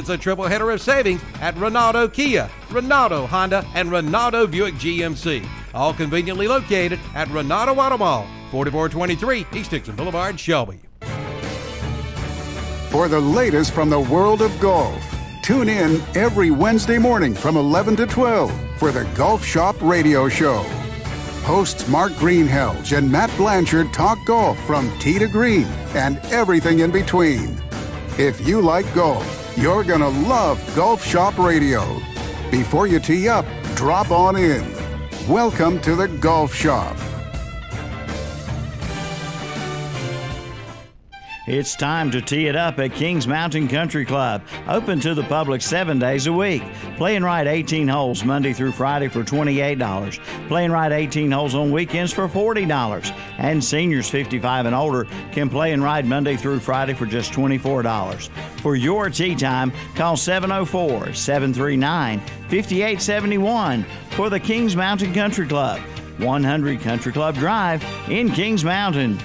It's a triple header of savings at Ronaldo Kia, Ronaldo Honda, and Ronaldo Buick GMC. All conveniently located at Ronaldo Auto Mall, 4423 East Dixon Boulevard, Shelby. For the latest from the world of golf, tune in every Wednesday morning from 11 to 12 for the Golf Shop Radio Show. Hosts Mark Greenhelge and Matt Blanchard talk golf from tee to green and everything in between. If you like golf, you're going to love Golf Shop Radio. Before you tee up, drop on in. Welcome to the Golf Shop. It's time to tee it up at Kings Mountain Country Club, open to the public 7 days a week. Play and ride 18 holes Monday through Friday for $28. Play and ride 18 holes on weekends for $40. And seniors 55 and older can play and ride Monday through Friday for just $24. For your tee time, call 704-739-5871 for the Kings Mountain Country Club, 100 Country Club Drive in Kings Mountain.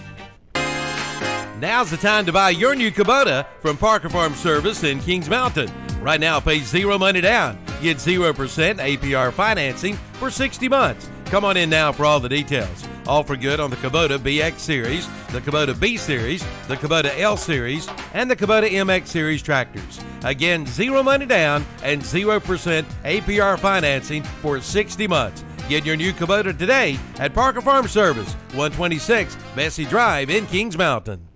Now's the time to buy your new Kubota from Parker Farm Service in Kings Mountain. Right now, pay zero money down. Get 0% APR financing for 60 months. Come on in now for all the details. All for good on the Kubota BX Series, the Kubota B Series, the Kubota L Series, and the Kubota MX Series tractors. Again, zero money down and 0% APR financing for 60 months. Get your new Kubota today at Parker Farm Service, 126 Bessie Drive in Kings Mountain.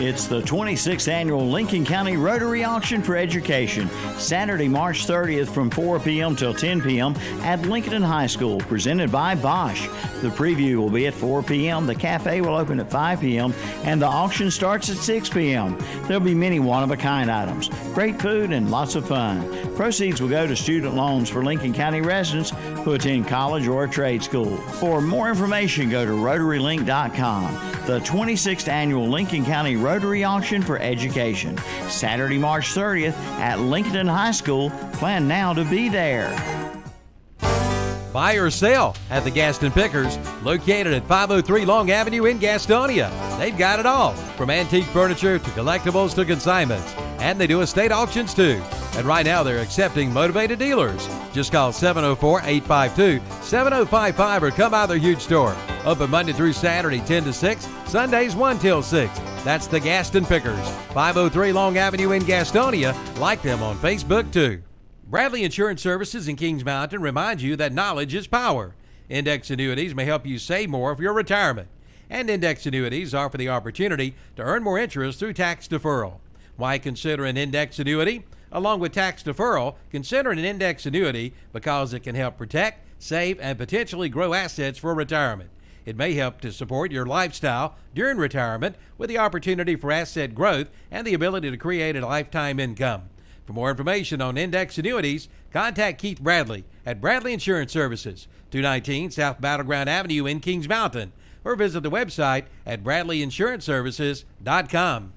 It's the 26th Annual Lincoln County Rotary Auction for Education, Saturday, March 30th from 4 p.m. till 10 p.m. at Lincolnton High School, presented by Bosch. The preview will be at 4 p.m., the cafe will open at 5 p.m., and the auction starts at 6 p.m. There'll be many one-of-a-kind items, great food, and lots of fun. Proceeds will go to student loans for Lincoln County residents who attend college or a trade school. For more information, go to RotaryLink.com. The 26th Annual Lincoln County Rotary Auction for Education, Saturday, March 30th at Lincolnton High School. Plan now to be there. Buy or sell at the Gaston Pickers, located at 503 Long Avenue in Gastonia. They've got it all, from antique furniture to collectibles to consignments. And they do estate auctions too. And right now they're accepting motivated dealers. Just call 704-852-7055 or come by their huge store. Open Monday through Saturday 10 to 6, Sundays 1 till 6. That's the Gaston Pickers, 503 Long Avenue in Gastonia. Like them on Facebook too. Bradley Insurance Services in Kings Mountain reminds you that knowledge is power. Index annuities may help you save more for your retirement. And index annuities offer the opportunity to earn more interest through tax deferral. Why consider an index annuity? Along with tax deferral, consider an index annuity because it can help protect, save, and potentially grow assets for retirement. It may help to support your lifestyle during retirement with the opportunity for asset growth and the ability to create a lifetime income. For more information on index annuities, contact Keith Bradley at Bradley Insurance Services, 219 South Battleground Avenue in Kings Mountain, or visit the website at bradleyinsuranceservices.com.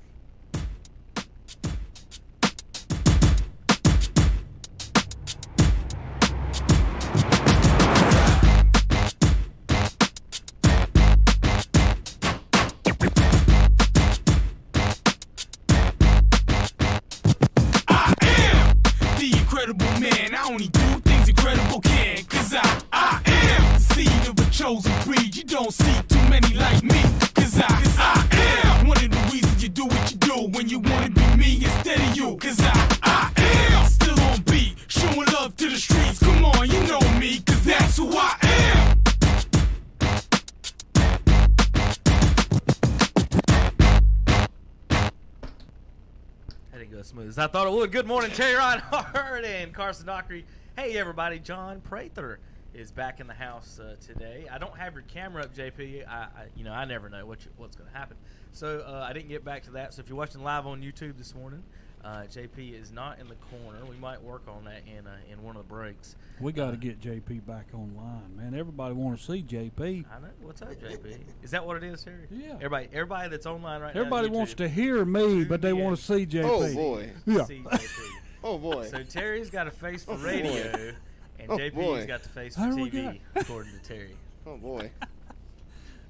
Smooth. I thought it would. Good morning, Terry Reinhardt and Carson Dockery. Hey, everybody. John Prather is back in the house today. I don't have your camera up, JP. I never know what's going to happen. So I didn't get back to that. So if you're watching live on YouTube this morning, JP is not in the corner. We might work on that in one of the breaks. We got to get JP back online, man. Everybody want to see JP. I know. What's up, JP? Is that what it is, Terry? Yeah. Everybody that's online right Everybody now. wants to hear me, but they want to see JP. Oh boy. Yeah. See JP. Oh boy. So Terry's got a face for radio, and JP's got the face for TV, according to Terry. Oh boy.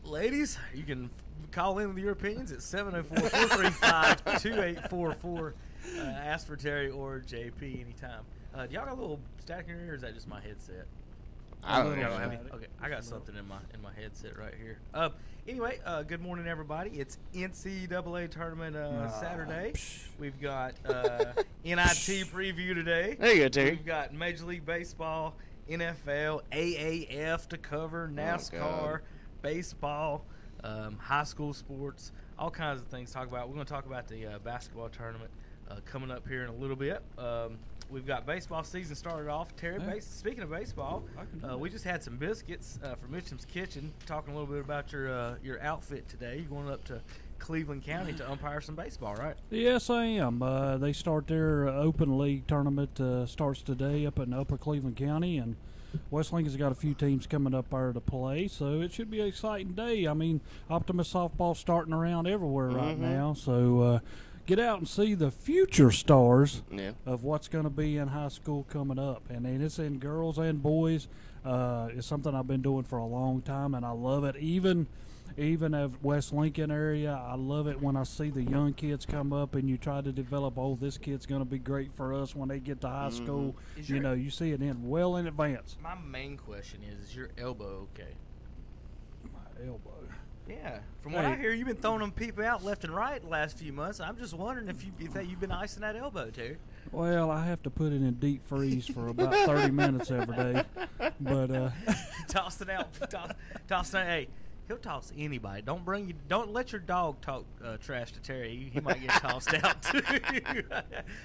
Ladies, you can call in with your opinions at 704-435-2844. Ask for Terry or JP anytime. Do y'all got a little static in your ear, or is that just my headset? I don't Y'all know. have any? Okay, I got something in my headset right here. Anyway, good morning, everybody. It's NCAA tournament Saturday. We've got NIT preview today. There you go, Terry. We've got Major League Baseball, NFL, AAF to cover, NASCAR, baseball, high school sports, all kinds of things to talk about. We're going to talk about the basketball tournament coming up here in a little bit. We've got baseball season started off. Terry, speaking of baseball, we just had some biscuits from Mitchum's Kitchen, talking a little bit about your outfit today. You're going up to Cleveland County to umpire some baseball, right? Yes, I am. They start their Open League tournament starts today up in Upper Cleveland County, and West Lincoln's got a few teams coming up there to play, so it should be an exciting day. I mean, Optimist softball starting around everywhere right now, so get out and see the future stars of what's going to be in high school coming up. And it's in girls and boys. It's something I've been doing for a long time, and I love it. Even at West Lincoln area, I love it when I see the young kids come up and you try to develop, this kid's going to be great for us when they get to high school. You see it well in advance. My main question is your elbow okay? My elbow. Yeah, from what I hear, you've been throwing them people out left and right the last few months. I'm just wondering if you've been icing that elbow, Terry. Well, I have to put it in deep freeze for about 30 minutes every day. But toss it out, toss it. Hey, he'll toss anybody. Don't let your dog talk trash to Terry. He might get tossed out too.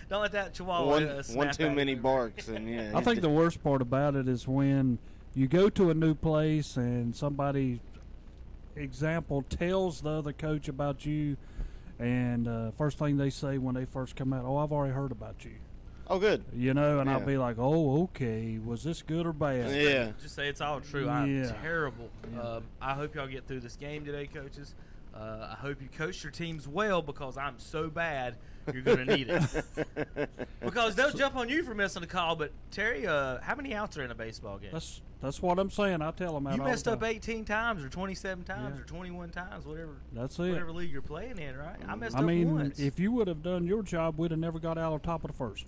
Don't let that Chihuahua one too many barks, and I think the worst part about it is when you go to a new place and somebody example tells the other coach about you, and first thing they say when they first come out, I've already heard about you. Oh, good. And I'll be like, okay, was this good or bad? Yeah. Just say it's all true. I'm terrible. I hope y'all get through this game today, coaches. I hope you coach your teams well, because I'm so bad you're going to need it. Because they'll jump on you for missing a call. But, Terry, how many outs are in a baseball game? That's what I'm saying. I tell them out. You messed up 18 times or 27 times or 21 times, whatever. That's it. Whatever league you're playing in, right? I messed up once. If you would have done your job, we'd have never got out on top of the first.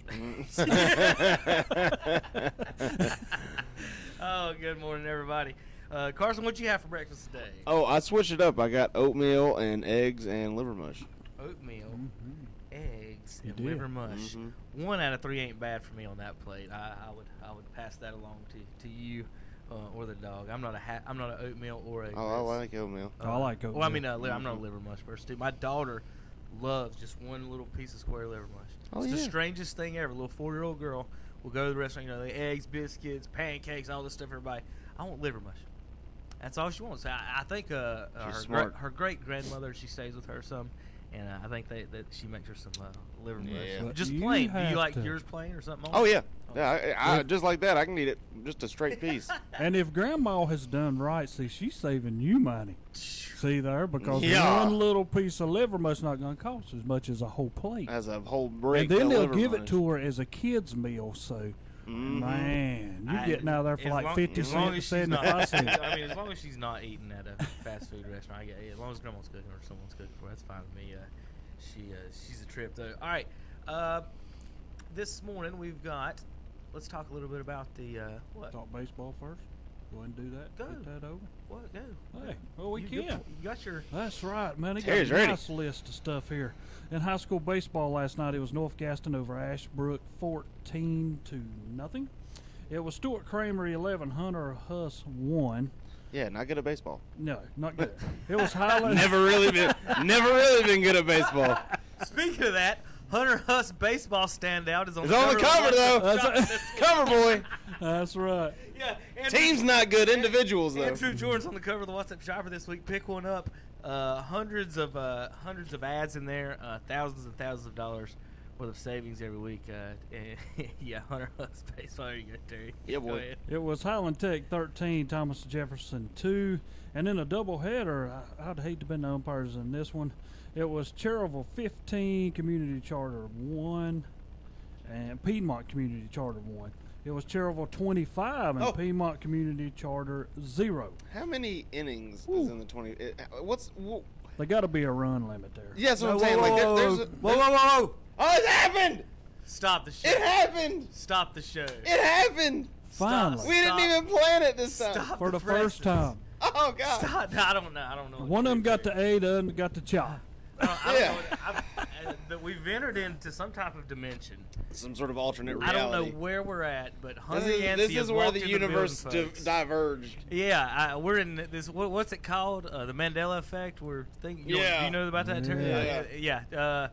Oh, good morning, everybody. Carson, what'd you have for breakfast today? Oh, I switched it up. I got oatmeal and eggs and liver mush. Oatmeal, eggs, and liver mush. 1 out of 3 ain't bad for me on that plate. I would pass that along to you or the dog. I'm not an oatmeal or egg. Oh, I like oatmeal. I like oatmeal. Well, I mean, I'm not a liver mush person too. My daughter loves just one little piece of square liver mush. It's the strangest thing ever. A little 4-year-old girl will go to the restaurant, the eggs, biscuits, pancakes, all this stuff. Everybody, I want liver mush. That's all she wants. I think her great grandmother, she stays with her some, and I think that she makes her some liver mush. Just plain. Do you like yours plain or something? Oh yeah, I just like that. I can eat it just a straight piece. And if Grandma has done right, see, she's saving you money. See there, because one little piece of liver mush not going to cost as much as a whole plate. As a whole brick. And then they'll liver give mush. it to her as a kid's meal. So. Man, you're getting out of there for like 50 cents, 75 cents. I mean, as long as she's not eating at a fast food restaurant, as long as Grandma's cooking or someone's cooking for her, that's fine with me. She's a trip though. All right, this morning we've got. Let's talk a little bit about the what? Talk baseball first. Go ahead and do that. Go. Get that over. What? Go. Hey, well, we can. You got your. That's right, man. They got Terry's a ready. nice list of stuff here. In high school baseball last night, it was North Gaston over Ashbrook 14-0. It was Stuart Kramer 11, Hunter Huss 1. Yeah, not good at baseball. No, not good. It was Highland. never really been good at baseball. Speaking of that, Hunter Huss baseball standout is on the cover though. Cover boy. That's right. Yeah. Team's not good. Individuals though. Andrew Jordan's on the cover of the WhatsApp Shopper this week. Pick one up. Hundreds of ads in there. Thousands and thousands of dollars worth of savings every week. Yeah, Hunter Huss baseball. There you go, Terry. Yeah, boy. It was Highland Tech 13, Thomas Jefferson 2, and then a doubleheader. I'd hate to be the umpires in this one. It was Cherryville 15, Community Charter 1, and Piedmont Community Charter 1. It was Cherryville 25 and Piedmont Community Charter 0. How many innings is in the 20? There got to be a run limit there. Yeah, that's what I'm saying. There's whoa. Oh, it happened! Stop the show. It happened! Stop the show. It happened! Finally. We didn't even plan it this time. Stop For the first time. Oh, God. Stop. No, I don't know. One of them got the A, the other got the chop. I don't Yeah. know. But we've entered into some type of dimension. Some sort of alternate I reality. don't know where we're at, but Hunter This Yancey is has where walked the into building, universe folks. diverged. Yeah, we're in this. What's it called? The Mandela effect. We're thinking. Yeah. You know about that term? Yeah.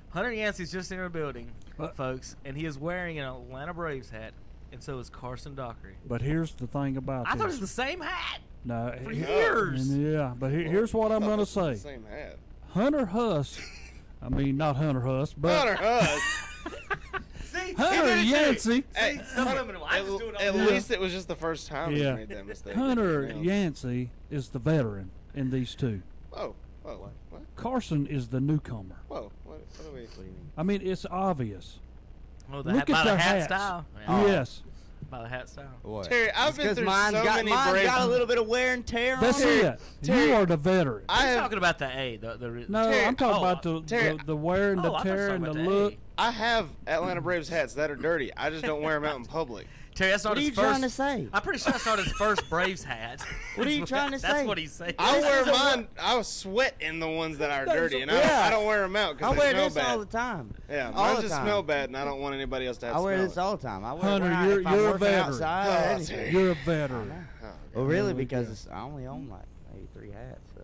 Hunter Yancey's just in our building, What? folks, and he is wearing an Atlanta Braves hat, and so is Carson Dockery. But here's the thing about I this. thought it was the same hat No, for he- years. Yeah, but here's what I'm going to say. Same hat. Hunter Huss, I mean, not Hunter Huss, but Hunter Huss. See, Hunter he did it too. Yancey. Hey, See, subliminal. I just do it all at the time. least it was just the first time Yeah. he made that mistake. Hunter Everything else- Yancey is the veteran in these two. Whoa, what? Carson is the newcomer. Whoa, what do we? I mean, it's obvious. Oh, the Look hat, at by their the hat hats. style. Yes. By the hat style. What? Terry, I've It's been 'cause through mine's so got, many mine's Braves. got a little bit of wear and tear That's on it. it. Terry, You are the veteran. I He's have, talking about the A. The No, Terry- I'm talking oh, about Terry- the wear and Oh, the I thought you were tear talking and the about the look. A. I have Atlanta Braves hats that are dirty. I just don't wear them out in public. Terry, that's not What are his you first. trying to say? I'm pretty sure that's not his first Braves hat. What are you trying to That's say? what he's saying. I This wear is a- mine. I sweat in the ones that are dirty, and Yeah. I don't wear them out I because they wear smell this bad. all the time. Yeah, all mine the just time. smell bad, and I don't want anybody else to have I to wear smell this it. all the time. I wear Hunter, it when you're if I'm a working veteran. outside or Oh, anything. Terry. You're a veteran. Well, really, There we because go. it's, I only own like maybe 3 hats. So.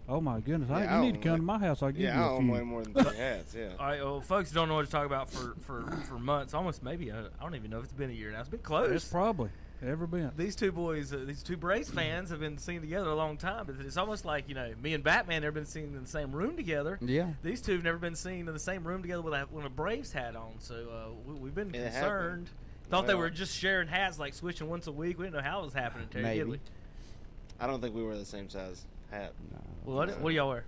Oh my goodness! Yeah, you need to I come own to my house. I'll give Yeah, I you a own way few. more than 3 hats. Yeah. All right, well, folks don't know what to talk about for months, almost maybe. I don't even know if it's been a year now. It's been close. It's probably ever been. These two boys, these two Braves fans, have been seen together a long time. But it's almost like me and Batman never been seen in the same room together. Yeah. These two have never been seen in the same room together with a Braves hat on. So we've been It concerned. happened. Thought they Well- were just sharing hats, like switching once a week. We didn't know how it was happening, Terry. Did Maybe. we? I don't think we wear the same size hat. No. What do y'all wear?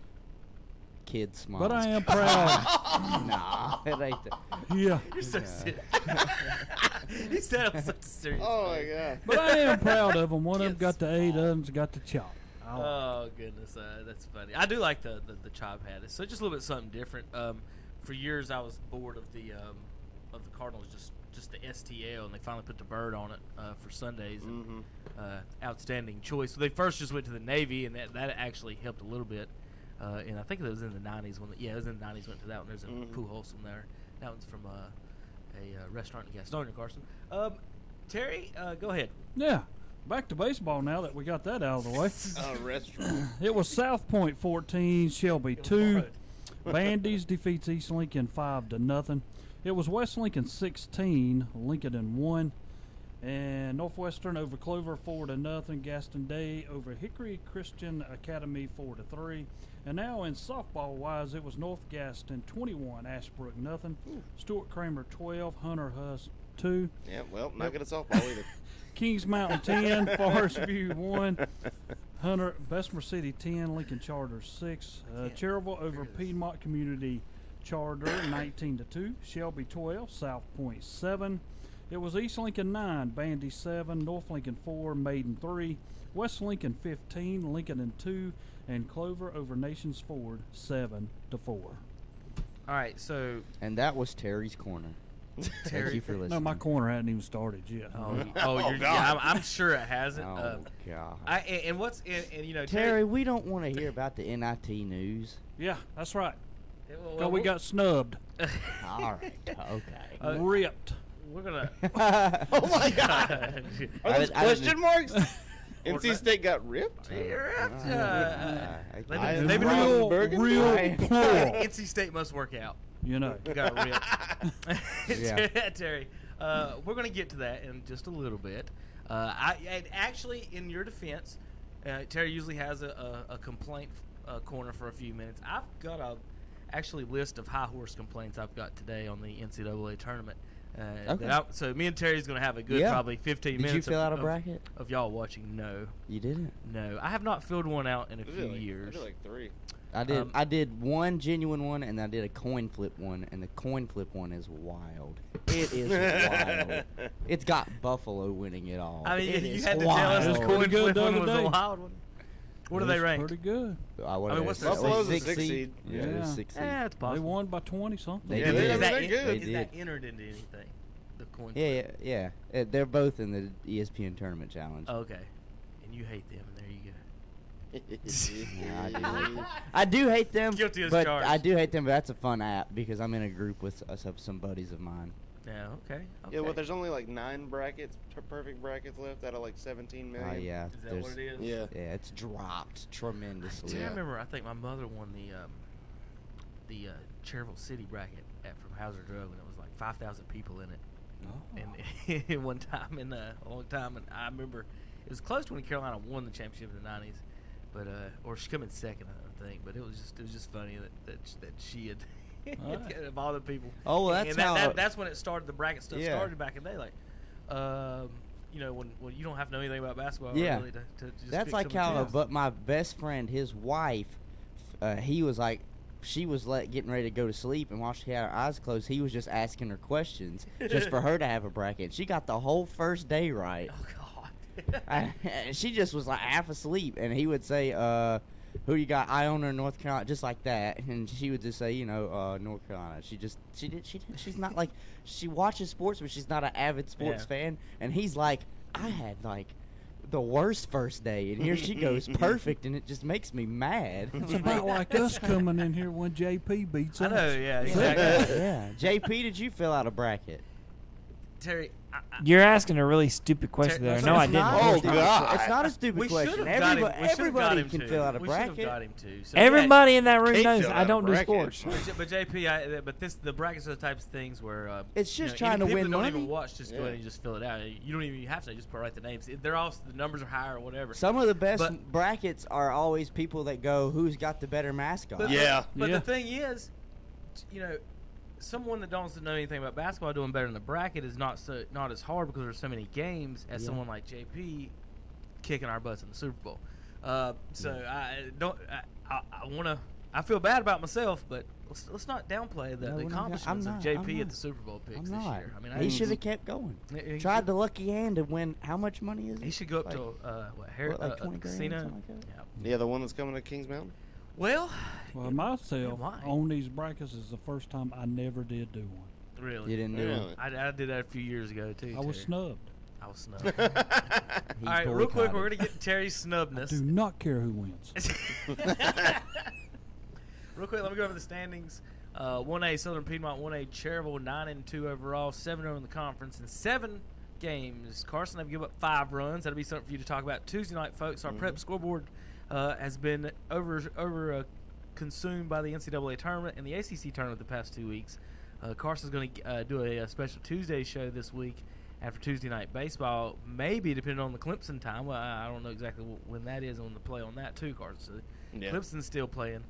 Kids small. But I am proud. Nah, it ain't that. Yeah. You're so serious. He said it was such a serious. Oh my face. god. But I am proud of them. One of them Kids got the A, the other's got the chop. Oh goodness, that's funny. I do like the chop hat. It's just a little bit something different. For years I was bored of the Cardinals, just the STL, and they finally put the bird on it for Sundays. And, outstanding choice. So they first just went to the Navy, and that actually helped a little bit. And I think it was in the 90s when it was in the 90s. Went to that one. There's a Pujols there. That one's from a restaurant in Gastonia, Carson. Terry, go ahead. Yeah. Back to baseball now that we got that out of the way. Restaurant. It was South Point 14, Shelby 2. Bandies defeats East Lincoln 5-0. It was West Lincoln 16, Lincolnton 1. And Northwestern over Clover 4-0. Gaston Day over Hickory Christian Academy 4-3. And now in softball wise, it was North Gaston 21, Ashbrook 0. Stuart Kramer 12, Hunter Huss 2. Yeah, well, not good at softball either. Kings Mountain 10, Forest View 1, Bessemer City 10, Lincoln Charter 6, Cherryville over Piedmont Community Charter 19-2, Shelby 12, South Point 7. It was East Lincoln 9, Bandy 7, North Lincoln 4, Maiden 3, West Lincoln 15, Lincoln 2, and Clover over Nations Ford 7-4. All right, so And that was Terry's Corner. Thank you for listening. No, my corner hadn't even started yet. I'm sure it hasn't. Oh, God. And what's and Terry, we don't want to hear about the NIT news. Yeah, that's right. well, We got snubbed, All right. Okay. ripped. we're gonna. Oh my god. Are those I didn't- question marks? NC State got ripped? They've am been Ron Real, Burgundy. real plural. NC State must work out. You know. We got ripped. Yeah. Terry, we're going to get to that in just a little bit. And actually, in your defense, Terry usually has a complaint corner for a few minutes. I've got a actually list of high horse complaints I've got today on the NCAA tournament. Okay. So me and Terry's going to have a good probably 15 Did minutes. you fill out a bracket? Of y'all watching? No. You didn't? No. I have not filled one out in a few years. I did like 3. I did. I did one genuine one, and I did a coin flip one, and the coin flip one is wild. It is wild. It's got Buffalo winning it all. I mean, It you is had to wild. tell us It was the pretty coin good flip the one other was a day. wild one. What are they It's ranked? Pretty good. what's their Buffalo's a six 6 seed? seed. Yeah, they're Yeah. 6 seed. It's They possible. won by 20 something. They Yeah, did. they're that, good. They is that did. entered into anything? The coin Yeah, flip? yeah, yeah. They're both in the ESPN Tournament Challenge. Okay. And you hate them, and there you go. Yeah, I do hate them. Guilty as but charged. I do hate them, but that's a fun app because I'm in a group with some buddies of mine. Yeah, okay. Yeah, well, there's only like 9 brackets, perfect brackets left out of like 17 million. Oh yeah. Is that there's- what it is? Yeah. Yeah, it's dropped tremendously. See, I Yeah. remember. I think my mother won the Cherryville City bracket from Hauser Drug, and it was like 5,000 people in it. Oh. And one time in a long time, and I remember it was close to when Carolina won the championship in the '90s, but or she came in second, I think. But it was just funny that she had. Of all the people. Oh, well, that's how. That's when it started. The bracket stuff Yeah. started back in the day, like, when you don't have to know anything about basketball. Yeah. Really, to just That's pick like some how. teams. But my best friend, his wife, he was like, she was getting ready to go to sleep, and while she had her eyes closed, he was just asking her questions just for her to have a bracket. She got the whole first day right. Oh God. She just was like half asleep, and he would say, "Who you got? Iona or North Carolina?" Just like that, and she would just say, North Carolina. She's not like, she watches sports, but she's not an avid sports fan. And he's like, I had like the worst first day, and here she goes perfect, and it just makes me mad. It's about like us coming in here when JP beats I us. know. Yeah. Exactly. Yeah. JP, did you fill out a bracket? Terry. You're asking a really stupid question there. It's No, I It's didn't. not a Oh, stupid- God. It's not a stupid We should question. have got him. Everybody can fill out a We should have bracket. got him too. So Everybody in that room Kate knows filled I out a don't do bracket. sports. But JP, the brackets are the types of things where It's just even trying to people win that don't money. even watch, just go Yeah. ahead and just fill it out. You don't even have to just write the names. They're all the numbers are higher or whatever. Some of the best But- brackets are always people that go, "Who's got the better mascot?" But, Yeah. But Yeah. the thing is, someone that doesn't know anything about basketball doing better in the bracket is not as hard because there's so many games as someone like JP kicking our butts in the Super Bowl. So I feel bad about myself, but let's not downplay the No, we're not accomplishments gonna- of I'm JP not. at the Super Bowl picks I'm this not. year. I mean, He should have kept going. He Tried should- the lucky hand to win. How much money is it? He should go up Like- to like 20 grand, casino. something like that? Yeah. Yeah, the one that's coming to Kings Mountain. Well, Well, myself Why? on these brackets is the first time I never did do one. really, You didn't do Really? it. I did that a few years ago too. I was Terry. snubbed. I was snubbed. All right, real quick, we're gonna get to Terry's snubness. Do not care who wins. Real quick, let me go over the standings. 1A Southern Piedmont, 1A Cherryville, 9-2 overall, 7-0 in the conference, in 7 games. Carson, they've given up 5 runs. That'll be something for you to talk about Tuesday night, folks. Our prep scoreboard has been consumed by the NCAA tournament and the ACC tournament the past 2 weeks. Carson's going to do a special Tuesday show this week after Tuesday night baseball, maybe depending on the Clemson time. Well, I don't know exactly when that is on the play on that too, Carson. So Yeah. Clemson's still playing.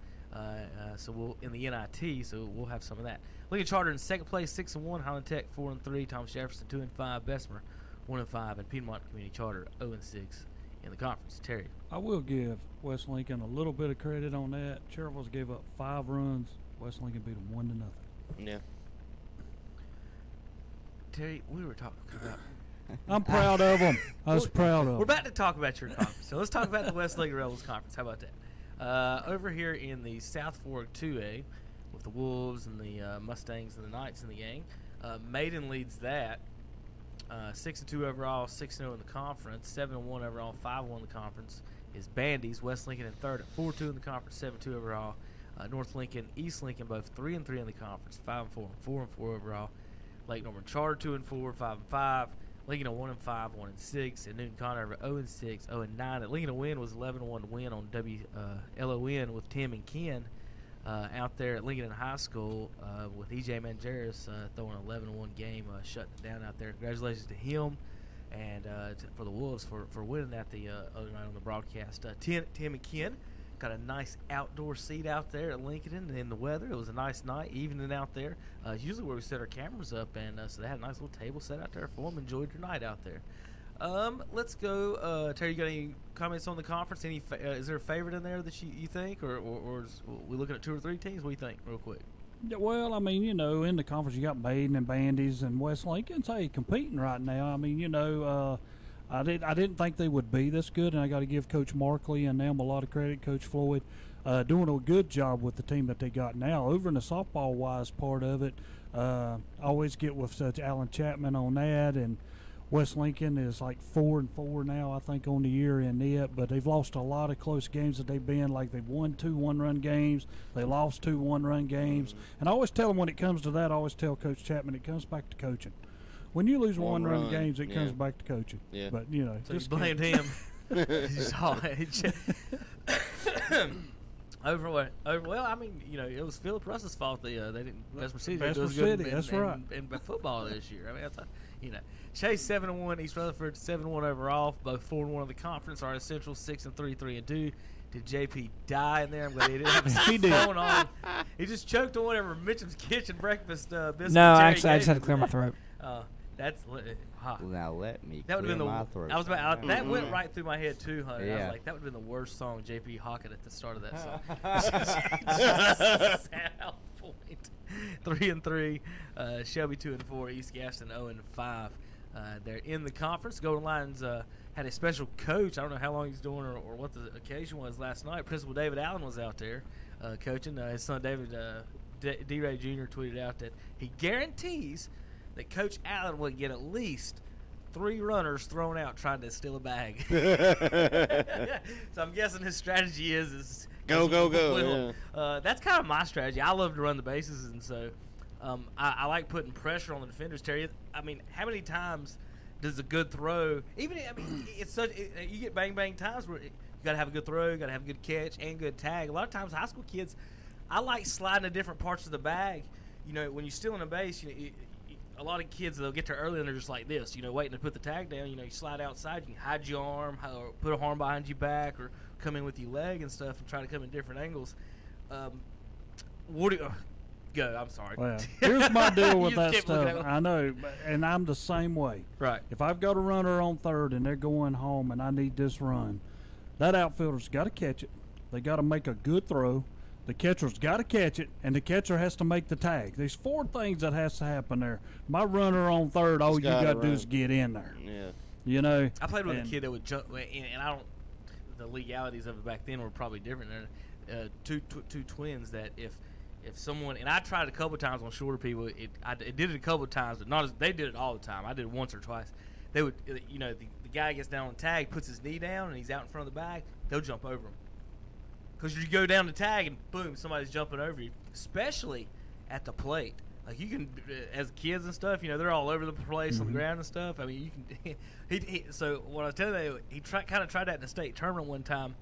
So we'll in the NIT, so we'll have some of that. Lincoln Charter in second place, 6-1. Highland Tech 4-3. Thomas Jefferson 2-5. Bessemer 1-5, and Piedmont Community Charter 0-6 in the conference. Terry, I will give West Lincoln a little bit of credit on that. Cherryville's gave up 5 runs. West Lincoln beat them 1-0. Yeah. Terry, we were talking about. I'm proud of them. I was proud of We're them. about to talk about your conference, so let's talk about the West Lincoln Rebels conference. How about that? Over here in the South Fork 2A, with the Wolves and the Mustangs and the Knights in the gang, Maiden leads that. 6-2 overall, 6-0 in the conference, 7-1 overall, 5-1 in the conference. Is Bandy's West Lincoln in third at 4-2 in the conference, 7-2 overall. North Lincoln, East Lincoln both 3-3 in the conference, 5-4 and 4-4 overall. Lake Norman Charter 2-4, 5-5. Lincoln 1-5, 1-6, and Newton Conover 0-6, 0-9. Lincoln to win was 11-1 to win on WLON with Tim and Ken out there at Lincoln High School with EJ Mangeris throwing an 11-1 game, shutting it down out there. Congratulations to him and for the Wolves for winning that the other night on the broadcast. Tim and Ken got a nice outdoor seat out there at Lincoln in the weather. It was a nice night, evening out there. Usually where we set our cameras up, and so they had a nice little table set out there for them. Enjoyed your night out there. Let's go. Terry, you got any comments on the conference? Is there a favorite in there that you think, or is we looking at 2 or 3 teams? What do you think, real quick? Yeah, well, I mean, in the conference you got Maiden and Bandy's and West Lincoln's, hey, competing right now. I mean, I didn't think they would be this good, and I got to give Coach Markley and them a lot of credit. Coach Floyd doing a good job with the team that they got now. Over in the softball-wise part of it, I always get with such Alan Chapman on that, and West Lincoln is like 4-4 now, I think, on the year in it. But they've lost a lot of close games that they've been. Like they've won 2 one-run games, they lost 2 one-run games. And I always tell them when it comes to that, I always tell Coach Chapman it comes back to coaching. When you lose one-run games, it comes back to coaching. Yeah. But So just you blamed him. Well, I mean, it was Philip Russ's fault. They didn't. Vesper City did Vesper good City, that's right. in football this year. I mean, that's Chase 7-1, East Rutherford 7-1 overall, both 4-1 in the conference. Our Central 6-3, 3-2. Did JP die in there? I'm glad he didn't have his phone on. He just choked on whatever Mitchum's Kitchen breakfast biscuit. No, actually, I just had to clear my throat. That's hot. Now let me That would have been my throat. that went right through my head too, Hunter. I Yeah. was like, that would have been the worst song JP Hawkett at the start of that song. South Point 3-3, Shelby 2-4, East Gaston 0-5. They're in the conference. Golden Lions had a special coach. I don't know how long he's doing or what the occasion was last night. Principal David Allen was out there coaching. His son David D-Ray Jr. tweeted out that he guarantees that Coach Allen would get at least 3 runners thrown out trying to steal a bag. So I'm guessing his strategy is go. That's kind of my strategy. I love to run the bases, and so I like putting pressure on the defenders. Terry, I mean, how many times does a good throw? You get bang times where you got to have a good throw, you got to have a good catch, and good tag. A lot of times, high school kids, I like sliding to different parts of the bag. When you're stealing a base, a lot of kids, they'll get there early and they're just like this, waiting to put the tag down. You slide outside, you can hide your arm, or put a arm behind your back, or come in with your leg and stuff and try to come in different angles. Go, I'm sorry. Well, here's my deal with that stuff. I know, and I'm the same way. Right. If I've got a runner on third and they're going home and I need this run, that outfielder's got to catch it. They got to make a good throw. The catcher's got to catch it, and the catcher has to make the tag. There's 4 things that has to happen there. My runner on third, all you got to do is get in there. Yeah. I played with a kid that would jump, and I don't. The legalities of it back then were probably different. Two twins that if someone, and I tried a couple of times on shorter people. I did it a couple of times, but not as they did it all the time. I did it once or twice. They would, the guy gets down on the tag, puts his knee down, and he's out in front of the bag. They'll jump over him. Because you go down the tag and boom, somebody's jumping over you, especially at the plate. Like you can, as kids and stuff, they're all over the place on the ground and stuff. I mean, you can. So what I was telling you, he kind of tried that in the state tournament one time,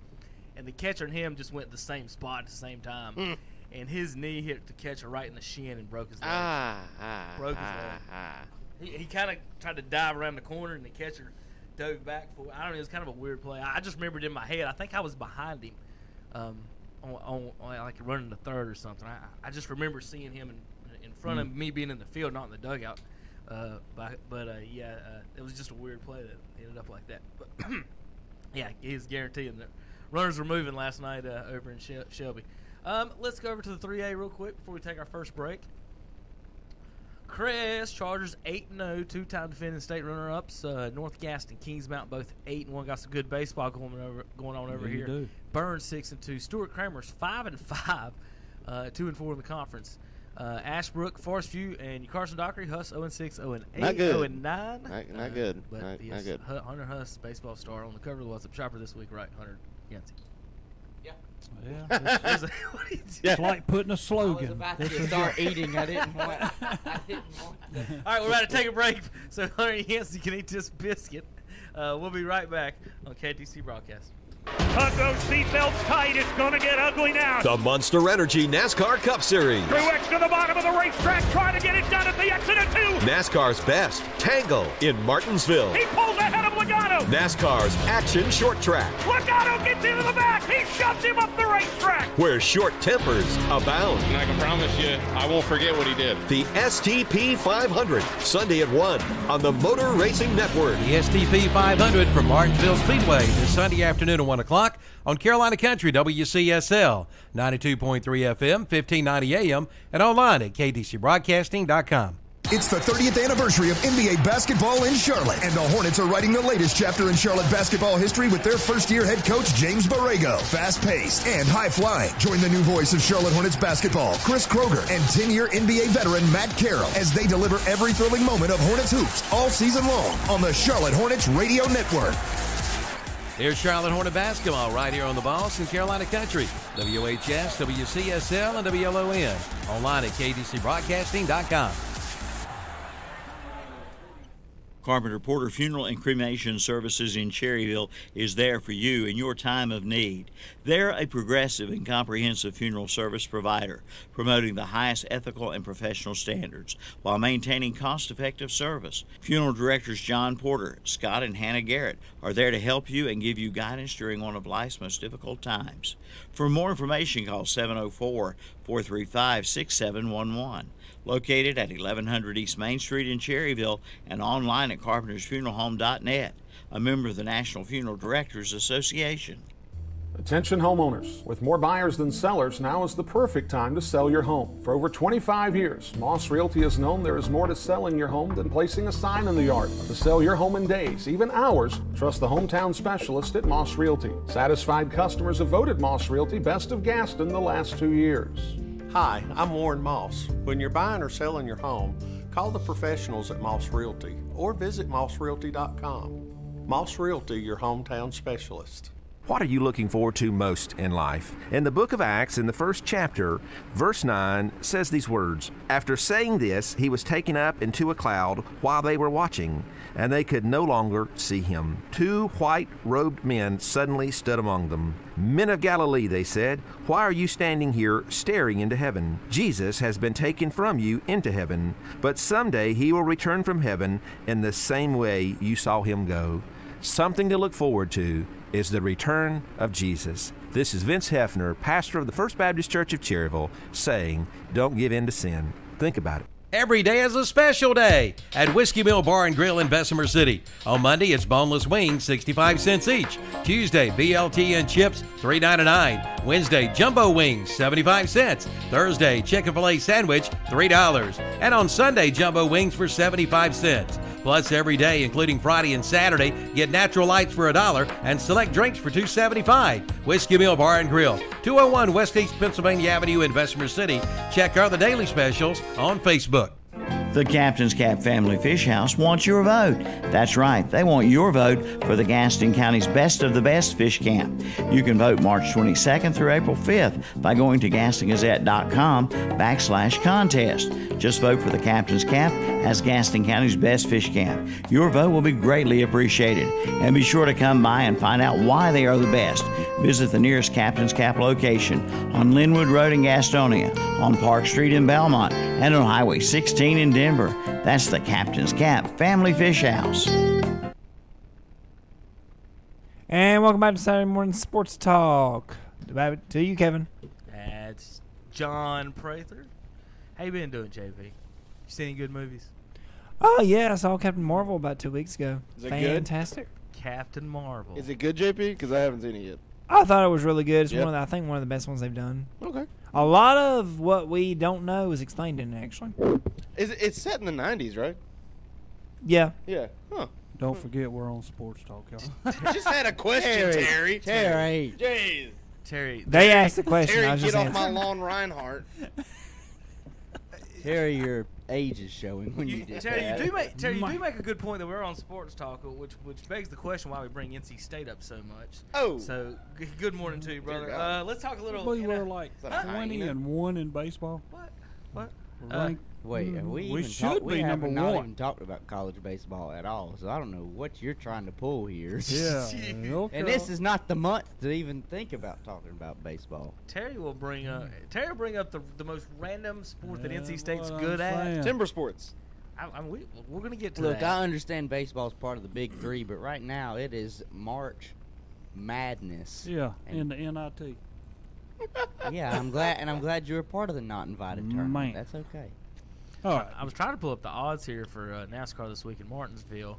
and the catcher and him just went the same spot at the same time, and his knee hit the catcher right in the shin and broke his leg. Broke his leg. He kind of tried to dive around the corner, and the catcher dove back for. I don't know. It was kind of a weird play. I just remembered in my head. I think I was behind him. On like running the third or something. I just remember seeing him in front of me being in the field, not in the dugout. It was just a weird play that ended up like that. But yeah, he's guaranteeing that runners were moving last night over in Shelby. Let's go over to the 3A real quick before we take our first break. Crest Chargers 8-0, 2-time defending state runner-ups. North Gaston, Kings Mountain, both 8-1. Got some good baseball going on over here. Do. Burns 6-2. Stuart Kramer's 5-5, 2-4 in the conference. Ashbrook, Forest View, and Carson Dockery, Huss 0-6, 0-8, Not good. 0-9. Not good. But Not yes, good. Hunter Huss, baseball star, on the cover of the WhatsApp Shopper this week, right? Hunter Yancey. Yeah, it's like putting a slogan. I was about to start eating. I didn't want to. All right, we're about to take a break so Hunter Yancey can eat this biscuit. We'll be right back on KTC Broadcast. Tug those seatbelts tight. It's going to get ugly now. The Monster Energy NASCAR Cup Series. Truex to the bottom of the racetrack, trying to get it done at the exit of 2. NASCAR's best, Tangle in Martinsville. He pulls ahead of Logano. NASCAR's Action Short Track, Logano gets into the back. He shoves him up the racetrack. where short tempers abound. And I can promise you, I won't forget what he did. The STP 500, Sunday at 1 on the Motor Racing Network. The STP 500 from Martinsville Speedway this Sunday afternoon at 1 o'clock on Carolina Country WCSL 92.3 FM, 1590 AM, and online at ktcbroadcasting.com. It's the 30th anniversary of NBA basketball in Charlotte, and the Hornets are writing the latest chapter in Charlotte basketball history with their first-year head coach, James Borrego. Fast-paced and high-flying. Join the new voice of Charlotte Hornets basketball, Chris Kroger, and 10-year NBA veteran Matt Carroll as they deliver every thrilling moment of Hornets hoops all season long on the Charlotte Hornets Radio Network. Here's Charlotte Hornet basketball right here on the Boss in Carolina Country. WHS, WCSL, and WLON. Online at kdcbroadcasting.com. Carpenter Porter Funeral and Cremation Services in Cherryville is there for you in your time of need. They're a progressive and comprehensive funeral service provider, promoting the highest ethical and professional standards while maintaining cost-effective service. Funeral directors John Porter, Scott, and Hannah Garrett are there to help you and give you guidance during one of life's most difficult times. For more information, call 704-435-6711. Located at 1100 East Main Street in Cherryville and online at carpentersfuneralhome.net, a member of the National Funeral Directors Association. Attention homeowners. With more buyers than sellers, now is the perfect time to sell your home. For over 25 years, Moss Realty has known there is more to selling your home than placing a sign in the yard. To sell your home in days, even hours, trust the hometown specialist at Moss Realty. Satisfied customers have voted Moss Realty Best of Gaston the last 2 years. Hi, I'm Warren Moss. When you're buying or selling your home, call the professionals at Moss Realty or visit mossrealty.com. Moss Realty, your hometown specialist. What are you looking forward to most in life? In the book of Acts, in the first chapter, verse 9 says these words, "After saying this, he was taken up into a cloud while they were watching, and they could no longer see him. 2 white-robed men suddenly stood among them. 'Men of Galilee,' they said, 'why are you standing here staring into heaven? Jesus has been taken from you into heaven, but someday he will return from heaven in the same way you saw him go.'" Something to look forward to is the return of Jesus. This is Vince Hefner, pastor of the First Baptist Church of Cherryville, saying, don't give in to sin. Think about it. Every day is a special day at Whiskey Mill Bar and Grill in Bessemer City. On Monday, it's boneless wings, 65 cents each. Tuesday, BLT and chips, $3.99. Wednesday, jumbo wings, 75 cents. Thursday, Chick-fil-A sandwich, $3. And on Sunday, jumbo wings for 75 cents. Plus, every day, including Friday and Saturday, get natural lights for $1 and select drinks for $2.75. Whiskey Mill Bar and Grill, 201 West East Pennsylvania Avenue in Bessemer City. Check out the daily specials on Facebook. The Captain's Cap Family Fish House wants your vote. That's right, they want your vote for the Gaston County's Best of the Best Fish Camp. You can vote March 22nd through April 5th by going to GastonGazette.com/contest. Just vote for the Captain's Cap as Gaston County's Best Fish Camp. Your vote will be greatly appreciated. And be sure to come by and find out why they are the best. Visit the nearest Captain's Cap location on Linwood Road in Gastonia, on Park Street in Belmont, and on Highway 16 in Denver. That's the Captain's Cap Family Fish House. And welcome back to Saturday Morning Sports Talk. To you, Kevin. That's John Prather. How you been doing, JP? You seen any good movies? Oh, yeah, I saw Captain Marvel about 2 weeks ago. Is it Fantastic. Captain Marvel. Is it good, JP? Because I haven't seen it yet. I thought it was really good. It's Yep. I think one of the best ones they've done. Okay. A lot of what we don't know is explained in it, actually. It's set in the 90s, right? Yeah. Yeah. Huh. Don't forget we're on Sports Talk, y'all. Just had a question, Terry. Jeez. Terry. They asked the question. Terry, I was get just off my answering. lawn, Reinhardt. Terry, your age is showing when you did Terry, that. you do make a good point that we're on Sports Talk, which begs the question why we bring NC State up so much. Oh. So, good morning to you, brother. Let's talk a little. We were like 20-1 in baseball. What? We're ranked. Wait, have we should be number not one. even talked about college baseball at all, so I don't know what you're trying to pull here. Yeah. Okay. And this is not the month to even think about talking about baseball. Terry will bring up the most random sport that NC State's what good I'm at. saying. Timber sports. We're going to get to Look, that. I understand baseball's part of the Big Three, but right now it is March Madness. Yeah, And- in the NIT. Yeah, I'm glad you're a part of the not invited tournament. Man. That's okay. All right. I was trying to pull up the odds here for NASCAR this week in Martinsville.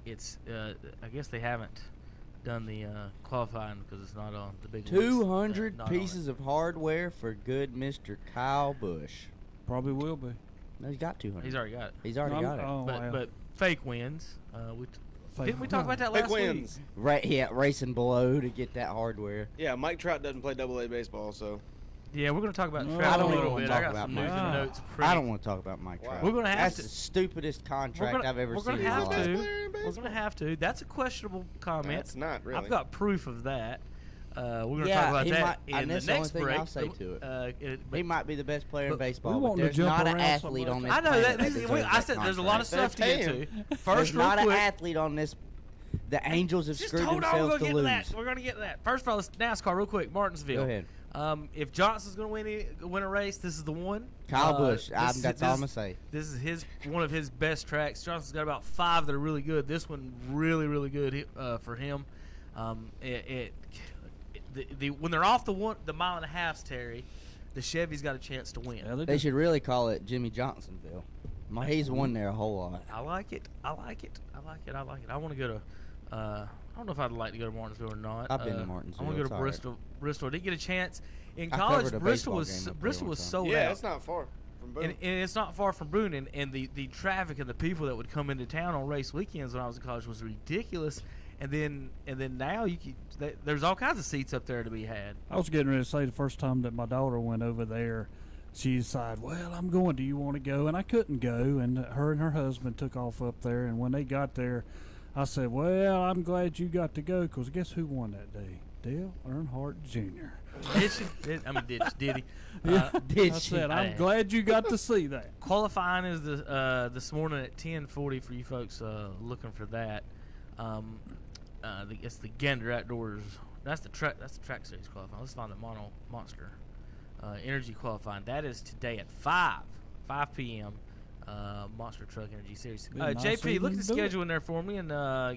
It's I guess they haven't done the qualifying because it's not on the big. 200 pieces of hardware for good Mr. Kyle Busch. Probably will be. No, he's got 200. He's already got it. He's already got it. Oh, wow. But fake wins. Didn't we talk about that Fake last wins. week? Right, yeah, racing below to get that hardware. Yeah, Mike Trout doesn't play AA baseball, so. Yeah, we're going to talk about I Trout a don't little want bit. to I talk got about some Mike news and Trout. notes. I don't want to talk about Mike Trout. We're going to have That's to. the stupidest contract I've ever We're seen. going to have in my life. to. We're going to have to. That's a questionable comment. That's not really. I've got proof of that. We're going to Yeah, talk about he that might- in that's the the next only thing break. I'll say to it. But He might be the best player in we baseball, but want to there's jump not an around athlete so on much. this I know planet that. deserves I that said there's a lot of contract. stuff to get to. There's First, real not an quick. athlete on this. The Angels have Just screwed hold on, themselves we're to gonna lose. get to that. We're going to get to that. First of all, let's NASCAR real quick. Martinsville. Go ahead. If Johnson's going to win a race, this is the one. Kyle Busch. That's all I'm this- gonna say. This is one of his best tracks. Johnson's got about 5 that are really good. This one really, really good for him. When they're off the mile and a half, Terry, the Chevy's got a chance to win. Yeah, They should really call it Jimmy Johnsonville. He's won there a whole lot. I like it. I want to go to. I don't know if I'd like to go to Martinsville or not. I've been to Martinsville. I want to go to It's all right. Bristol. I didn't get a chance in I college. covered a Bristol baseball was game up there Bristol one was time. sold Yeah, out. it's not far from Boone. And it's not far from Boone, and the traffic and the people that would come into town on race weekends when I was in college was ridiculous. And then now there's all kinds of seats up there to be had. I was getting ready to say the first time that my daughter went over there, she decided, well, I'm going. Do you want to go? And I couldn't go. And her husband took off up there. And when they got there, I said, well, I'm glad you got to go, because guess who won that day? Dale Earnhardt Jr. Did she? Did he? Yeah, did I she? said, I'm glad you got to see that. Qualifying is this morning at 10:40 for you folks looking for that. It's the Gander Outdoors. That's the track series qualifying. Let's find the Monster Energy qualifying. That is today at 5 p.m. Monster Truck Energy Series. JP, look at the schedule in there for me and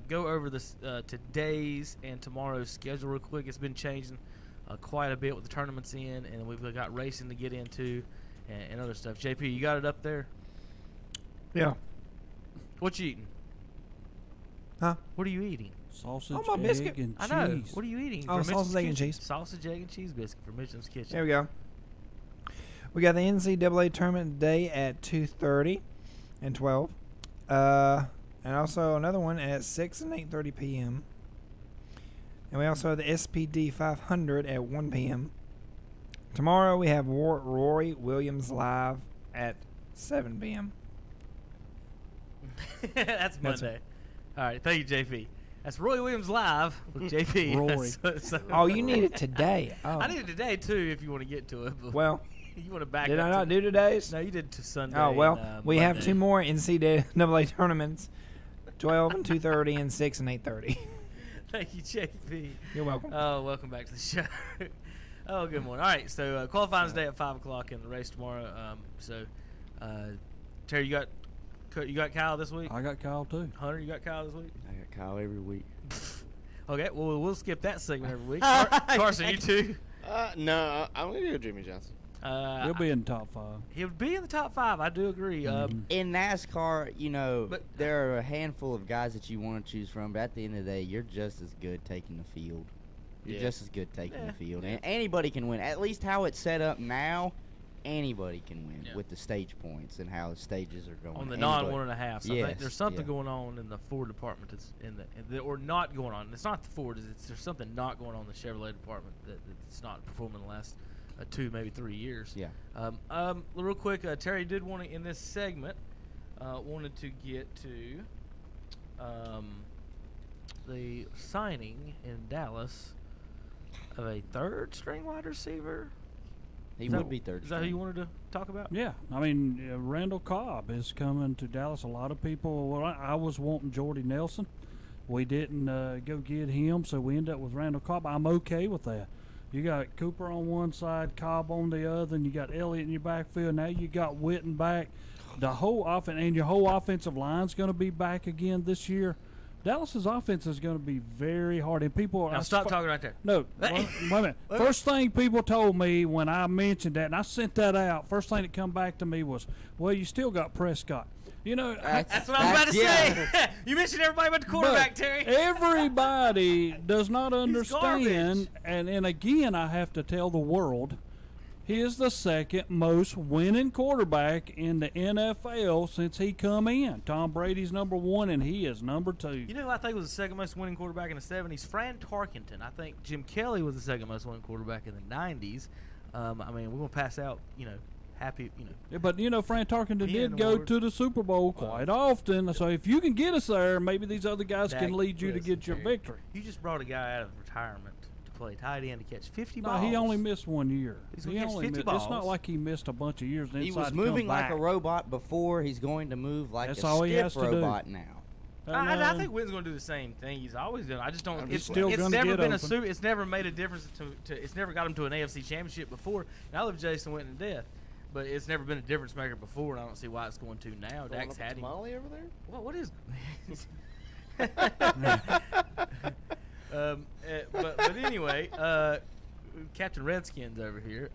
go over this today's and tomorrow's schedule real quick. It's been changing quite a bit with the tournaments in, and we've got racing to get into and other stuff. JP, you got it up there? Yeah. What you eating? Huh? What are you eating? Sausage, my biscuit. egg, and I know. cheese. What are you eating? Oh, from sausage, Mitchell's egg, and Kitchen? cheese. Sausage, egg, and cheese biscuit from Mitchell's Kitchen. There we go. We got the NCAA tournament today at 2:30 and 12. And also another one at 6 and 8:30 p.m. And we also have the SPD 500 at 1 p.m. Tomorrow we have Rory Williams live at 7 p.m. That's Monday. All right. Thank you, JP. That's Roy Williams live with JP. Roy. Oh, you need it today. Oh. I need it today, too, if you want to get to it. But Well, you want to back did up I not do today's? No, you did to Sunday. Oh, well, and, we have Monday. 2 more NCAA tournaments, 12 and 2:30 and 6 and 8:30. Thank you, JP. You're welcome. Oh, welcome back to the show. Oh, good morning. All right, so qualifying today at 5 o'clock and the race tomorrow. Terry, you got Kyle this week? I got Kyle, too. Hunter, you got Kyle this week? I got Kyle every week. Okay, well, we'll skip that segment every week. Carson, you too? No, I'm going to go Jimmy Johnson. He'll be in the top 5. He'll be in the top 5. I do agree. In NASCAR, there are a handful of guys that you want to choose from, but at the end of the day, you're just as good taking the field. You're just as good taking the field. And anybody can win. At least how it's set up now, anybody can win with the stage points and how the stages are going. On the non-1.5. So I think there's something yeah. going on in the Ford department or not going on. It's not the Ford. There's something not going on in the Chevrolet department that's not performing the last 2, maybe 3 years. Yeah. Real quick, Terry did want to, in this segment, wanted to get to the signing in Dallas of a third-string wide receiver. He would be third. Is that who you wanted to talk about? Yeah. I mean, Randall Cobb is coming to Dallas. A lot of people, I was wanting Jordy Nelson. We didn't go get him, so we ended up with Randall Cobb. I'm okay with that. You got Cooper on one side, Cobb on the other, and you got Elliott in your backfield. Now you got Witten back. The whole offense and your whole offensive line's going to be back again this year. Dallas's offense is going to be very hard, and people. Now stop talking right there. No, wait a minute. First thing people told me when I mentioned that, and I sent that out. First thing that come back to me was, "Well, you still got Prescott." You know, that's what I was about to say. You mentioned everybody but the quarterback, Terry. Everybody does not understand, and again, I have to tell the world, He is the second most winning quarterback in the NFL since he come in. Tom Brady's number 1, and he is number 2. You know who I think was the second most winning quarterback in the 70s? Fran Tarkenton. I think Jim Kelly was the second most winning quarterback in the 90s. I mean, we're going to pass out, happy, Yeah, but, Fran Tarkenton Ian did go Award. to the Super Bowl quite often. So if you can get us there, maybe these other guys can lead you to get your victory. You just brought a guy out of retirement to play tight end to catch 50 No, balls. he only missed 1 year. He's He gonna catch only 50 missed. It's not balls. like he missed a bunch of years. He inside was and moving come like a back. robot before. He's going to move like That's a all he stiff has to do. robot now. I think Wynn's going to do the same thing he's always done. I just don't. He's still it's gonna never get been open. It's never made a difference to. It's never got him to an AFC championship before. And I love Jason Witten to death, but it's never been a difference maker before, and I don't see why it's going to now. Dak's had him. Tamale over there? What is? But anyway, Captain Redskins over here.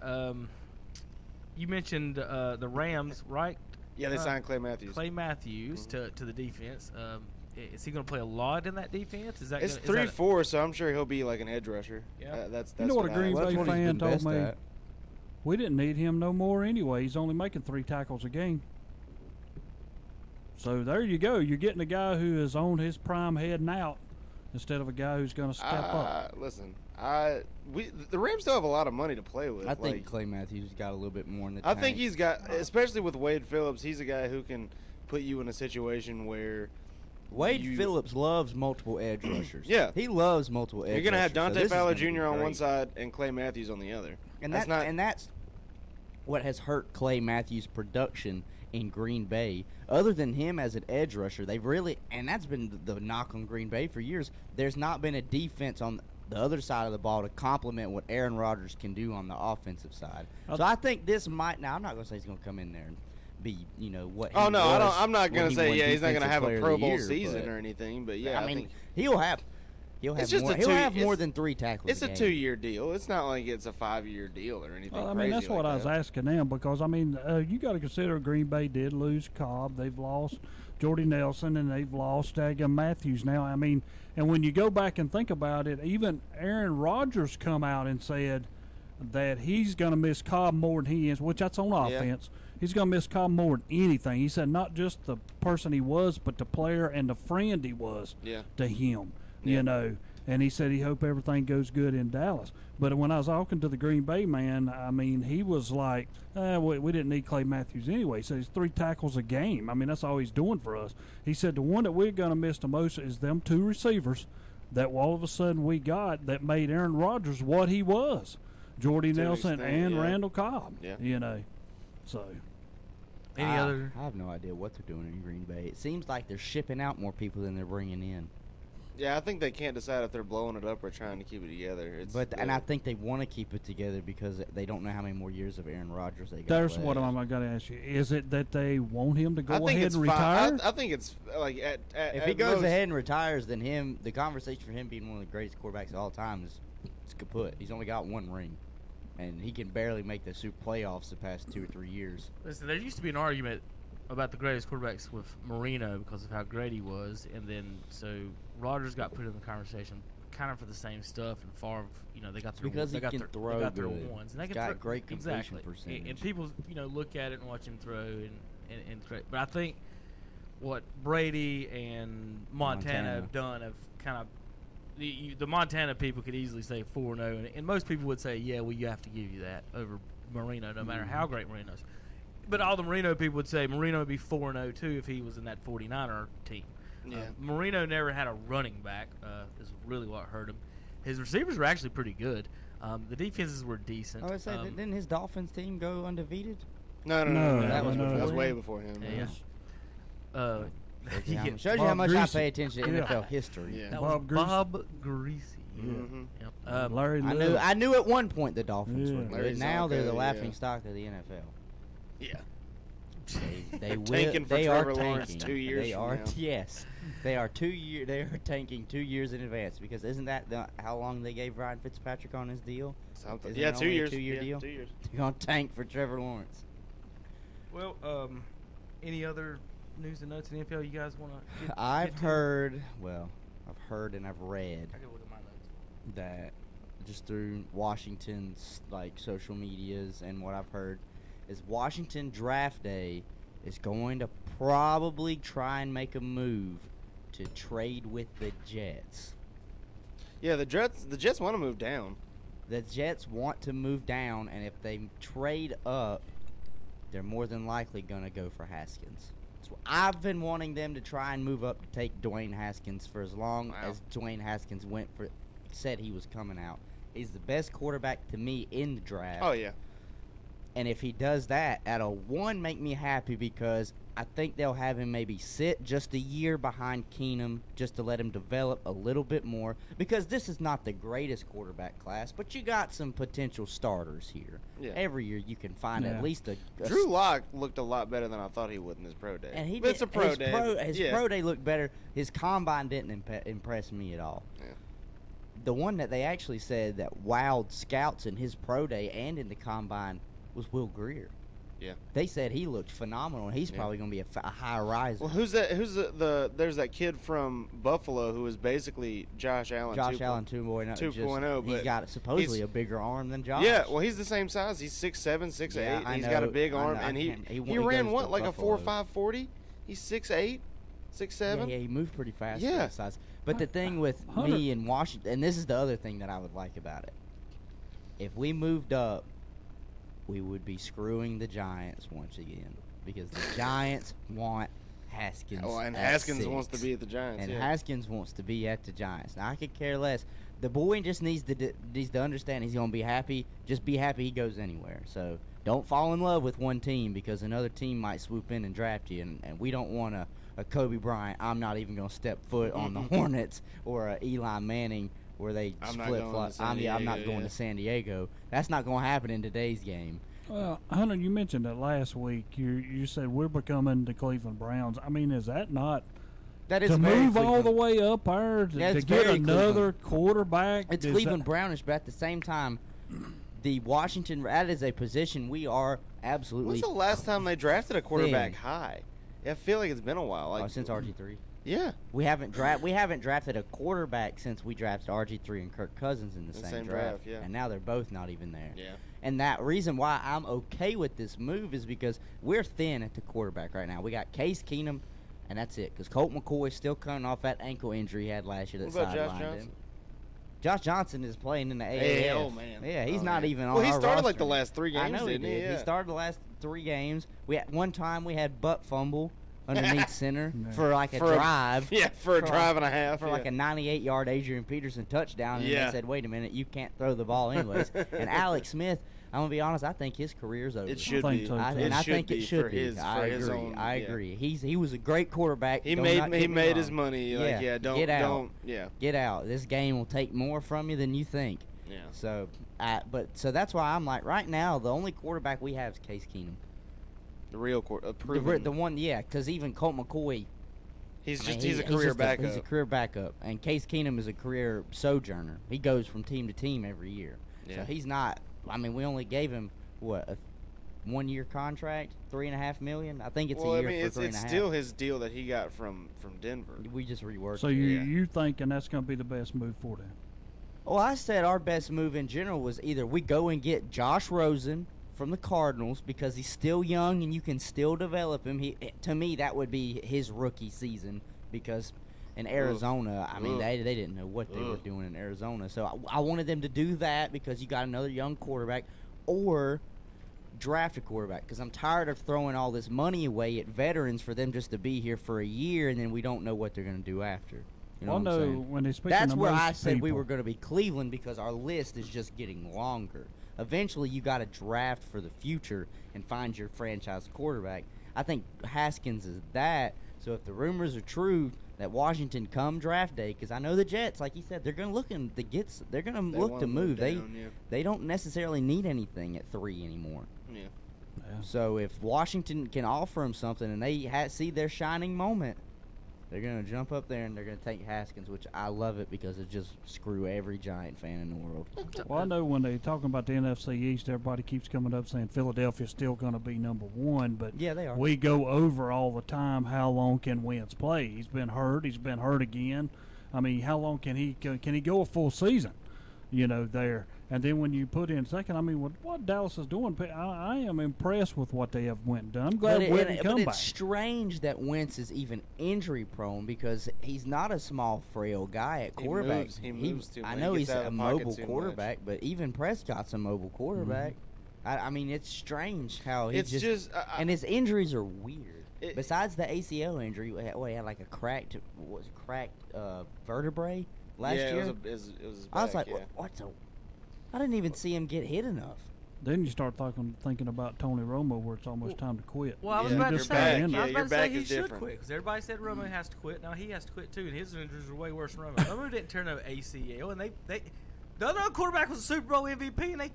You mentioned the Rams, right? Yeah, they signed Clay Matthews. Clay Matthews to the defense. Is he going to play a lot in that defense? Is that It's gonna, 3-4, so I'm sure he'll be like an edge rusher. Yeah. That's You know what a Green happens. Bay fan told me? We didn't need him no more anyway. He's only making 3 tackles a game. So there you go. You're getting a guy who is on his prime heading out instead of a guy who's going to step up. Listen, the Rams still have a lot of money to play with. I think Clay Matthews got a little bit more in the I tank. think he's got, especially with Wade Phillips, he's a guy who can put you in a situation where Wade Phillips loves multiple edge rushers. Yeah. He loves multiple edge rushers. You're going to have Dante Fowler Jr. Jr. on one side and Clay Matthews on the other. And that's what has hurt Clay Matthews' production in Green Bay. Other than him as an edge rusher, they've really, and that's been the knock on Green Bay for years, there's not been a defense on the other side of the ball to complement what Aaron Rodgers can do on the offensive side. So I think this might, now I'm not going to say he's going to come in there and be, what he Oh, no, was I'm not going when to say, he won he's not going to Defensive have Player a of Pro the Bowl Year, season but- or anything, but yeah, I mean, think he'll have it's just more, a he'll have more it's- than 3 tackles. It's a a game. 2-year deal. It's not like it's a 5-year deal or anything. Well, I mean, crazy that's what like I was that. asking them because, I mean, you got to consider Green Bay did lose Cobb. They've lost Jordy Nelson, and they've lost Matthews now. I mean, and when you go back and think about it, even Aaron Rodgers come out and said that he's going to miss Cobb more than he is, which that's on offense. He's going to miss Cobb more than anything. He said not just the person he was, but the player and the friend he was to him, you know. And he said he hoped everything goes good in Dallas. But when I was talking to the Green Bay man, I mean, he was like, we didn't need Clay Matthews anyway. He said he's 3 tackles a game. I mean, that's all he's doing for us. He said the one that we're going to miss the most is them 2 receivers that all of a sudden we got that made Aaron Rodgers what he was, Jordy Nelson and Randall Cobb, you know. So, any other? I have no idea what they're doing in Green Bay. It seems like they're shipping out more people than they're bringing in. Yeah, I think they can't decide if they're blowing it up or trying to keep it together. And I think they want to keep it together because they don't know how many more years of Aaron Rodgers they got. There's left. what I'm going to ask you. Is it that they want him to go I think ahead it's and fine. retire? I think it's like if he goes ahead and retires, then the conversation for him being one of the greatest quarterbacks of all time is kaput. He's only got 1 ring, and he can barely make the Super playoffs the past 2 or 3 years. Listen, there used to be an argument about the greatest quarterbacks with Marino because of how great he was, and then so Rodgers got put in the conversation kind of for the same stuff, and Favre, they got their because they he got can their, throw they got their good. ones, and they He's can got great completion exactly. percentage. And people look at it and watch him throw and great. But I think what Brady and Montana have done have kind of the Montana people could easily say 4-0, and most people would say, yeah, well, you have to give you that over Marino, no matter how great Marino's. But all the Marino people would say Marino would be 4-0 too if he was in that 49er team. Yeah. Marino never had a running back. Is really what hurt him. His receivers were actually pretty good. The defenses were decent. I would say, didn't his Dolphins team go undefeated? No. That was way before him. Shows you how much I pay attention to NFL history. Yeah. That was Bob Greasy. Mm-hmm. Yep. Larry I knew at one point the Dolphins were good. Now they're the laughing stock of the NFL. Yeah. They will. Tanking for they Trevor are Lawrence tanking. 2 years They from are. now. Yes, they are 2 year. They are tanking 2 years in advance because isn't that how long they gave Ryan Fitzpatrick on his deal? Something. Isn't Yeah, it 2 only years. A 2 year deal. 2 years. They're gonna tank for Trevor Lawrence. Well, any other news and notes in the NFL you guys want to? I've heard and I've read that just through Washington's like social medias and what I've heard, is Washington draft day is going to probably try and make a move to trade with the Jets. Yeah, the Jets want to move down. The Jets want to move down, and if they trade up, they're more than likely going to go for Haskins. So I've been wanting them to try and move up to take Dwayne Haskins for as long as Dwayne Haskins said he was coming out. He's the best quarterback to me in the draft. Oh, yeah. And if he does that, make me happy because I think they'll have him maybe sit just a year behind Keenum just to let him develop a little bit more, because this is not the greatest quarterback class, but you got some potential starters here. Yeah. Every year you can find at least a Drew Lock looked a lot better than I thought he would in his pro day. And It's a pro day. His pro day looked better. His combine didn't impress me at all. Yeah. The one that they actually said that wowed scouts in his pro day and in the combine was Will Greer. Yeah. They said he looked phenomenal, and he's probably going to be a high riser. Well, who's that? There's that kid from Buffalo who is basically Josh Allen. Allen 2.0. But he's got supposedly a bigger arm than Josh. Yeah, well, he's the same size. He's 6'7", 6'8". He's got a big arm, and he ran what, like Buffalo. A 4.5 40? He's 6'8", 6'7". Yeah, he moved pretty fast for that size. But the thing with me and Washington, and this is the other thing that I would like about it, if we moved up, we would be screwing the Giants once again, because the Giants want Haskins. Oh, and Haskins wants to be at the Giants. And Haskins wants to be at the Giants. Now, I could care less. The boy just needs to understand he's going to be happy. Just be happy he goes anywhere. So don't fall in love with one team, because another team might swoop in and draft you, and we don't want a Kobe Bryant, I'm not even going to step foot on the Hornets, or a Eli Manning where they flip-flop. I'm not going to San Diego. That's not going to happen in today's game. Well, Hunter, you mentioned that last week. You said we're becoming the Cleveland Browns. I mean, is that not to move all the way up there to get another quarterback? It's Cleveland Brownish, but at the same time, the Washington, that is a position we are absolutely. When's the last time they drafted a quarterback high? I feel like it's been a while. Since RG3. Yeah, we haven't drafted a quarterback since we drafted RG3 and Kirk Cousins in the same draft. Yeah. And now they're both not even there. Yeah. And that reason why I'm okay with this move is because we're thin at the quarterback right now. We got Case Keenum, and that's it. Because Colt McCoy's still coming off that ankle injury he had last year that sidelined him. Josh Johnson is playing in the AAF. Oh, man. Yeah, he's not even on our roster. Well, he started like the last 3 games, I know didn't he? He started the last 3 games. One time we had butt fumble underneath center for like a drive. For a drive and a half. For like a 98-yard Adrian Peterson touchdown. And they said, wait a minute, you can't throw the ball anyways. And Alex Smith, I'm going to be honest, I think his career's over. It should be. I think it should be. I agree. He was a great quarterback. He made his money. Don't get out. Get out. This game will take more from you than you think. Yeah. So that's why I'm like, right now, the only quarterback we have is Case Keenum. The real the one, because even Colt McCoy, he's a career backup. He's a career backup, and Case Keenum is a career sojourner. He goes from team to team every year. Yeah. So he's not. I mean, we only gave him a 1-year contract, $3.5 million. I think it's a year for 3.5. It's still his deal that he got from Denver. We just reworked. So you thinking that's going to be the best move for them? Well, I said our best move in general was either we go and get Josh Rosen from the Cardinals, because he's still young and you can still develop him. To me, that would be his rookie season, because in Arizona, I mean, they didn't know what they were doing in Arizona. So I wanted them to do that, because you got another young quarterback, or draft a quarterback, because I'm tired of throwing all this money away at veterans for them just to be here for a year and then we don't know what they're going to do after. You know what I'm saying? When they speak That's where I said we were going to be Cleveland, because our list is just getting longer. Eventually, you got to draft for the future and find your franchise quarterback. I think Haskins is that. So if the rumors are true that Washington come draft day, because I know the Jets, like you said, they're going to look they're going to look to move. They don't necessarily need anything at 3 anymore. Yeah. So if Washington can offer them something and they see their shining moment, they're going to jump up there and they're going to take Haskins, which I love it, because it just screw every Giant fan in the world. Well, I know when they're talking about the NFC East, everybody keeps coming up saying Philadelphia's still going to be number 1, but yeah, they are. We go over all the time how long can Wentz play. He's been hurt again. I mean, how long can he go a full season? there. And then when you put in second, I mean, what Dallas is doing, I am impressed with what they have went and done. I'm glad Wentz come back. But it's strange that Wentz is even injury prone because he's not a small, frail guy at quarterback. He moves too much. I know he's a mobile quarterback, but even Prescott's a mobile quarterback. I mean, it's strange how he and his injuries are weird. Besides the ACL injury, he had like a cracked vertebrae last year. It was his back, I was like, what the? I didn't even see him get hit enough. Then you start thinking about Tony Romo, where it's almost time to quit. Well, I was about to say, he should different. quit because everybody said Romo has to quit. Now he has to quit too, and his injuries are way worse than Romo. Romo didn't turn over ACL, and the other quarterback was a Super Bowl MVP, and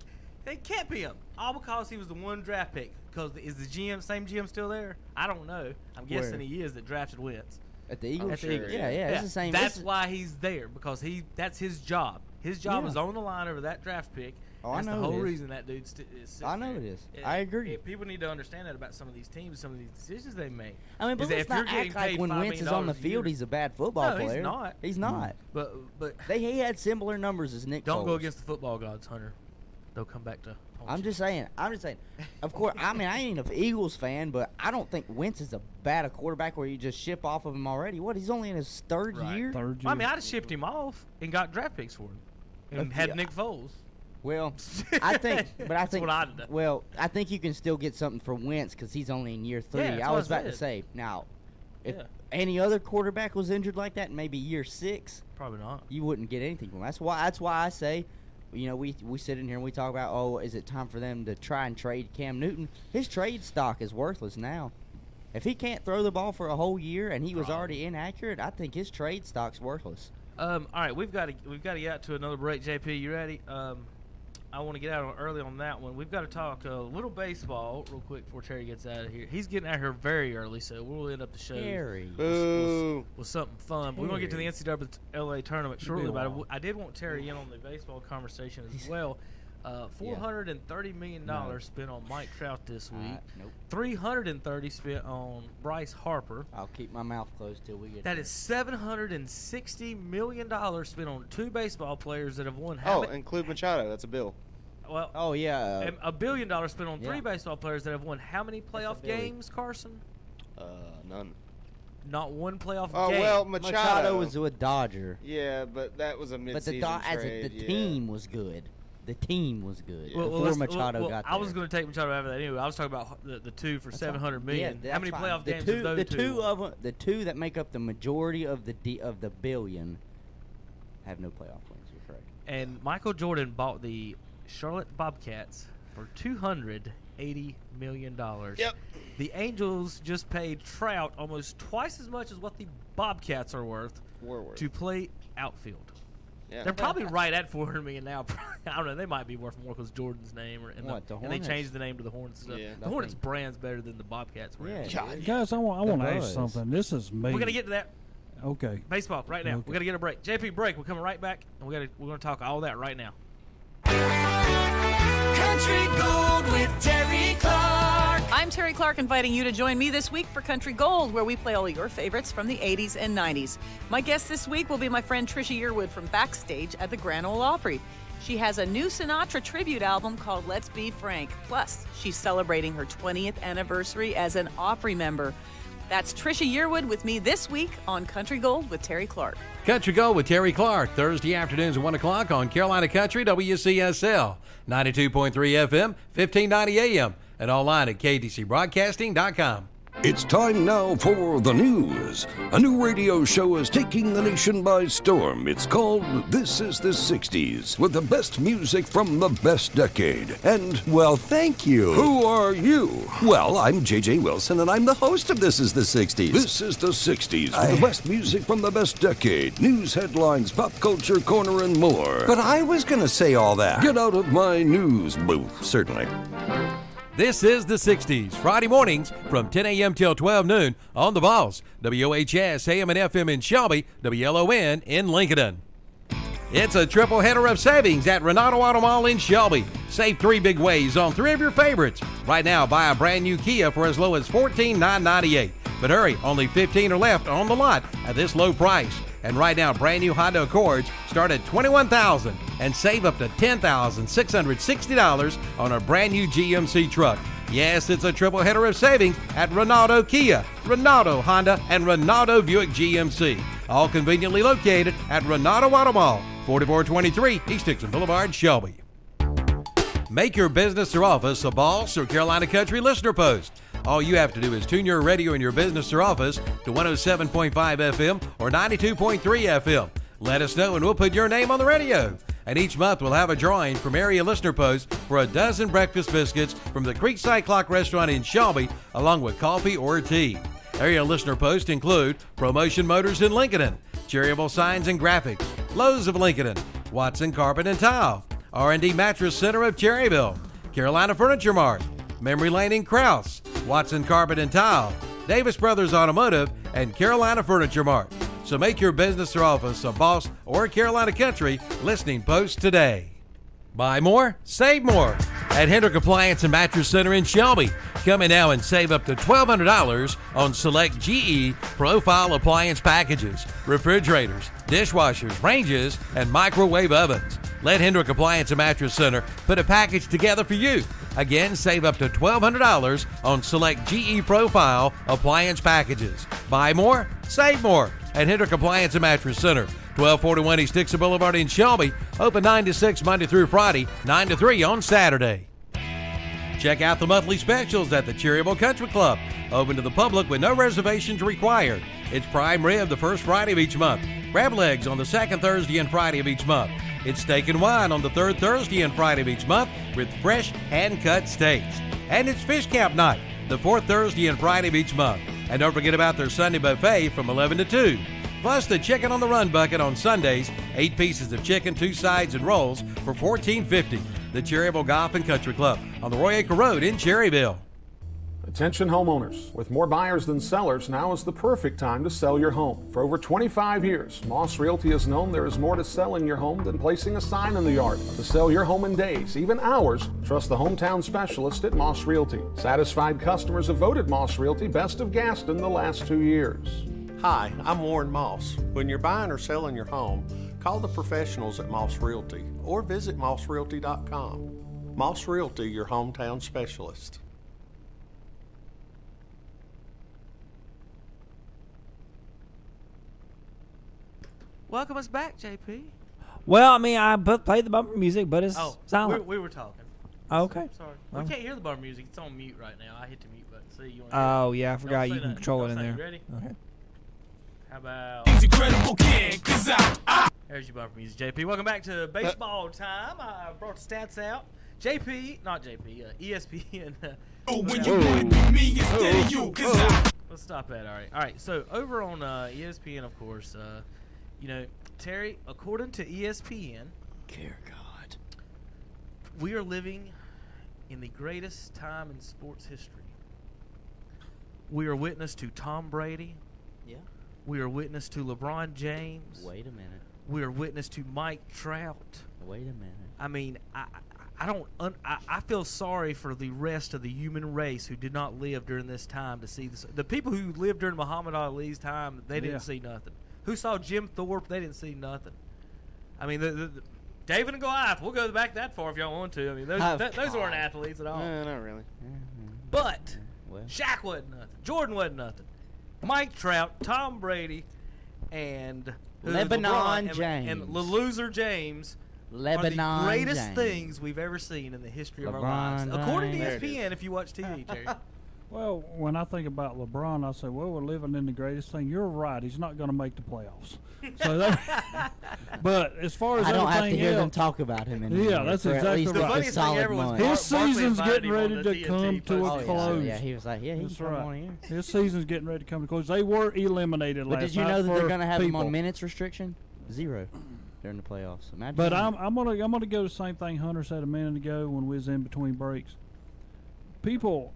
they kept him all because he was the one draft pick. Because is the same GM still there? I don't know. I'm guessing he is that drafted Wentz. At the Eagles? Yeah, it's the same. That's why he's there, because that's his job. His job is on the line over that draft pick. That's the whole reason that dude is sitting I know there. it is. I agree. People need to understand that about some of these teams, some of these decisions they make. I mean, but let's not act like when Wentz is on the field, he's a bad football player. He's not. He's not. But he had similar numbers as Nick Foles. Don't go against the football gods, Hunter. They'll come back to home. I'm just saying. Of course, I mean, I ain't an Eagles fan, but I don't think Wentz is a bad quarterback where you just ship off of him already. What? He's only in his third year? Third year. Well, I mean, I'd have shipped him off and got draft picks for him. And had Nick Foles. Well, I think That's what I'd have done. Well, I think you can still get something for Wentz because he's only in year 3. Yeah, I was about to say, now, if any other quarterback was injured like that in maybe year 6, probably not. You wouldn't get anything from him. That's why I say, we sit in here and we talk about, is it time for them to try and trade Cam Newton? His trade stock is worthless now. If he can't throw the ball for a whole year and he was already inaccurate, I think his trade stock's worthless. All right, we've got to get out to another break. JP, you ready? I want to get out early on that one. We've got to talk a little baseball real quick before Terry gets out of here. He's getting out here very early, so we'll end up the show with something fun. But we're going to get to the NCAA tournament shortly. But I did want Terry in on the baseball conversation as well. $430 million spent on Mike Trout this week. $330 spent on Bryce Harper. I'll keep my mouth closed till we get That is $760 million spent on 2 baseball players that have won. Include Machado. That's a bill. Well, and $1 billion spent on 3 baseball players that have won how many playoff games, Carson? None. Not one playoff game. Oh, well, Machado was with Dodger. Yeah, but that was a midseason trade. The team was good. The team was good before Machado got there. I was going to take Machado out of that anyway. I was talking about the 2 for $700 million. Yeah, how many playoff games have those two? The 2 that make up the majority of the billion have no playoff wins. You're correct. And Michael Jordan bought the Charlotte Bobcats for $280 million. Yep. The Angels just paid Trout almost twice as much as what the Bobcats are worth to play outfield. Yeah. They're probably right at $400 million now. I don't know. They might be worth more because Jordan's name, and they changed the name to the Hornets. Stuff. Yeah. The Hornets brand's better than the Bobcats brand. Yeah. Guys, I want to ask something. This is me. We're gonna get to that. Okay. Baseball right now. Okay. We got to get a break. JP, break. We're coming right back, and we're gonna talk all that right now. Country Gold with Terry Clark. I'm Terry Clark, inviting you to join me this week for Country Gold, where we play all your favorites from the 80s and 90s. My guest this week will be my friend Trisha Yearwood from Backstage at the Grand Ole Opry. She has a new Sinatra tribute album called Let's Be Frank. Plus, she's celebrating her 20th anniversary as an Opry member. That's Trisha Yearwood with me this week on Country Gold with Terry Clark. Country Gold with Terry Clark, Thursday afternoons at 1 o'clock on Carolina Country, WCSL, 92.3 FM, 1590 AM, and online at kdcbroadcasting.com. It's time now for the news. A new radio show is taking the nation by storm. It's called This is the 60s, with the best music from the best decade. And, well, thank you. Who are you? Well, I'm J.J. Wilson, and I'm the host of This is the 60s. This is the 60s, with the best music from the best decade. News headlines, pop culture corner, and more. But I was going to say all that. Get out of my news booth, certainly. This is the 60s, Friday mornings from 10 a.m. till 12 noon on The Balls, WHS, AM and FM in Shelby, WLON in Lincolnton. It's a triple header of savings at Renato Auto Mall in Shelby. Save 3 big ways on 3 of your favorites. Right now, buy a brand new Kia for as low as $14,998. But hurry, only 15 are left on the lot at this low price. And right now, brand new Honda Accords start at $21,998. and save up to $10,660 on a brand new GMC truck. Yes, it's a triple header of savings at Ronaldo Kia, Ronaldo Honda, and Ronaldo Buick GMC. All conveniently located at Ronaldo Auto Mall, 4423 East Dixon Boulevard, Shelby. Make your business or office a Boss or Carolina Country listener post. All you have to do is tune your radio in your business or office to 107.5 FM or 92.3 FM. Let us know and we'll put your name on the radio. And each month we'll have a drawing from area listener posts for a dozen breakfast biscuits from the Creekside Clock Restaurant in Shelby, along with coffee or tea. Area listener posts include Promotion Motors in Lincolnton, Cherryville Signs and Graphics, Lowe's of Lincolnton, Watson Carpet and Tile, R&D Mattress Center of Cherryville, Carolina Furniture Mart, Memory Lane in Krause, Watson Carpet and Tile, Davis Brothers Automotive, and Carolina Furniture Mart. So make your business or office a Boss or Carolina Country listening post today. Buy more, save more at Hendrick Appliance and Mattress Center in Shelby. Come in now and save up to $1,200 on select GE Profile appliance packages, refrigerators, dishwashers, ranges, and microwave ovens. Let Hendrick Appliance and Mattress Center put a package together for you. Again, save up to $1,200 on select GE Profile appliance packages. Buy more, save more at Hendrick Appliance and Mattress Center, 1241 East Dixon Boulevard in Shelby. Open 9 to 6 Monday through Friday, 9 to 3 on Saturday. Check out the monthly specials at the Cherryville Country Club. Open to the public with no reservations required. It's prime rib the first Friday of each month. Crab legs on the second Thursday and Friday of each month. It's steak and wine on the third Thursday and Friday of each month with fresh hand-cut steaks. And it's fish camp night the fourth Thursday and Friday of each month. And don't forget about their Sunday buffet from 11 to 2. Plus the Chicken on the Run bucket on Sundays, 8 pieces of chicken, 2 sides, and rolls for $14.50. The Cherryville Golf and Country Club on the Roy Acre Road in Cherryville. Attention homeowners. With more buyers than sellers, now is the perfect time to sell your home. For over 25 years, Moss Realty has known there is more to selling your home than placing a sign in the yard. To sell your home in days, even hours, trust the hometown specialist at Moss Realty. Satisfied customers have voted Moss Realty Best of Gaston the last 2 years. Hi, I'm Warren Moss. When you're buying or selling your home, call the professionals at Moss Realty or visit mossrealty.com. Moss Realty, your hometown specialist. Welcome us back, JP. Well, I mean, I played the bumper music, but it's silent. We were talking. Okay. Sorry. We can't hear the bumper music. It's on mute right now. I hit the mute button. See, you want to yeah, I forgot you can control it in there. You ready? Okay. How about... There's your bumper music, JP. Welcome back to baseball time. I brought the stats out. ESPN. Let's stop that. All right. So over on ESPN, of course, you know, Terry, according to ESPN, dear God, we are living in the greatest time in sports history. We are witness to Tom Brady. Yeah. We are witness to LeBron James. Wait a minute. We are witness to Mike Trout. Wait a minute. I mean, I feel sorry for the rest of the human race who did not live during this time to see this. The people who lived during Muhammad Ali's time, they didn't see nothing. Who saw Jim Thorpe? They didn't see nothing. I mean, the David and Goliath. We'll go back that far if y'all want to. I mean, those weren't athletes at all. Not really. But Shaq wasn't nothing. Jordan wasn't nothing. Mike Trout, Tom Brady, and Lebanon James and the loser James. Lebanon are the greatest James. things we've ever seen in the history of our LeBron lives, according to James. ESPN. If you watch TV, Terry. Well, when I think about LeBron, I say, well, we're living in the greatest thing. You're right. He's not going to make the playoffs. So but as far as I don't have to hear else, them talk about him anymore. Yeah, that's exactly right. The funniest thing ever was his season's getting ready to TNT come to a close. Yeah, he was like, yeah, he's right on here. His season's getting ready to come to a close. They were eliminated last night. But did you know that they're going to have him people. on minutes restriction? 0 during the playoffs. Imagine But that. I'm gonna go the same thing Hunter said a minute ago when we was in between breaks. People,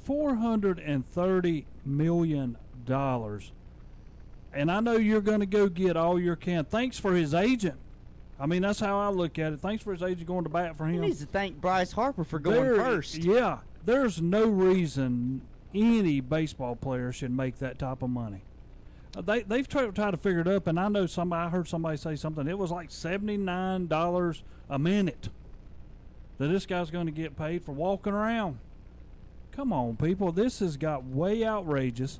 $430 million, and I know you're going to go get all your can. Thanks for his agent. I mean, that's how I look at it. Thanks for his agent going to bat for him. He needs to thank Bryce Harper for going first. Yeah, there's no reason any baseball player should make that type of money. They've tried to figure it up, and I know I heard somebody say something. It was like $79 a minute that this guy's going to get paid for walking around. Come on, people, this has got way outrageous.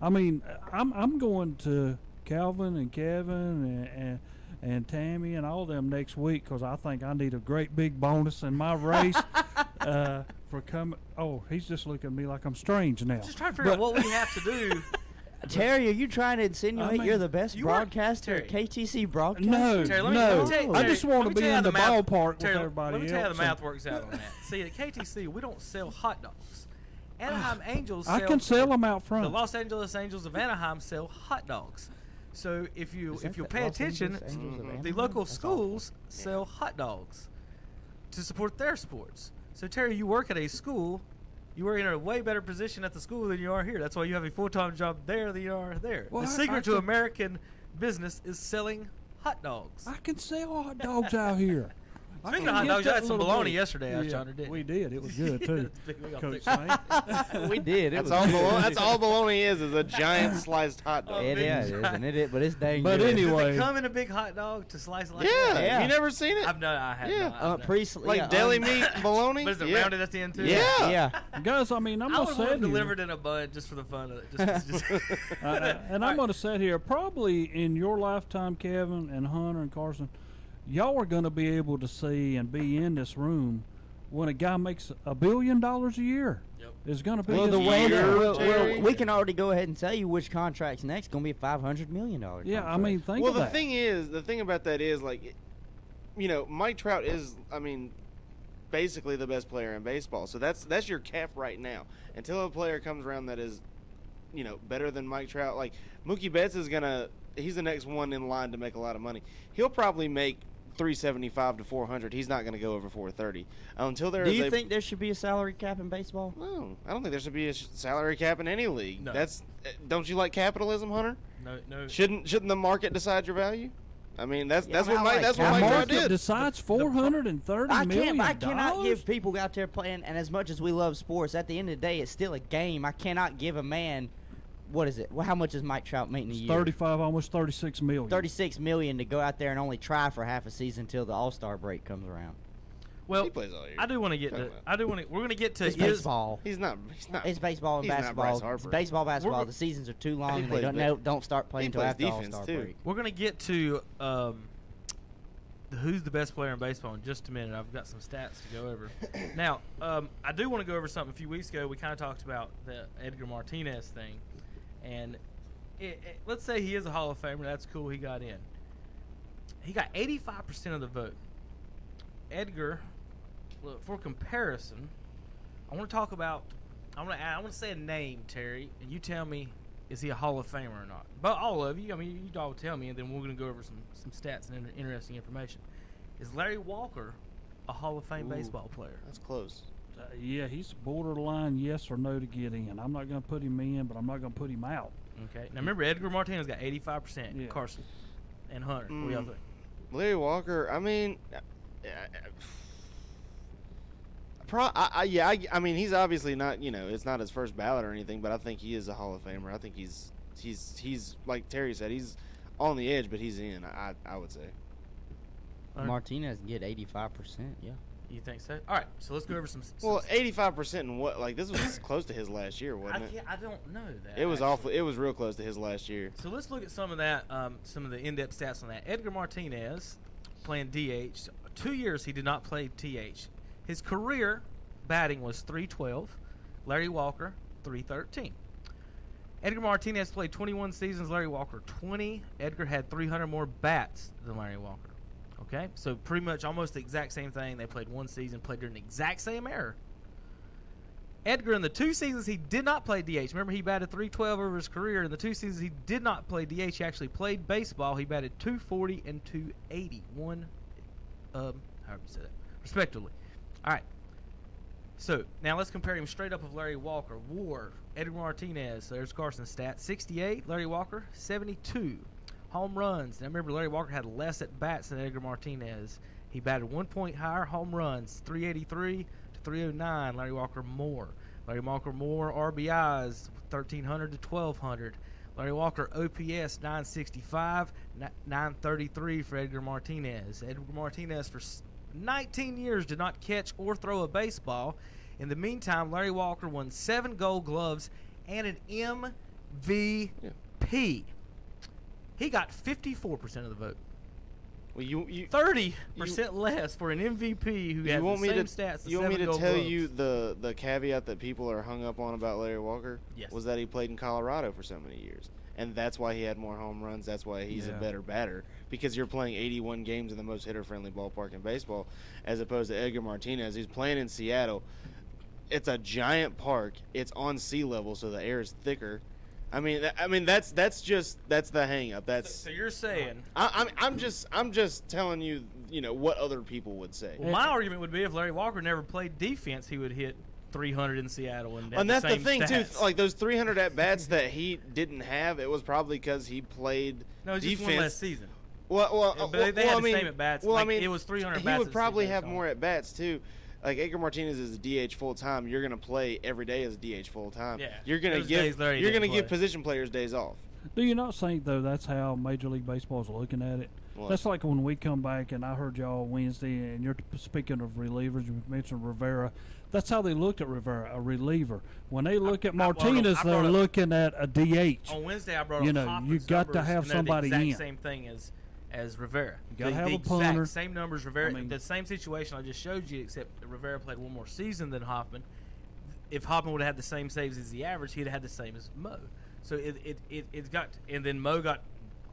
I mean, I'm going to Calvin and Kevin and Tammy and all them next week because I think I need a great big bonus in my race for coming. Oh, he's just looking at me like I'm strange now. Just trying to figure out what we have to do. Terry, are you trying to insinuate you're the best broadcaster at KTC Broadcast? No, Terry, I just want to be in the ballpark Terry, with everybody else. Let me tell you how the math works out on that. See, at KTC, we don't sell hot dogs. Anaheim Angels sell... I can sell them out front. The Los Angeles Angels of Anaheim sell hot dogs. So if you pay attention, the local schools sell hot dogs to support their sports. So, Terry, you work at a school... You are in a way better position at the school than you are here. That's why you have a full-time job there than you are there. Well, the secret to American business is selling hot dogs. I can sell hot dogs out here. Speaking of hot dogs, I had some bologna yesterday. I was trying to do. We did. It was good too. Coach we did. That's all bologna. That's all bologna is a giant sliced hot dog. It is, isn't it? But it's dang good. But anyway, does it come in a big hot dog to slice like that? Yeah. You never seen it? I have not. Like deli meat bologna. But is it rounded at the end too? Yeah. Guys, I mean, I'm gonna sit here. Delivered in a bun just for the fun of it. And I'm gonna sit here. Probably in your lifetime, Kevin and Hunter and Carson, y'all are going to be able to see and be in this room when a guy makes $1 billion a year. Yep. It's going to be the way we can already go ahead and tell you which contract's next. Going to be a $500 million contract. Yeah, I mean, think of that. Well, the thing about that is, like, Mike Trout is, I mean, basically the best player in baseball. So that's your cap right now. Until a player comes around that is, better than Mike Trout. Like, Mookie Betts he's the next one in line to make a lot of money. He'll probably make $375 to $400. He's not going to go over $430 until there. Do you think there should be a salary cap in baseball? No, I don't think there should be a salary cap in any league. No. Don't you like capitalism, Hunter? No. Shouldn't the market decide your value? I mean, that's what Mike did. Market decides $430 million. I cannot give people out there playing, and as much as we love sports, at the end of the day, it's still a game. I cannot give a man. What is it? Well, how much is Mike Trout making a year? 35, almost $36 million. $36 million to go out there and only try for half a season until the All-Star break comes around. Well, he plays all year. I do want to get to. We're going to get to. It's baseball. He's not. It's baseball and basketball. It's baseball, basketball. The seasons are too long. And they don't start playing until after the All-Star break. We're going to get to who's the best player in baseball in just a minute. I've got some stats to go over. Now, I do want to go over something. A few weeks ago, we kind of talked about the Edgar Martinez thing. And let's say he is a Hall of Famer. That's cool. He got in. He got 85% of the vote. Edgar, look, for comparison, I want to talk about. I want to say a name, Terry, and you tell me is he a Hall of Famer or not. But all of you, I mean, you all tell me, and then we're going to go over some stats and interesting information. Is Larry Walker a Hall of Fame baseball player? That's close. Yeah, he's borderline yes or no to get in. I'm not going to put him in, but I'm not going to put him out. Okay. Now, remember, Edgar Martinez got 85%. Yeah. Carson and Hunter. What do y'all think? Larry Walker, I mean, I mean, he's obviously not, it's not his first ballot or anything, but I think he is a Hall of Famer. I think he's like Terry said, he's on the edge, but he's in, I would say. Martinez can get 85%, yeah. You think so? All right, so let's go over some. Well, 85% in what? Like, this was close to his last year, wasn't it? I don't know that. It was awful. It was real close to his last year. So let's look at some of that, some of the in-depth stats on that. Edgar Martinez playing DH. 2 years he did not play TH. His career batting was .312. Larry Walker, .313. Edgar Martinez played 21 seasons. Larry Walker 20. Edgar had 300 more bats than Larry Walker. Okay, so pretty much almost the exact same thing. They played one season, played during the exact same era. Edgar, in the 2 seasons he did not play DH. Remember, he batted .312 over his career. In the 2 seasons he did not play DH, he actually played baseball. He batted .240 and .280. However you say that, respectively. All right. So, now let's compare him straight up with Larry Walker. WAR, Edgar Martinez, there's Carson's stats, 68. Larry Walker, 72. Home runs. Now remember, Larry Walker had less at bats than Edgar Martinez. He batted 1 point higher. Home runs, 383 to 309. Larry Walker more. Larry Walker more RBIs, 1,300 to 1,200. Larry Walker, OPS 965, 933 for Edgar Martinez. Edgar Martinez for 19 years did not catch or throw a baseball. In the meantime, Larry Walker won 7 Gold Gloves and an MVP. He got 54% of the vote. Well, you 30% less for an MVP who has the same stats as 7 Gold Gloves. You want me to tell you the caveat that people are hung up on about Larry Walker? Yes. Was that he played in Colorado for so many years. And that's why he had more home runs. That's why he's a better batter. Because you're playing 81 games in the most hitter-friendly ballpark in baseball, as opposed to Edgar Martinez, who's playing in Seattle. It's a giant park. It's on sea level, so the air is thicker. I mean, that's the hang-up. So you're saying I'm just telling you, what other people would say. Well, my argument would be if Larry Walker never played defense, he would hit 300 in Seattle, and that's the thing stats. too. Like those 300 at bats that he didn't have, it was probably because he played defense. Just one less season. Well, they had the same at bats. Well, it was 300 he bats. He would probably have more at bats too. Like Edgar Martinez is a DH full time. You're gonna play every day as a DH full time. Yeah, you're gonna give position players days off. Do you not think though that's how Major League Baseball is looking at it? What? That's like when we come back, and I heard y'all Wednesday, and you're speaking of relievers. You mentioned Rivera. That's how they looked at Rivera, a reliever. When they look at Martinez, they're looking at a DH. On Wednesday, I brought up Hoffman's you got to have somebody the in. exact same thing as Rivera. You got to have the a punter. Exact same numbers. Rivera, the same situation I just showed you, except Rivera played one more season than Hoffman. If Hoffman would have had the same saves as the average, he'd have had the same as Mo. So it's got, and then Mo got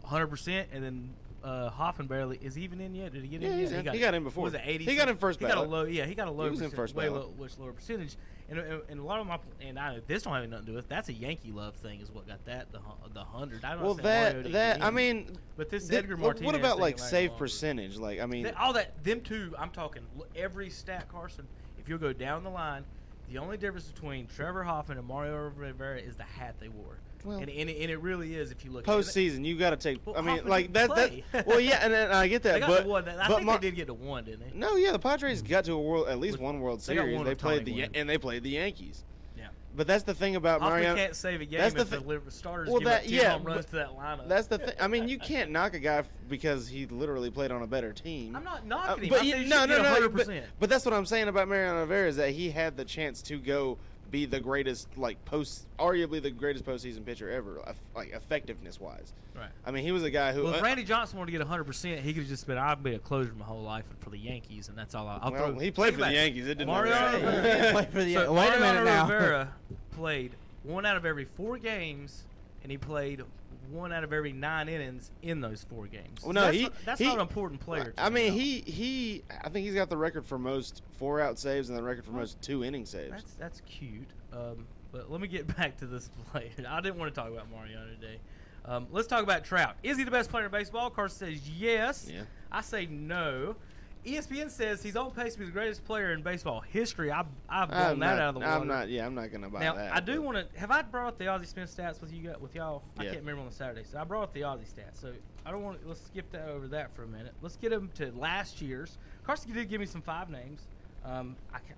100%, and then Hoffman barely is even in yet. Did he get in yet? He got in before. Was it 80? He got in first ballot. He got a low. He was in first ballot. Much lower percentage. And a lot of my this don't have nothing to do with. That's a Yankee love thing is what got that the 100. I don't but this Edgar Martinez. What about like save percentage? Like all that them two. I'm talking every stat, Carson. If you'll go down the line, the only difference between Trevor Hoffman and Mario Rivera is the hat they wore. Well, and it really is if you look postseason. You got to take. Well, I mean, Hoffman like that. Well, yeah, and I get that. They got but to one. I think they did get to one, didn't they? No, yeah, the Padres got to at least one World Series. They played they played the Yankees. Yeah, but that's the thing about Mario. Hoffman can't save a game if the starters give up 10 home runs to that lineup. That's the thing. I mean, you can't knock a guy because he literally played on a better team. I'm not knocking him. No. But that's what I'm saying about Mariano Rivera is that he had the chance to go be the greatest, arguably the greatest postseason pitcher ever, like effectiveness wise. Right. I mean, he was a guy who. Well, if Randy Johnson wanted to get 100%, he could have just been. I'd be a closer my whole life for the Yankees, and that's all. He played for the Yankees. It didn't Mariano Rivera. Wait a minute now. Rivera played 1 out of every 4 games, and he played 1 out of every 9 innings in those 4 games. Well, no, that's not an important player. I mean, I think he's got the record for most 4-out saves and the record for most 2-inning saves. That's cute. But let me get back to this player. I didn't want to talk about Mariano today. Let's talk about Trout. Is he the best player in baseball? Carson says yes. Yeah. I say no. ESPN says he's on pace to be the greatest player in baseball history. I've blown that out of the water. I'm not going to buy that. Now, I do want to. Have I brought up the Ozzie Smith stats with y'all? I can't remember on the Saturday. So I brought up the Ozzie stats. So I don't want. Let's skip over that for a minute. Let's get him to last year's. Carson did give me some 5 names. I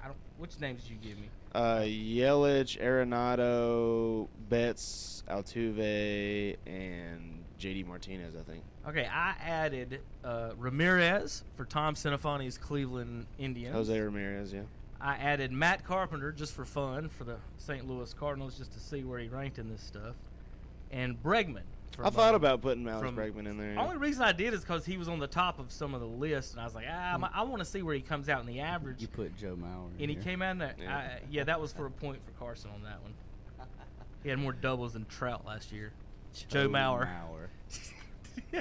don't. Which names did you give me? Yelich, Arenado, Betts, Altuve, and J.D. Martinez, I think. Okay, I added Ramirez for Tom Sinofani's Cleveland Indians. Jose Ramirez, yeah. I added Matt Carpenter just for fun for the St. Louis Cardinals just to see where he ranked in this stuff. And Bregman. I thought about putting Alex Bregman in there. The only reason I did is because he was on the top of some of the lists, and I was like, I want to see where he comes out in the average. You put Joe Mauer in and he came out in there. Yeah, that was for a point for Carson on that one. He had more doubles than Trout last year. Joe Mauer.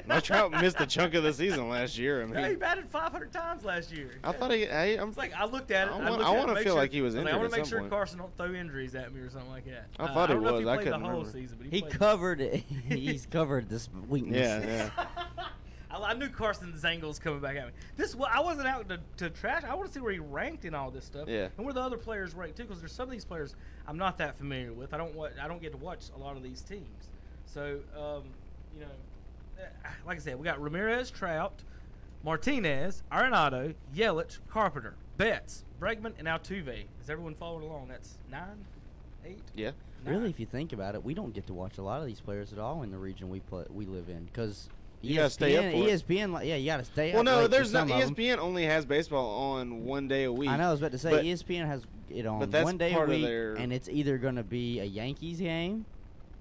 My Trout missed a chunk of the season last year. I mean, he batted 500 times last year. I thought I looked at it. I want to feel like he was injured. I want to make sure Carson don't throw injuries at me or something like that. I thought it was. I couldn't the whole remember. Season, but he covered it. He's covered this weakness. Yeah. I knew Carson's angles coming back at me. I wasn't out to trash. I want to see where he ranked in all this stuff. Yeah. And where the other players ranked too, because there's some of these players I'm not that familiar with. I don't get to watch a lot of these teams. So like I said, we got Ramirez, Trout, Martinez, Arenado, Yelich, Carpenter, Betts, Bregman, and Altuve. Is everyone following along? That's 9, 8? Yeah. Really, if you think about it, we don't get to watch a lot of these players at all in the region we live in because you gotta stay up for it. ESPN, you gotta stay up. Well, no, late there's for not. some of them. ESPN only has baseball on one day a week. I know. I was about to say ESPN has it on but that's one day a part of week, their- and it's either going to be a Yankees game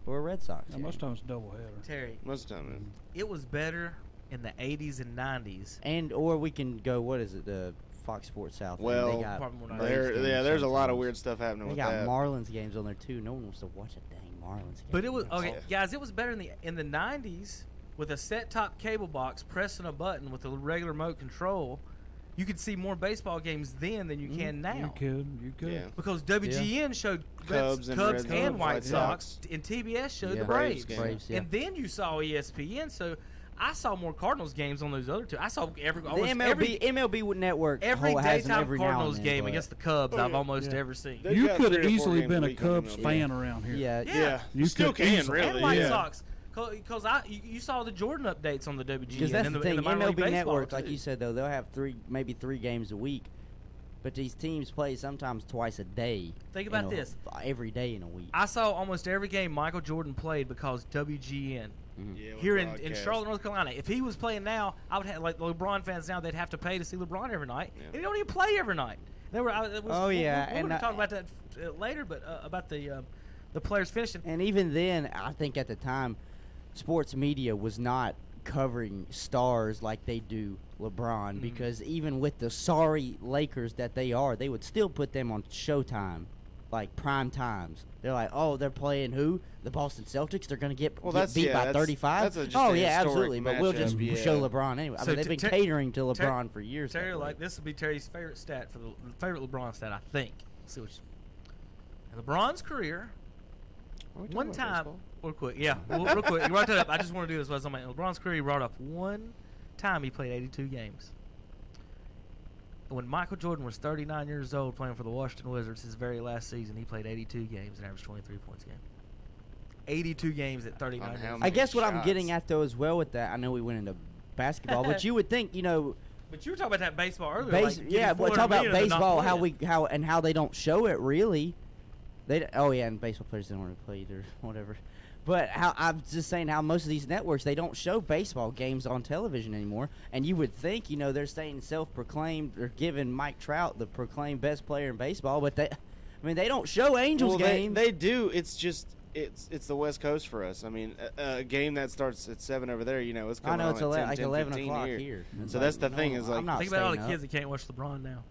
or a Red Sox game. Most times doubleheader. Terry, most of the time it was better in the 80s and 90s. And or we can go. What is it? The Fox Sports South. Well, they got there's a lot of weird stuff happening They with got that. Marlins games on there too. No one wants to watch a dang Marlins game. But it was guys. It was better in the 90s with a set-top cable box, pressing a button with a regular remote control. You could see more baseball games then than you can now. You could. Yeah. Because WGN showed Cubs and Cubs Red and Sox, White White Sox, Sox. and TBS showed Yeah. the Braves. Braves, yeah. And then you saw ESPN. So I saw more Cardinals games on those other two. I saw The MLB Network every has them daytime every now and Cardinals then, game but- against the Cubs I've almost ever seen. They've You got could 3 have or 4 easily games been a week on Cubs MLB. fan around here. Yeah. You still can, easily. really. And White yeah. Sox. Because you saw the Jordan updates on the WGN. Because that's and the and thing. minor league MLB baseball, Network, too. like you said, though, they'll have maybe three games a week. But these teams play sometimes twice a day. Think about this. Every day in a week. I saw almost every game Michael Jordan played because WGN. Yeah, with Here in broadcast. Charlotte, North Carolina. If he was playing now, I would have, like LeBron fans now, they'd have to pay to see LeBron every night. Yeah. And he don't even play every night. We're yeah, going to and talk about that later, but about the players finishing. And even then, I think at the time, sports media was not covering stars like they do LeBron because even with the sorry Lakers that they are, they would still put them on Showtime, like prime times. They're like, oh, they're playing who? The Boston Celtics? They're going to get beat by 35? That's Oh, yeah, absolutely. But we'll just matchup, show yeah. LeBron anyway. I So mean, they've been catering to LeBron for years. Terry, that way. like this would be Terry's favorite stat for the favorite LeBron stat, I think. Let's see what in LeBron's career. One time, real quick, real quick. You brought that up. I just want to do this. In LeBron's career, he brought up one time he played 82 games. When Michael Jordan was 39 years old playing for the Washington Wizards, his very last season, he played 82 games and averaged 23 points a game. 82 games at 39 years old. I guess what I'm getting at, though, as well with that, I know we went into basketball, but you would think, But you were talking about that baseball earlier. we're talking about baseball, how how they don't show it really. And baseball players don't want to play either, whatever. But how I'm just saying how most of these networks, they don't show baseball games on television anymore. And you would think, they're saying self-proclaimed or giving Mike Trout the proclaimed best player in baseball, but they don't show Angels games. They do. It's just it's the West Coast for us. I mean, a game that starts at 7 over there, it's coming on at 10, 11 15 o'clock here. here. So that's the thing is like think about all the kids that can't watch LeBron now.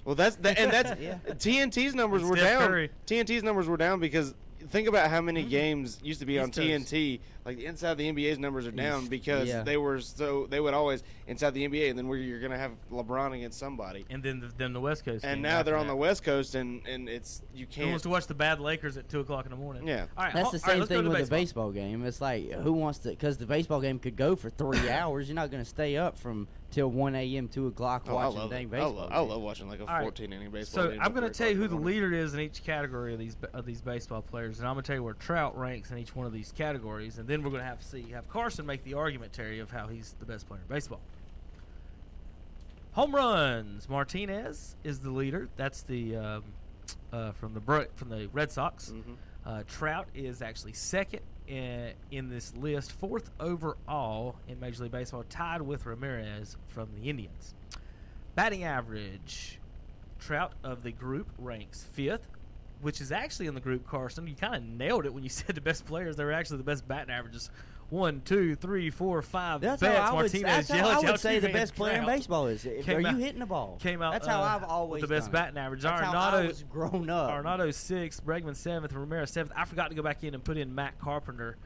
Well, that's TNT's numbers were Steph down. Curry. TNT's numbers were down because think about how many games used to be on East Coast. TNT. Like inside the NBA's numbers are down because Yeah. they would always inside the NBA, and then where you're gonna have LeBron against somebody. And then the West Coast. And game now after they're on that. the West Coast, and it's you Who can't. wants to watch the bad Lakers at 2:00 in the morning? Yeah. All right, That's the all right, same let's go thing to with baseball. the baseball game. It's like, who wants to, because the baseball game could go for 3 hours. You're not going to stay up from till 1 a.m., 2 o'clock Oh, I watching love dang it. baseball. I love watching like a All right. 14-inning baseball So game. I'm going to at tell you 3 who the o'clock in leader is in each category of these baseball players, and I'm going to tell you where Trout ranks in each one of these categories, and then we're going to have Carson make the argument, Terry, of how he's the best player in baseball. Home runs. Martinez is the leader. That's the from the Red Sox. Trout is actually second in this list, fourth overall in Major League Baseball, tied with Ramirez from the Indians. Batting average. Trout of the group ranks fifth, which is actually in the group, Carson. You kind of nailed it when you said the best players. They were actually the best batting averages. 1, 2, 3, 4, 5. That's Betts, how I would, Martinez, that's how I Yelich, would say the Altuve, best and player in Trout. baseball is. Are you hitting the ball? Came out. That's how I've always with the best done it. batting average. That's how I was grown up. Arenado 6th, Bregman 7th, Ramirez 7th. I forgot to go back in and put in Matt Carpenter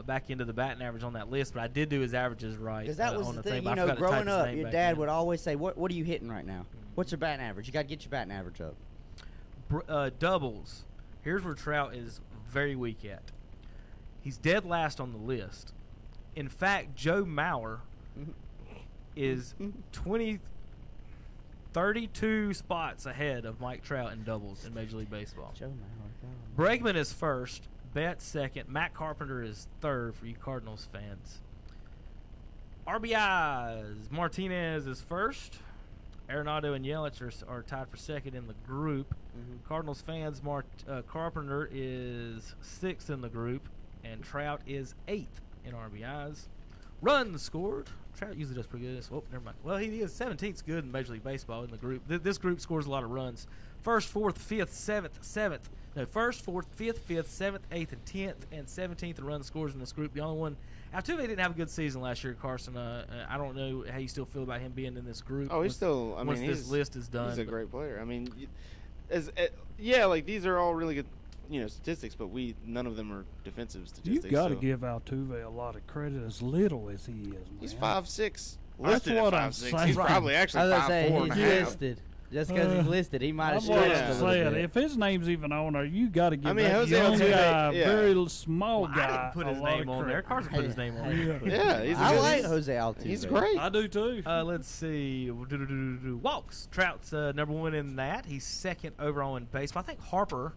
back into the batting average on that list, but I did do his averages right. Because that was on the thing, thing, but I forgot to type growing his up, name your back dad in. would always say, what are you hitting right now? What's your batting average? You got to get your batting average up. Doubles. Here's where Trout is very weak at. He's dead last on the list. In fact, Joe Mauer is 32 spots ahead of Mike Trout in doubles in Major League Baseball. Joe Mauer. Bregman is first, Betts second, Matt Carpenter is third for you Cardinals fans. RBIs, Martinez is first. Arenado and Yelich are tied for second in the group. Cardinals fans, Carpenter is 6th in the group, and Trout is 8th in RBIs. Runs scored. Trout usually does pretty good. Oh, never mind. Well, he is 17th good in Major League Baseball in the group. This group scores a lot of runs. First, 4th, 5th, 7th. No, first, 4th, 5th, 7th, 8th, and 10th, and 17th in run scores in this group. The only one, Altuve didn't have a good season last year, Carson. I don't know how you still feel about him being in this group. Oh, he's still. I mean, once this list is done, he's a great player. I mean, like these are all really good, statistics, but none of them are defensive statistics. You got to give Altuve a lot of credit, as little as he is. Man. He's 5'6". That's what I'm saying. He's probably actually 5'4" and a half. Listed. Just because he's listed, he might have stretched a little bit. If his name's even on there, you got to give that young guy, very small guy, I didn't put his name on there. Carson put his name on there. Yeah, I like Jose Altuve. He's great. I do too. Let's see. Walks. Trout's number 1 in that. He's 2nd overall in baseball. I think Harper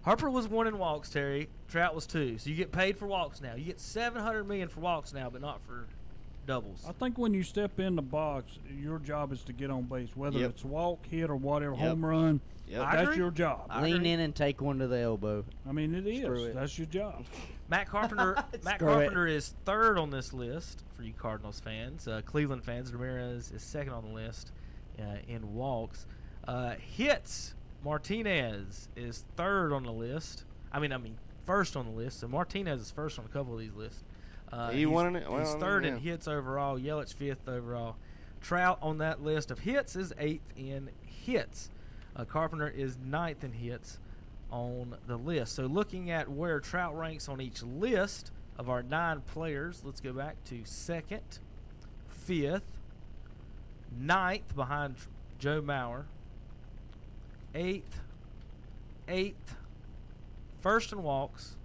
was 1 in walks, Terry. Trout was 2. So you get paid for walks now. You get $700 million for walks now, but not for doubles. I think when you step in the box, your job is to get on base, whether it's walk, hit, or whatever, home run. That's your job. Lean in and take one to the elbow. I mean, it is. That's your job. Matt Carpenter. Matt Carpenter is 3rd on this list for you Cardinals fans. Cleveland fans, Ramirez is 2nd on the list in walks. Hits. Martinez is 3rd on the list. I mean, 1st on the list. So Martinez is 1st on a couple of these lists. He won it. He's 3rd in hits overall. Yelich 5th overall. Trout on that list of hits is 8th in hits. Carpenter is 9th in hits on the list. So looking at where Trout ranks on each list of our 9 players, let's go back to 2nd, 5th, 9th behind Joe Mauer, 8th, 1st in walks,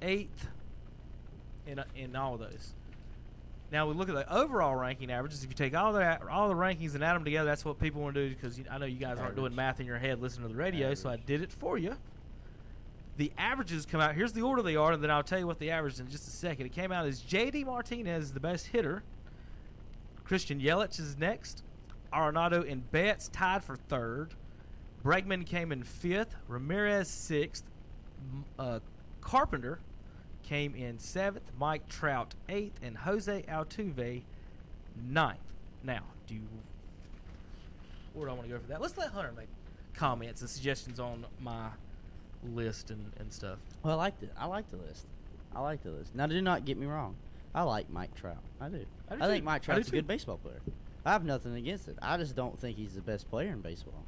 8th in all of those. Now we look at the overall ranking averages. If you take all the rankings and add them together, that's what people want to do, because I know you guys aren't doing math in your head listening to the radio, so I did it for you. The averages come out. Here's the order they are, and then I'll tell you what the average is in just a second. It came out as J.D. Martinez is the best hitter. Christian Yelich is next. Arenado and Betts tied for 3rd. Bregman came in 5th. Ramirez 6th. Carpenter came in 7th, Mike Trout 8th, and Jose Altuve 9th. Now, where do I want to go for that? Let's let Hunter make comments and suggestions on my list and stuff. Well, I like the list. Now, do not get me wrong. I like Mike Trout. I do. I think Mike Trout's a good baseball player. I have nothing against it. I just don't think he's the best player in baseball.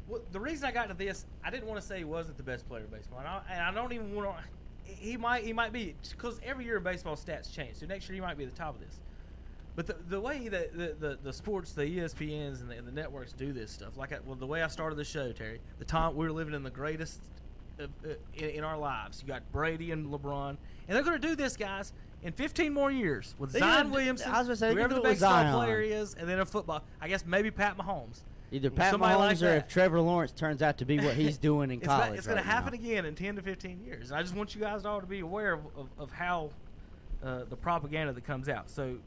Well, the reason I got to this, I didn't want to say he wasn't the best player in baseball, and I don't even want to. He might be, because every year baseball stats change. So next year he might be at the top of this. But the way that the sports, the ESPNs and the networks do this stuff, the way I started the show, Terry, we're living in the greatest in our lives. You got Brady and LeBron, and they're going to do this, guys, in 15 more years with Zion Williamson, whoever the baseball player is, and then a football. I guess maybe Pat Mahomes. Either Pat Mahomes or if Trevor Lawrence turns out to be what he's doing in college. It's going to happen again in 10 to 15 years. And I just want you guys all to be aware of how the propaganda that comes out. So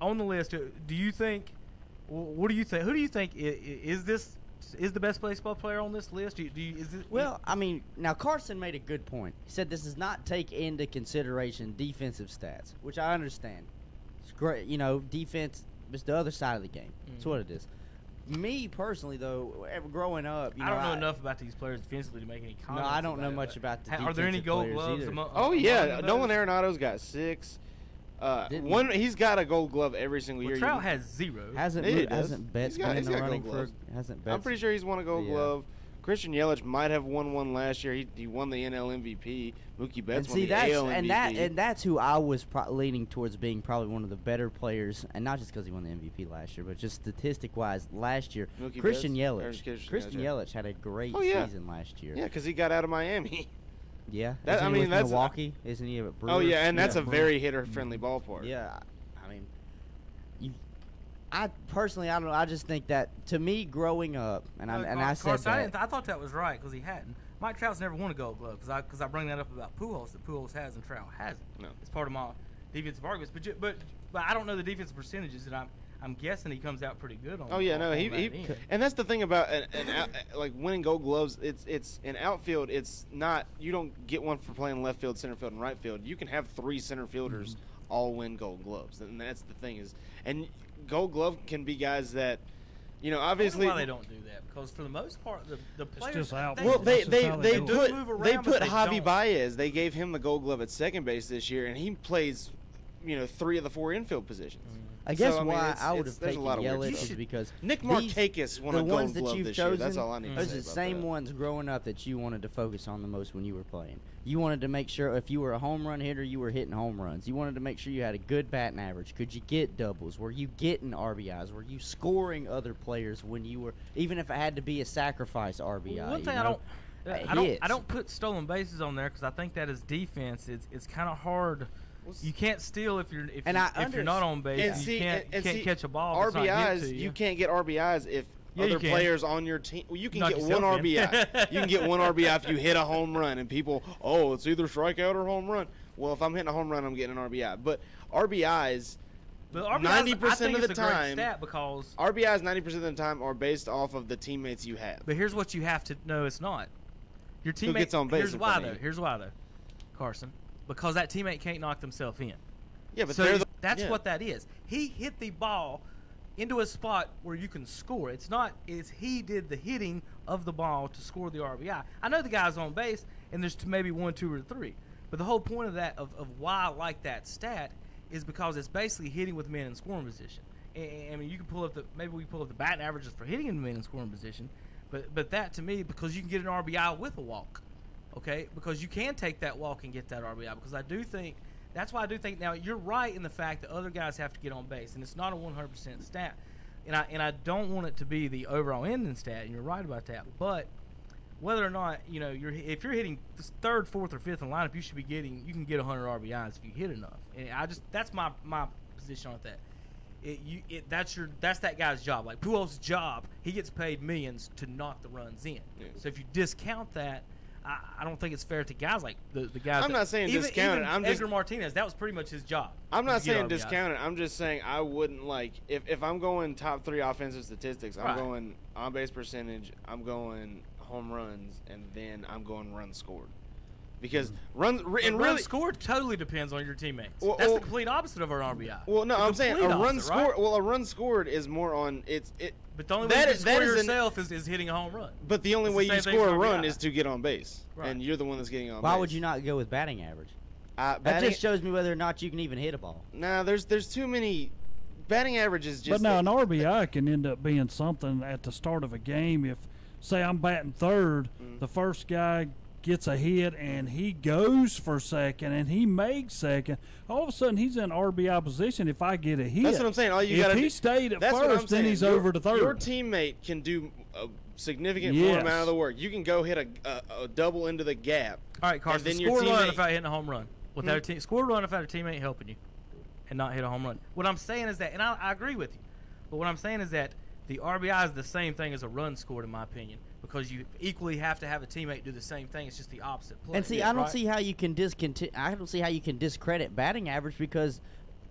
on the list, do you think – what do you think? Who do you think is the best baseball player on this list? Well, I mean, now Carson made a good point. He said this does not take into consideration defensive stats, which I understand. It's great. Defense is the other side of the game. That's what it is. Me personally, though, growing up, I don't know enough about these players defensively to make any comments. No, I don't know much about the defensive Are there any Gold Gloves? Nolan Arenado's got 6. He's got a Gold Glove every single year. Trout has 0. Hasn't Betts been in the running for? Hasn't Betts? I'm pretty sure he's won a Gold Glove. Christian Yelich might have won one last year. He won the NL MVP. Mookie Betts won the AL MVP. And that's who I was leaning towards being probably one of the better players, and not just because he won the MVP last year, but just statistic-wise last year. Christian Yelich had a great season last year. Yeah, because he got out of Miami. Yeah, that's Milwaukee, isn't he? Oh yeah, and that's a very hitter-friendly ballpark. Yeah, I mean, I personally, I don't know. I just think that to me, growing up, I said that. I thought that was right because he hadn't. Mike Trout's never won a Gold Glove because I bring that up about Pujols that Pujols has and Trout hasn't. No, it's part of my defensive arguments. But I don't know the defensive percentages, and I'm guessing he comes out pretty good on. Oh yeah, no, on he that end. and that's the thing about like winning Gold Gloves. It's in outfield. It's not, you don't get one for playing left field, center field, and right field. You can have 3 center fielders all win Gold Gloves, and that's the thing is, and Gold Glove can be guys that, you know, obviously. I wonder why they don't do that, because for the most part, the players. just out. Well, they move around, put but they Javi don't. Baez. They gave him the Gold Glove at second base this year, and he plays, you know, 3 of the 4 infield positions. I guess So, I mean, why it's- I would it's- have there's a taken lot of weird Yelich stuff. is because Nick these- Markakis won the a Gold ones that Glove you've this chosen, year. That's all I need to those say are the about same that. ones growing up that you wanted to focus on the most when you were playing. You wanted to make sure if you were a home run hitter, you were hitting home runs. You wanted to make sure you had a good batting average. Could you get doubles? Were you getting RBIs? Were you scoring other players when you were, even if it had to be a sacrifice RBI? One thing I don't put stolen bases on there because I think that as defense, it's kind of hard. You can't steal if you're not on base. You can't catch a ball. if it's not hit RBIs, to you can't get RBIs if Yeah, you other can. players on your team. Well, you can Knock get one yourself in. RBI. You can get one RBI if you hit a home run, and people, oh, it's either strikeout or home run. Well, if I'm hitting a home run, I'm getting an RBI. But RBIs, But RBIs, 90% of the it's a great time, stat because RBIs 90% of the time are based off of the teammates you have. But here's what you have to know: it's not your teammate. gets on base Here's in why front of though. you. Here's why though, Carson, because that teammate can't knock themselves in. Yeah, but so that's what that is. He hit the ball into a spot where you can score. It's not is he did the hitting of the ball to score the RBI. I know the guy's on base and there's maybe 1, 2, or 3, but the whole point of that of why I like that stat is because it's basically hitting with men in scoring position. I mean, you can pull up maybe we pull up the batting averages for hitting in men in scoring position, but that to me, because you can get an RBI with a walk, okay? Because you can take that walk and get that RBI. Because I do think that's why I do think now you're right in the fact that other guys have to get on base, and it's not a 100% stat, and I don't want it to be the overall ending stat, and you're right about that, but. Whether or not if you're hitting the 3rd, 4th, or 5th in lineup, you can get 100 RBIs if you hit enough. And that's my position on that. That's that guy's job. Like Pujols' job, he gets paid millions to knock the runs in. Yeah. So if you discount that, I don't think it's fair to guys like the guys. I'm not saying discount it. I'm Edgar Martinez. That was pretty much his job. I'm not saying discount it. I'm just saying I wouldn't if I'm going top 3 offensive statistics. I'm going on base percentage. I'm going home runs, and then I'm going runs scored, because runs scored totally depends on your teammates. That's the complete opposite of our RBI. Well, no, I'm saying a run scored. Right? Well, a run scored is more on it. But the only way you can score yourself is hitting a home run. But the only way you score a run is to get on base, and you're the one that's getting on base. Why would you not go with batting average? That just shows me whether or not you can even hit a ball. Nah, there's too many. Batting average is just. But now an RBI can end up being something at the start of a game. If say I'm batting 3rd, the first guy gets a hit and he goes for 2nd and he makes 2nd. All of a sudden he's in RBI position if I get a hit. That's what I'm saying. All you got. If he stayed at 1st, then he's over to 3rd. Your teammate can do a significant more amount of the work. You can go hit a double into the gap. All right, Carson. Then score a run without hitting a home run. Score a run without a teammate helping you, and not hit a home run. What I'm saying is that, and I agree with you, but what I'm saying is that the RBI is the same thing as a run scored, in my opinion, because you equally have to have a teammate do the same thing. It's just the opposite play. And see, I don't see how you can discredit batting average, because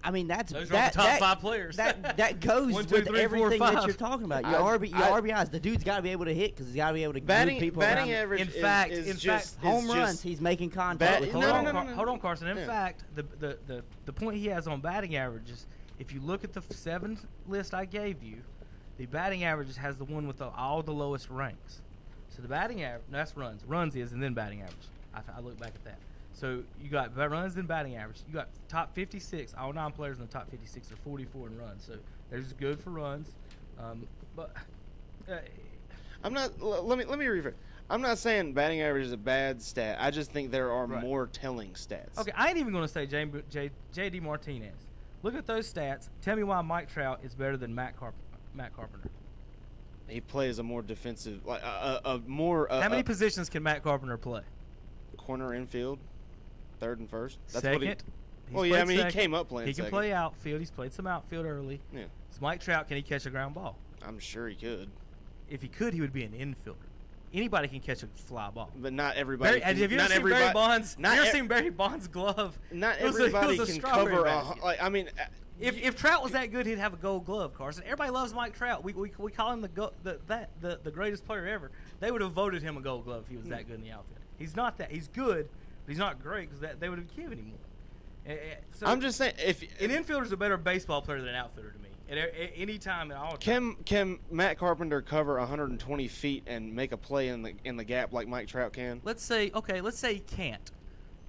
I mean those are the top 5 players. That goes 1, 2, with 3, 4, everything 5. that you're talking about. Your RBIs, the dude's got to be able to hit because he's got to be able to move people around. Batting average is just home runs. He's making contact with hold on, Carson. In fact, the point he has on batting averages, if you look at the 7 list I gave you, the batting averages has the one with all the lowest ranks. So the batting average, that's runs. Runs is, and then batting average. I look back at that. So you got runs and batting average. You got top 56. All 9 players in the top 56 are 44 in runs. So there's good for runs. But I'm not. Let me rephrase. I'm not saying batting average is a bad stat. I just think there are more telling stats. Okay, I ain't even going to say J.D. Martinez. Look at those stats. Tell me why Mike Trout is better than Matt Carpenter. He plays a more defensive, like a more. How many positions can Matt Carpenter play? Corner, infield, 3rd and 1st. That's second. Well, yeah, I mean, he came up playing. He can play outfield. He's played some outfield early. Yeah. So Mike Trout, can he catch a ground ball? I'm sure he could. If he could, he would be an infielder. Anybody can catch a fly ball. But not everybody. Have you ever seen Barry Bonds? Seen Barry Bonds' glove? Not everybody can cover. If Trout was that good, he'd have a Gold Glove, Carson. Everybody loves Mike Trout. We call him the greatest player ever. They would have voted him a Gold Glove if he was that good in the outfield. He's not that. He's good, but he's not great because they would have given him more. So I'm just saying, if an infielder's a better baseball player than an outfielder to me. At any time and all time. Can Matt Carpenter cover 120 feet and make a play in the gap like Mike Trout can? Let's say he can't.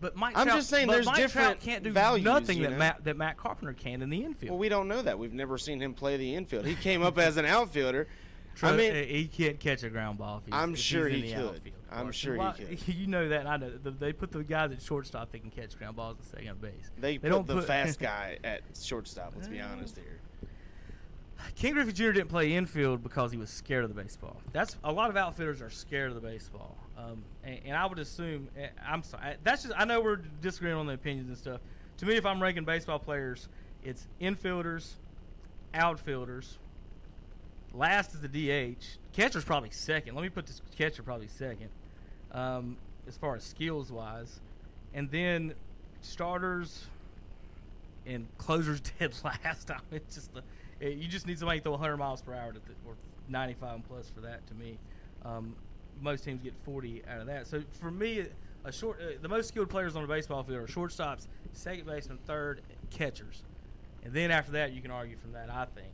But Mike I'm Trout, just saying but there's Mike different Trout can't do values, nothing you know? that Matt Carpenter can in the infield. Well, we don't know that. We've never seen him play the infield. He came up as an outfielder. I mean, he can't catch a ground ball. I'm sure he could. Outfield. I'm sure he could. You know that. And I know they put the guys at shortstop that can catch ground balls at second base. They don't put the fast guy at shortstop. Let's be honest here. Ken Griffey Jr. didn't play infield because he was scared of the baseball. That's a lot of outfielders are scared of the baseball, and I would assume. I'm sorry. That's just. I know we're disagreeing on the opinions and stuff. To me, if I'm ranking baseball players, it's infielders, outfielders. Last is the DH. Catcher's probably second. Let me put this catcher probably second, as far as skills wise, and then starters and closers dead last. I mean, it's just you just need somebody to throw 100 miles per hour or 95 and plus for that. To me, most teams get 40 out of that. So for me, the most skilled players on the baseball field are shortstops, second baseman, third, catchers. And then after that, you can argue from that, I think.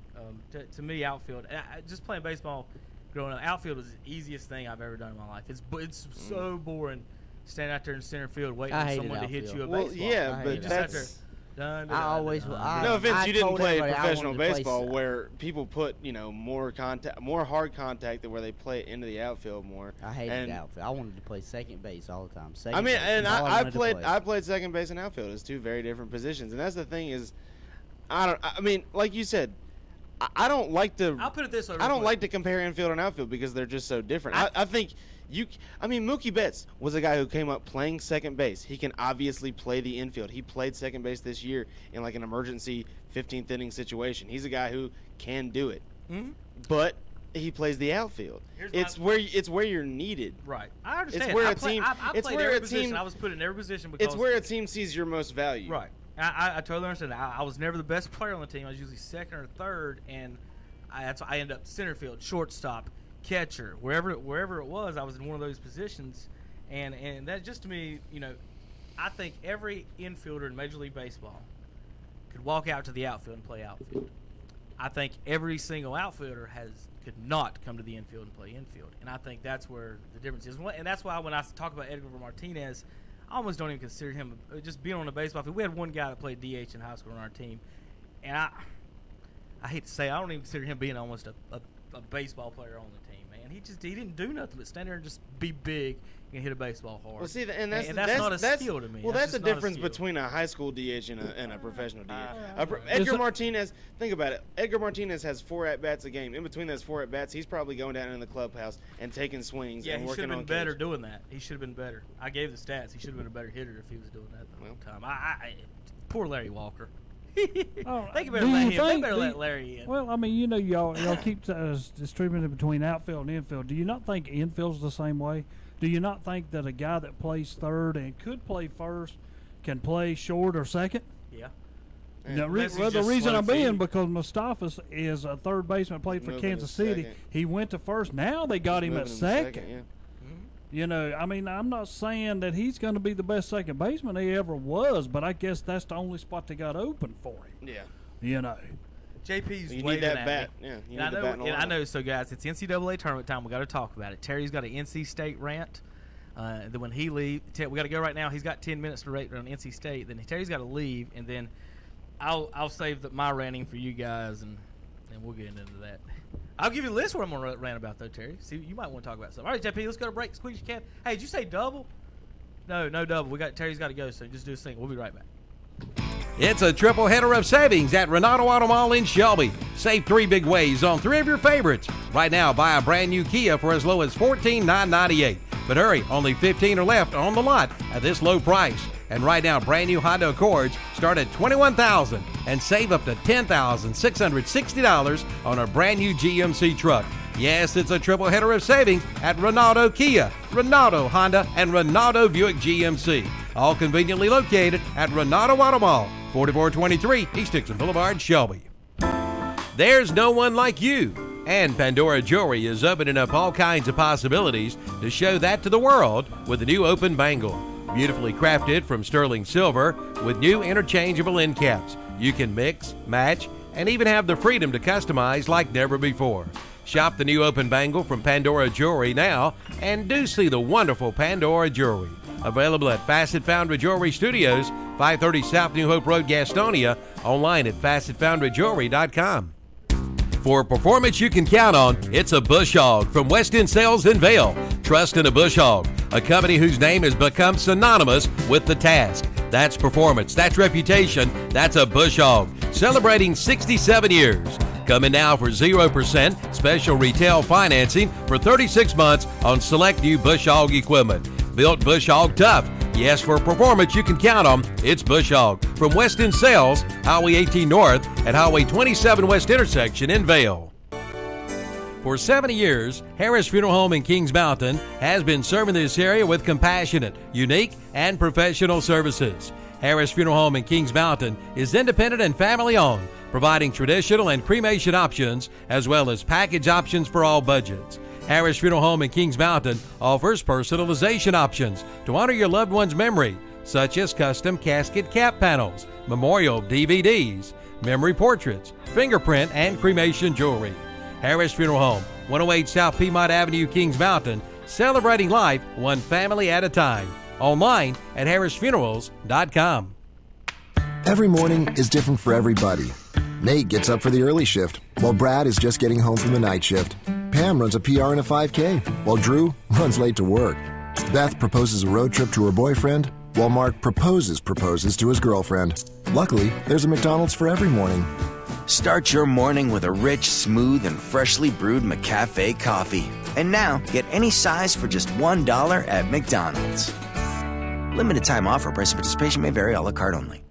To me, outfield, just playing baseball growing up, outfield was the easiest thing I've ever done in my life. It's so boring standing out there in center field waiting for someone to hit you a baseball. Well, yeah, but that's... I always. No offense, you didn't play professional baseball where people put more hard contact than where they play it into the outfield more. I hated the outfield. I wanted to play second base all the time. I played second base and outfield as two very different positions, and that's the thing is, I mean, like you said, I don't like to. I'll put it this way. I don't like to compare infield and outfield because they're just so different. I think. Mookie Betts was a guy who came up playing second base. He can obviously play the infield. He played second base this year in like an emergency 15th inning situation. He's a guy who can do it. Mm-hmm. But he plays the outfield. It's where you're needed. Right. I understand. It's where I a team. It's where a team. I was put in every position because it's where a team sees your most value. Right. I totally understand. I was never the best player on the team. I was usually second or third, and that's why I ended up center field, shortstop, catcher, wherever it was. I was in one of those positions, and that just to me, I think every infielder in Major League Baseball could walk out to the outfield and play outfield. I think every single outfielder could not come to the infield and play infield, and I think that's where the difference is. And that's why when I talk about Edgar Martinez, I almost don't even consider him just being on the baseball field. We had one guy that played DH in high school on our team, and I hate to say I don't even consider him being almost a baseball player on the team, man. He didn't do nothing but stand there and just be big and hit a baseball hard. Well, see, and that's not a skill to me. Well, that's the difference between a high school DH and a professional DH. Edgar Martinez, think about it. Edgar Martinez has 4 at-bats a game. In between those 4 at-bats, he's probably going down in the clubhouse and taking swings and working on he should have been better doing that. He should have been better. I gave the stats. He should have been a better hitter if he was doing that the whole time. Poor Larry Walker. They better let Larry in. Well, I mean, y'all keep distributing between outfield and infield. Do you not think infield's the same way? Do you not think that a guy that plays third and could play first can play short or second? Yeah. The reason I'm being because Mustafa is a third baseman, played for Kansas City. He went to first. Now they got him at second. I mean, I'm not saying that he's going to be the best second baseman he ever was, but I guess that's the only spot they got open for him. Yeah. JP's you need that bat. Yeah, you need the bat. I know. So, guys, it's NCAA tournament time. We got to talk about it. Terry's got an NC State rant. Then when he leaves, we got to go right now. He's got 10 minutes to rate on NC State. Then Terry's got to leave, and then I'll save my ranting for you guys, and we'll get into that. I'll give you a list what I'm going to rant about, though, Terry. See, you might want to talk about something. All right, JP, let's go to break. Squeeze your can. Hey, did you say double? No double. Terry's got to go, so just do a single. We'll be right back. It's a triple header of savings at Renato Auto Mall in Shelby. Save 3 big ways on 3 of your favorites. Right now, buy a brand new Kia for as low as $14,998. But hurry, only 15 are left on the lot at this low price. And right now, brand new Honda Accords start at $21,000 and save up to $10,660 on a brand new GMC truck. Yes, it's a triple header of savings at Renato Kia, Renato Honda, and Renato Buick GMC. All conveniently located at Renato Auto Mall 4423 East Dixon Boulevard, Shelby. There's no one like you. And Pandora Jewelry is opening up all kinds of possibilities to show that to the world with the new open bangle. Beautifully crafted from sterling silver with new interchangeable end caps. You can mix, match, and even have the freedom to customize like never before. Shop the new open bangle from Pandora Jewelry now and do see the wonderful Pandora Jewelry. Available at Facet Foundry Jewelry Studios, 530 South New Hope Road, Gastonia. Online at FacetFoundryJewelry.com. For performance you can count on, it's a Bush Hog from West End Sales in Vail. Trust in a Bush Hog, a company whose name has become synonymous with the task. That's performance, that's reputation, that's a Bush Hog. Celebrating 67 years. Come in now for 0% special retail financing for 36 months on select new Bush Hog equipment. Built Bush Hog tough. Yes, for performance you can count on, it's Bush Hog. From West End Sales, Highway 18 North at Highway 27 West intersection in Vail. For 70 years, Harris Funeral Home in Kings Mountain has been serving this area with compassionate, unique, and professional services. Harris Funeral Home in Kings Mountain is independent and family-owned, providing traditional and cremation options as well as package options for all budgets. Harris Funeral Home in Kings Mountain offers personalization options to honor your loved one's memory, such as custom casket cap panels, memorial DVDs, memory portraits, fingerprint, and cremation jewelry. Harris Funeral Home, 108 South Piedmont Avenue, Kings Mountain, celebrating life one family at a time. Online at harrisfunerals.com. Every morning is different for everybody. Nate gets up for the early shift, while Brad is just getting home from the night shift. Pam runs a PR and a 5K, while Drew runs late to work. Beth proposes a road trip to her boyfriend, while Mark proposes to his girlfriend. Luckily, there's a McDonald's for every morning. Start your morning with a rich, smooth, and freshly brewed McCafe coffee. And now, get any size for just $1 at McDonald's. Limited time offer. Price of participation may vary. A la carte only.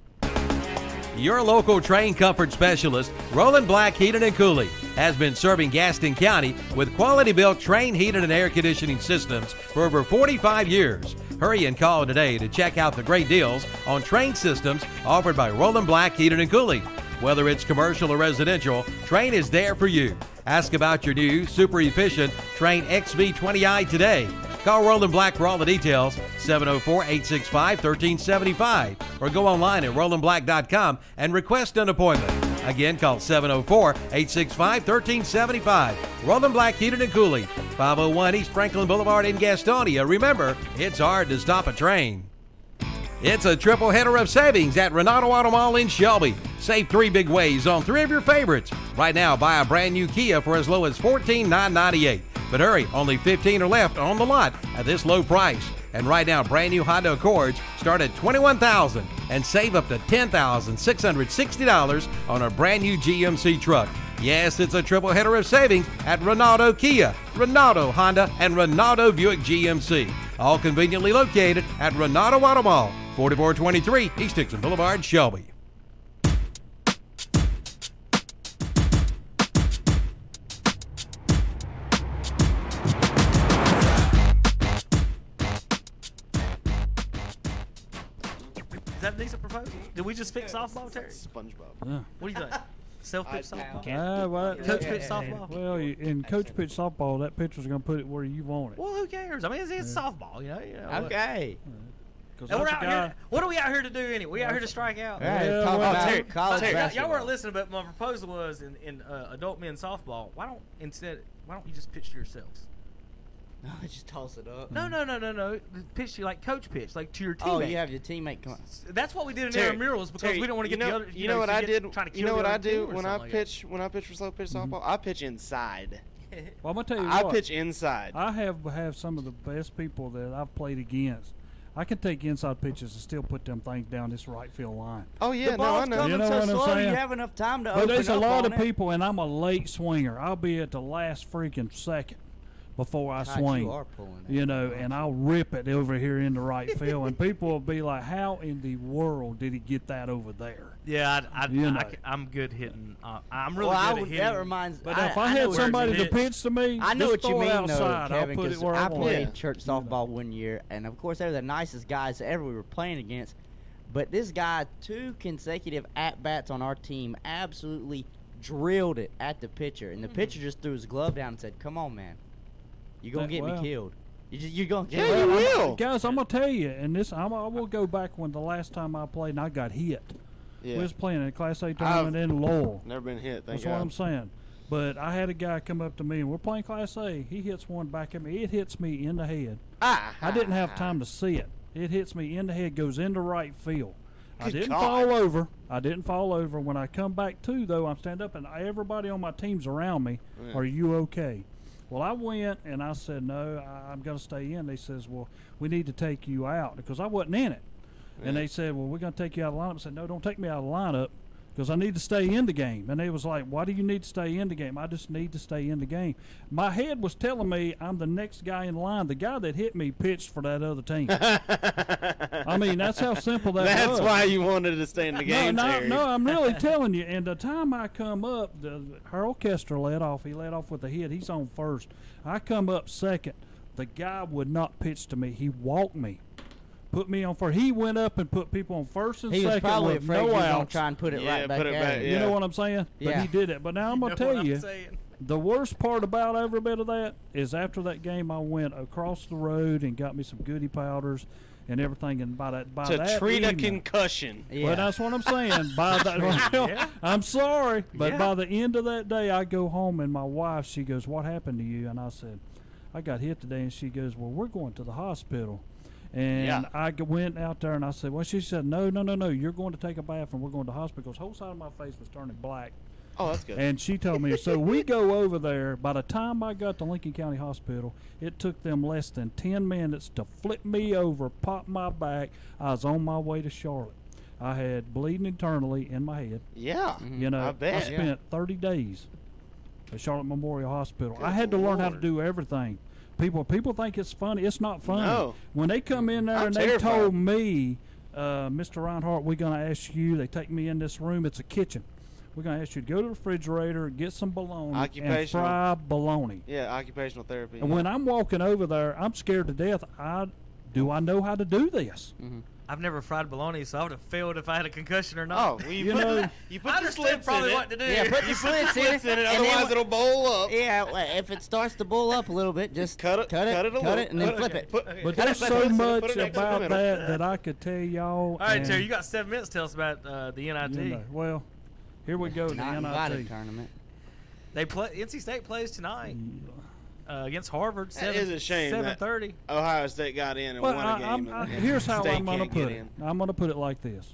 Your local train comfort specialist, Roland Black Heating and Cooling, has been serving Gaston County with quality-built train heating and air conditioning systems for over 45 years. Hurry and call today to check out the great deals on train systems offered by Roland Black Heating and Cooling. Whether it's commercial or residential, Train is there for you. Ask about your new, super efficient Train XV20i today. Call Roland Black for all the details, 704-865-1375, or go online at rolandblack.com and request an appointment. Again, call 704-865-1375. Roland Black Heating and Cooling, 501 East Franklin Boulevard in Gastonia. Remember, it's hard to stop a train. It's a triple header of savings at Renato Auto Mall in Shelby. Save 3 big ways on 3 of your favorites. Right now, buy a brand new Kia for as low as $14,998. But hurry, only 15 are left on the lot at this low price. And right now, brand new Honda Accords start at $21,000 and save up to $10,660 on a brand new GMC truck. Yes, it's a triple header of savings at Renato Kia, Renato Honda, and Renato Buick GMC. All conveniently located at Renato Auto Mall, 4423 East Dixon Boulevard, Shelby. Is that a decent proposal? Did we just fix softball, Terry? SpongeBob. Yeah. What do you think? Self-pitch softball? Coach pitch softball? Well, in coach pitch softball, that pitcher's going to put it where you want it. Well, who cares? I mean, it's softball, you know. Okay. And we're out here. What are we out here to do anyway? We out here to strike out. Yeah, talk about college basketball. Y'all weren't listening, but my proposal was in adult men's softball. Why don't you just pitch to yourselves? No, just toss it up. No. Pitch to like coach pitch, like to your teammate. Oh, you have your teammate come. That's what we did in intramurals because we don't want to get the other. You know what I did? You know what I do when I pitch for slow pitch softball? I pitch inside. Well, I'm gonna tell you I what. pitch inside. I have some of the best people that I've played against. I can take inside pitches and still put them things down this right field line. Oh yeah, the ball's I know. coming so slow, you have enough time to open up. But there's a lot of it. people, and I'm a late swinger. I'll be at the last freaking second before I swing. You are pulling it. You know, and I'll rip it over here in the right field, and people will be like, "How in the world did he get that over there?" Yeah, I'm good hitting. I'm really good at hitting. That reminds. But if I had somebody to pitch to me, I know what you mean, outside, though, Kevin. I'll put it where I played want. church softball one year, and of course they were the nicest guys ever we were playing against. But this guy, 2 consecutive at-bats on our team, absolutely drilled it at the pitcher. And the pitcher just threw his glove down and said, come on, man. You're going to get me killed. You're going to kill me. You will. Guys, I'm going to tell you, and I will go back when the last time I played and I got hit. Yeah. We was playing in a Class A tournament in Laurel. Never been hit, thank That's God. what I'm saying. But I had a guy come up to me, and we're playing Class A. He hits one back at me. It hits me in the head. I didn't have time to see it. It hits me in the head, goes into right field. I didn't fall over. I didn't fall over. When I come back to, though, I'm standing up, and everybody on my team's around me. Yeah. Are you okay? Well, I went, and I said, no, I'm going to stay in. They says, well, we need to take you out because I wasn't in it. And they said, well, we're going to take you out of the lineup. I said, no, don't take me out of the lineup because I need to stay in the game. And they was like, why do you need to stay in the game? I just need to stay in the game. My head was telling me I'm the next guy in line. The guy that hit me pitched for that other team. I mean, that's how simple that was. That's why you wanted to stay in the game, Terry. No, I'm really telling you. And the time I come up, her orchestra led off. He led off with a hit. He's on first. I come up second. The guy would not pitch to me. He walked me. Put me on first. He went up and put people on first and he second was probably with afraid no you were going outs. to try and put it right back at him. You know what I'm saying? Yeah. But he did it. But now I'm going to tell you, the worst part about every bit of that is after that game I went across the road and got me some goody powders and everything. And by that treat a evening, concussion. Well, that's what I'm saying. By that, I'm sorry, but by the end of that day, I go home and my wife, she goes, what happened to you? And I said, I got hit today. And she goes, well, we're going to the hospital. And I went out there and I said, well, she said, no, you're going to take a bath and we're going to the hospital. Because the whole side of my face was turning black. Oh, that's good. And she told me, so we go over there. By the time I got to Lincoln County Hospital, it took them less than 10 minutes to flip me over, pop my back. I was on my way to Charlotte. I had bleeding internally in my head. Yeah. You know, I bet. I spent 30 days at Charlotte Memorial Hospital. I had to learn how to do everything. People think it's funny. It's not funny. No. When they come in there I'm and terrified. they told me, Mr. Reinhardt, we're going to ask you, they take me in this room. It's a kitchen. We're going to ask you to go to the refrigerator, get some bologna, and fry bologna. Yeah, occupational therapy. And when I'm walking over there, I'm scared to death. Do I know how to do this? Mm-hmm. I've never fried bologna, so I would have failed if I had a concussion or not. Oh, well, you put the slits probably in what to do. Yeah, put the slits in it. Otherwise, it'll bowl up. Yeah, well, if it starts to bowl up a little bit, just cut it, and then flip it. But there's so much about that I could tell y'all. All right, Terry, you got 7 minutes to tell us about the NIT. You know, well, here we go. Not the invited NIT tournament. They play. NC State plays tonight against Harvard. That is a shame. 7:30. Ohio State got in and won a game. Here's how State I'm going to can't put get it. in. I'm going to put it like this.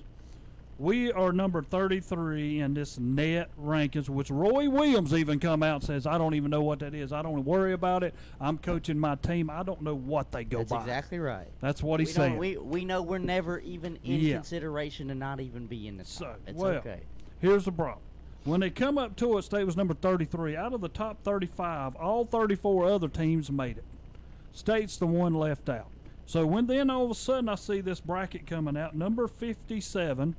We are number 33 in this net rankings, which Roy Williams even come out and says, I don't even know what that is. I don't worry about it. I'm coaching my team. I don't know what they go by. That's exactly right. That's what he's saying. We know we're never even in consideration to not even be in the top. It's okay. Here's the problem. When they come up to it, State was number 33. Out of the top 35, all 34 other teams made it. State's the one left out. So when then all of a sudden I see this bracket coming out, number 57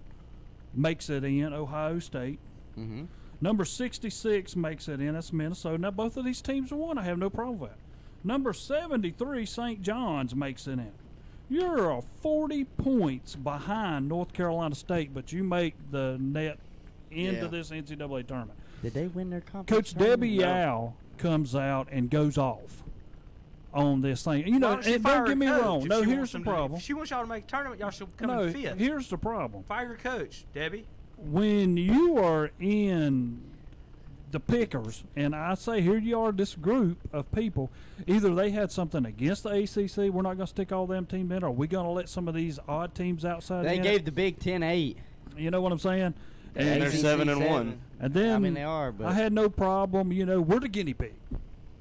makes it in, Ohio State. Mm-hmm. Number 66 makes it in, that's Minnesota. Now both of these teams are won. I have no problem with that. Number 73, St. John's makes it in. You're 40 points behind North Carolina State, but you make the net into this NCAA tournament. Did they win their conference? Coach Debbie Yao comes out and goes off on this thing. You know, and don't get me wrong. No, here's the problem. If she wants y'all to make a tournament, y'all should come No, in fifth. here's the problem. Fire your coach, Debbie. When you are in the pickers, and I say here you are, this group of people, either they had something against the ACC, we're not going to stick all them teams in, or are we going to let some of these odd teams outside They in? gave the Big Ten 8. You know what I'm saying? And they're 7-1. And then I mean, they are, but I had no problem. You know, we're the guinea pig.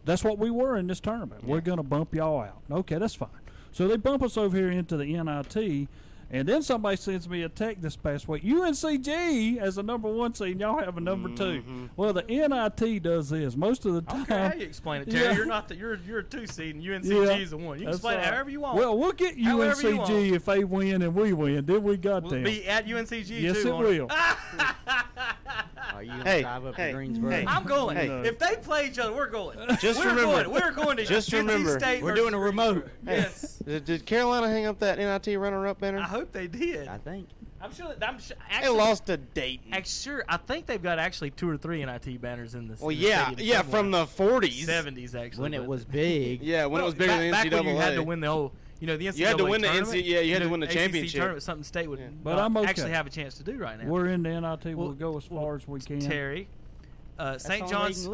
That's what we were in this tournament. Yeah. We're going to bump y'all out. Okay, that's fine. So they bump us over here into the NIT, and then somebody sends me a text this past week. UNCG as a number 1 seed, and y'all have a number 2. Well, the NIT does this most of the time. Okay, how you explain it, Terry? Yeah. You're not you're a 2 seed, and UNCG is a 1. You can explain it however you want. Well, we'll get UNCG if they win and we win. Then we got them. We'll be at UNCG yes, too. Yes, it will. Are you going to drive up to Greensboro? I'm going. If they play each other, we're going. We're going to just NC State. We're doing a remote. Yes. Did Carolina hang up that NIT runner-up banner? I hope they did. I think. They lost to Dayton. I think they've got actually 2 or 3 NIT banners in this. Well, yeah, from the 40s, 70s actually. When it was big. Yeah, when it was bigger than back NCAA. when you had to win the whole. The NCAA you had to win the tournament, you had to win the ACC championship. tournament, something State would But I'm okay. actually have a chance to do right now. We're in the NIT. We'll go as far as we can. Terry, St. John's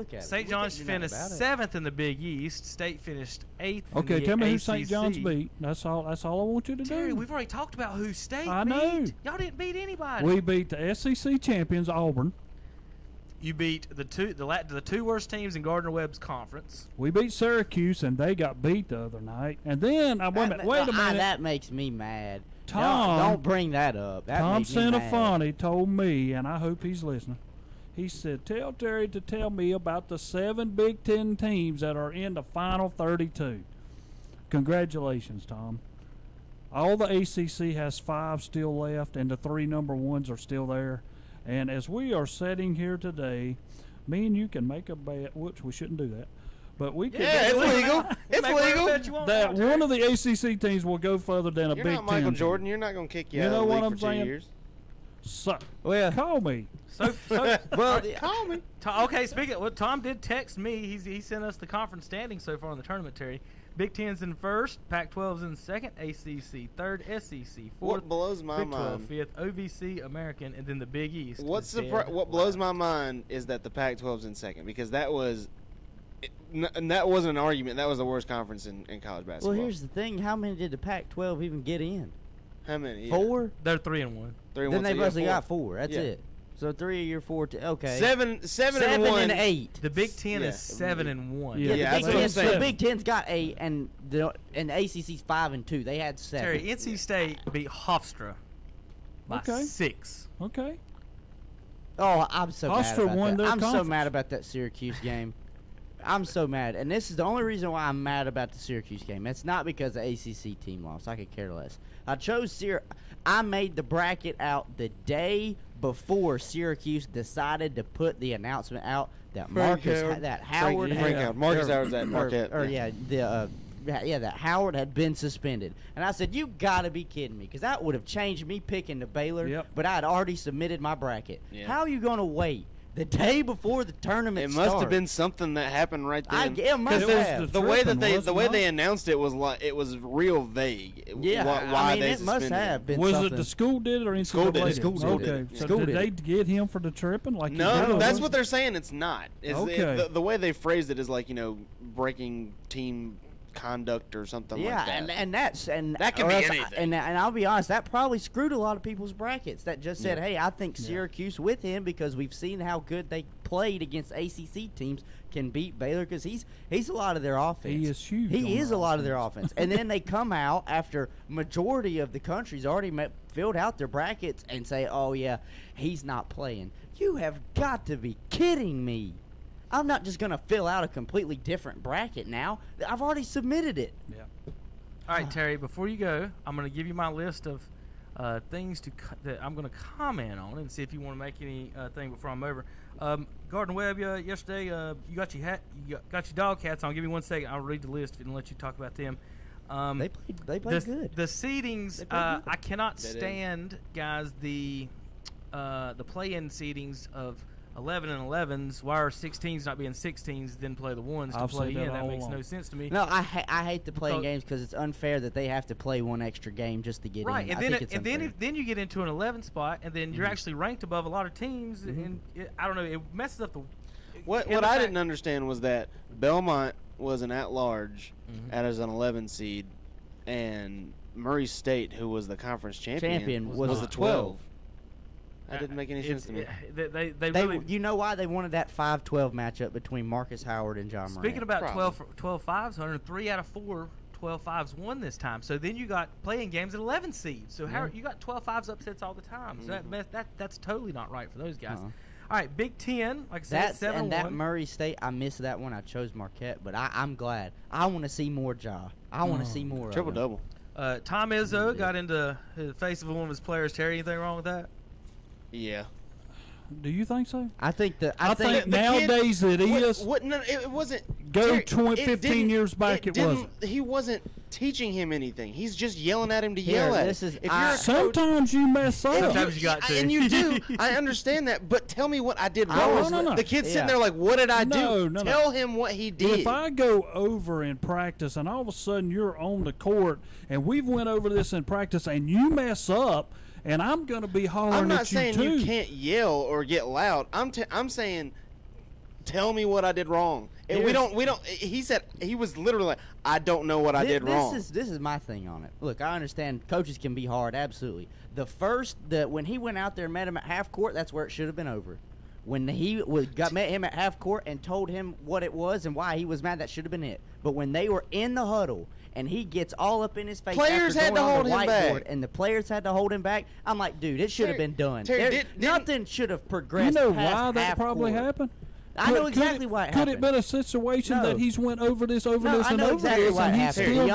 finished 7th in the Big East. State finished 8th. Okay, in the tell me ACC. who St. John's beat. That's all I want you to Terry, do. we've already talked about who State beat. I know. Y'all didn't beat anybody. We beat the SEC champions, Auburn. You beat the two worst teams in Gardner-Webb's conference. We beat Syracuse, and they got beat the other night. And then, wait a minute. That makes me mad. Tom, don't bring that up. Tom Centofanti told me, and I hope he's listening. He said, tell Terry to tell me about the 7 Big Ten teams that are in the final 32. Congratulations, Tom. All the ACC has 5 still left, and the 3 number 1s are still there. And as we are sitting here today, me and you can make a bet. Whoops, we shouldn't do that. But we can. Yeah, it's legal. It's legal. That one of the ACC teams will go further than a Big Ten. You're not Michael team. Jordan. You're not going to kick you, You out know of the what league I'm for saying? 2 years. So, well, call me. Well, call me. Okay, Tom did text me. He sent us the conference standings so far in the tournament, Terry. Big Ten's in first, Pac-12's in second, ACC third, SEC fourth. What blows my Big 12 mind? fifth, OVC American, and then the Big East. What blows my mind is that the Pac-12's in second, because that wasn't an argument. That was the worst conference in college basketball. Well, here's the thing: how many did the Pac-12 even get in? How many? 4. They're 3-1. Then they mostly got 4. That's it. So 3 of your 4. Okay. 7 and 1. and 8. The Big Ten is 7-1. Yeah, the Big Ten's got 8, and the ACC's 5 and 2. They had 7. Terry, NC State beat Hofstra by 6. Okay. Oh, I'm so mad Hofstra about won that. their I'm so conference. mad about that Syracuse game. I'm so mad, and this is the only reason why I'm mad about the Syracuse game. It's not because the ACC team lost. I could care less. I made the bracket out the day before Syracuse decided to put the announcement out that Marcus Howard that Howard had been suspended. And I said, you got to be kidding me, because that would have changed me picking the Baylor, but I had already submitted my bracket. Yeah. How are you going to wait the day before the tournament It starts? must have been something that happened right then. It must have. The way that they announced it was like it was real vague. Yeah, why I mean, they it must have been Was something. it the school did it or NCAA? School did it. School School did did it. it. So School did did they it. get him for the tripping? Like No, that's what they're saying. It's not. Okay. The way they phrased it is like, breaking team conduct or something like that. that can be anything. And I'll be honest, that probably screwed a lot of people's brackets. That just said, "Hey, I think Syracuse with him because we've seen how good they played against ACC teams can beat Baylor because he's a lot of their offense. He is huge. He is a lot of their offense." And then they come out after majority of the country's already filled out their brackets and say, "Oh yeah, he's not playing." You have got to be kidding me. I'm not just going to fill out a completely different bracket now. I've already submitted it. Yeah. All right, Terry, before you go, I'm going to give you my list of things that I'm going to comment on and see if you want to make any thing before I'm over. Gardner Webb, yesterday, you got your dog hats on. Give me 1 second. I'll read the list and let you talk about them. They played good. The seedings, I cannot stand, guys, the play-in seedings of 11 and 11s. Why are 16s not being 16s, then play the ones to play in? That makes no sense to me. No, I hate the playing games because it's unfair that they have to play one extra game just to get in. Right, and then you get into an 11 spot, and then you're actually ranked above a lot of teams, and I don't know, it messes up the. What I didn't understand was that Belmont was an at-large as an 11 seed, and Murray State, who was the conference champion was the 12. That didn't make any sense to me. They really, you know why they wanted that 5-12 matchup between Marcus Howard and John Moran? Speaking about 12-5s, Hunter, 3 out of 4 12-5s won this time. So then you got playing games at 11 seeds. So you got 12-5s upsets all the time. So that's totally not right for those guys. All right, Big Ten, like I said, 7-1. And that Murray State, I missed that one. I chose Marquette, but I'm glad. I want to see more Ja. I want to see more triple-double. Tom Izzo got into the face of one of his players. Terry, anything wrong with that? Yeah. Do you think so? I think nowadays it is. It wasn't. Go 15 years back. It wasn't. He wasn't teaching him anything. He's just yelling at him to yell at him. If you're a coach, sometimes you mess up. Sometimes you got to. And you do. I understand that, but tell me what I did wrong. No. The kid's sitting there like, what did I do? No. Tell him what he did. If I go over in practice and all of a sudden you're on the court and we've went over this in practice and you mess up and I'm going to be hollering at you too. I'm not saying you can't yell or get loud. I'm saying tell me what I did wrong. And we don't. He said he was literally like, I don't know what I did wrong. This is my thing on it. Look, I understand coaches can be hard, absolutely. When he went out there and met him at half court, that's where it should have been over. When he met him at half court and told him what it was and why he was mad, that should have been it. But when they were in the huddle and he gets all up in his face, players had to hold him back, and the players had to hold him back. I'm like, dude, it should have been done. Nothing should have progressed. You know past why that half probably court. happened? I know exactly why it happened. Could it have been a situation that he's went over this, I know exactly why it happened. The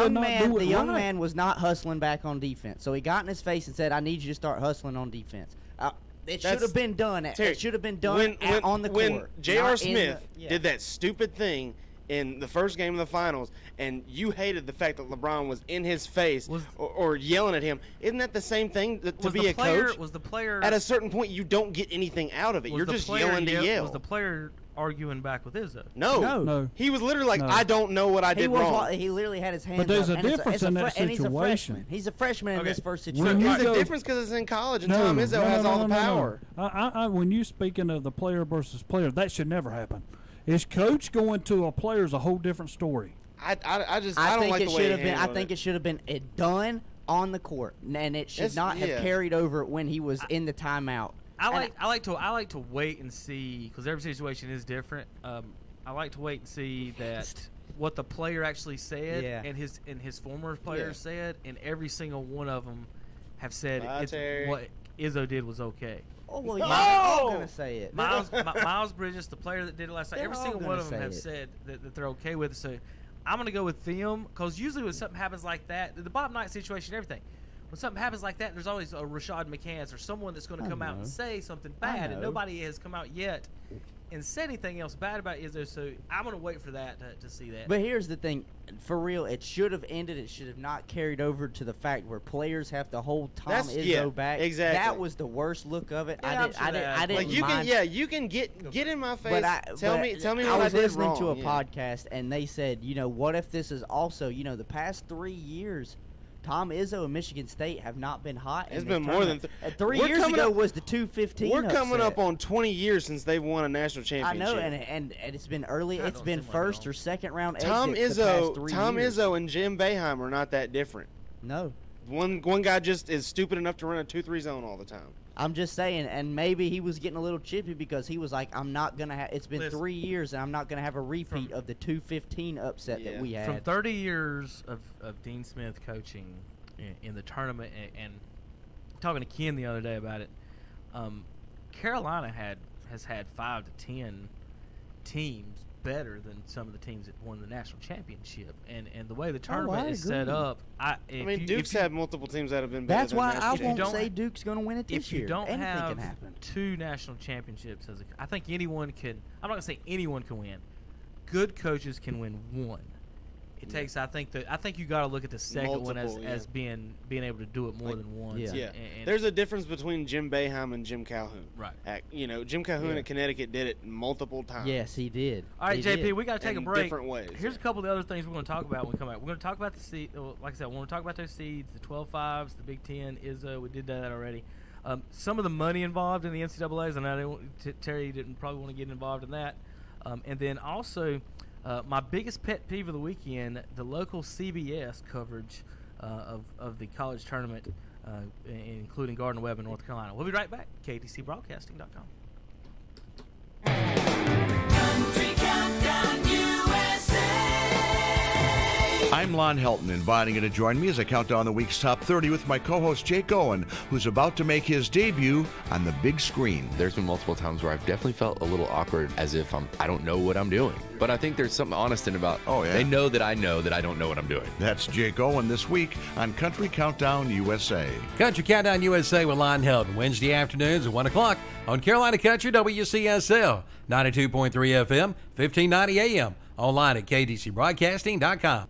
young right? man was not hustling back on defense, so he got in his face and said, "I need you to start hustling on defense." It should have been done. It should have been done on the court. When J.R. Smith did that stupid thing in the first game of the finals, and you hated the fact that LeBron was in his face or yelling at him, isn't that the same thing to be a coach? Was the player at a certain point you don't get anything out of it? You're just yelling to yell. Was the player arguing back with Izzo? No. He was literally like, I don't know what I did wrong. He literally had his hands up. But there's a difference in that and situation. He's a freshman in this first situation. There's a difference because it's in college and Tom Izzo has all the power. When you're speaking of the player versus player, that should never happen. Is coach going to a player is a whole different story. I don't like the way it I think it should have been done on the court, and it should not have carried over when he was in the timeout. I like to wait and see, because every situation is different. I like to wait and see that what the player actually said and his former players said, and every single one of them have said what Izzo did was okay. Oh well, you're all gonna say it. Miles Bridges, the player that did it last night, every single one of them have said that they're okay with it. So I'm gonna go with them, because usually when something happens like that, the Bob Knight situation, everything. When something happens like that, there's always a Rashad McCants or someone that's going to come out and say something bad, and nobody has come out yet and said anything else bad about Izzo. So I'm going to wait for that to see that. But here's the thing, for real, it should have ended. It should have not carried over to the fact where players have to hold Tom Izzo back. Exactly. That was the worst look of it. Yeah, I didn't mind. You can get in my face. Tell me what I did wrong. I was listening to a podcast, and they said, what if this is also, the past 3 years, Tom Izzo and Michigan State have not been hot. It's been more than 3 years ago was the 215. We're coming up on 20 years since they've won a national championship. I know, and it's been early. It's been first or second round. Tom Izzo and Jim Boeheim are not that different. No, one guy just is stupid enough to run a 2-3 zone all the time. I'm just saying, and maybe he was getting a little chippy because he was like, I'm not going to have – it's been 3 years, and I'm not going to have a repeat of the 215 upset that we had. From 30 years of Dean Smith coaching in the tournament, and talking to Ken the other day about it, Carolina has had 5 to 10 teams better than some of the teams that won the national championship, and the way the tournament is set up, Duke's had multiple teams that have been better. That's why I won't say Duke's going to win it this year. If you don't Anything have can happen. 2 national championships, I think anyone can. I'm not going to say anyone can win. Good coaches can win 1. It takes. I think you got to look at the second one as being able to do it more than once. Yeah. And there's a difference between Jim Boeheim and Jim Calhoun. Right. Jim Calhoun at Connecticut did it multiple times. Yes, he did. All right, JP, we got to take a break. Different ways. Here's a couple of the other things we're going to talk about when we come back. We're going to talk about the seed. Like I said, we want to talk about those seeds, the 12-5s, the Big Ten, Izzo. We did that already. Some of the money involved in the NCAA's, and I know Terry didn't probably want to get involved in that. And then also. My biggest pet peeve of the weekend, the local CBS coverage of the college tournament, including Gardner-Webb in North Carolina. We'll be right back. KTCBroadcasting.com. Country Countdown USA. I'm Lon Helton, inviting you to join me as I count down the week's top 30 with my co-host Jake Owen, who's about to make his debut on the big screen. There's been multiple times where I've definitely felt a little awkward, as if I don't know what I'm doing. But I think there's something honest in about, they know that I don't know what I'm doing. That's Jake Owen this week on Country Countdown USA. Country Countdown USA with Lon Helton, Wednesday afternoons at 1 o'clock on Carolina Country WCSL, 92.3 FM, 1590 AM, online at KDCBroadcasting.com.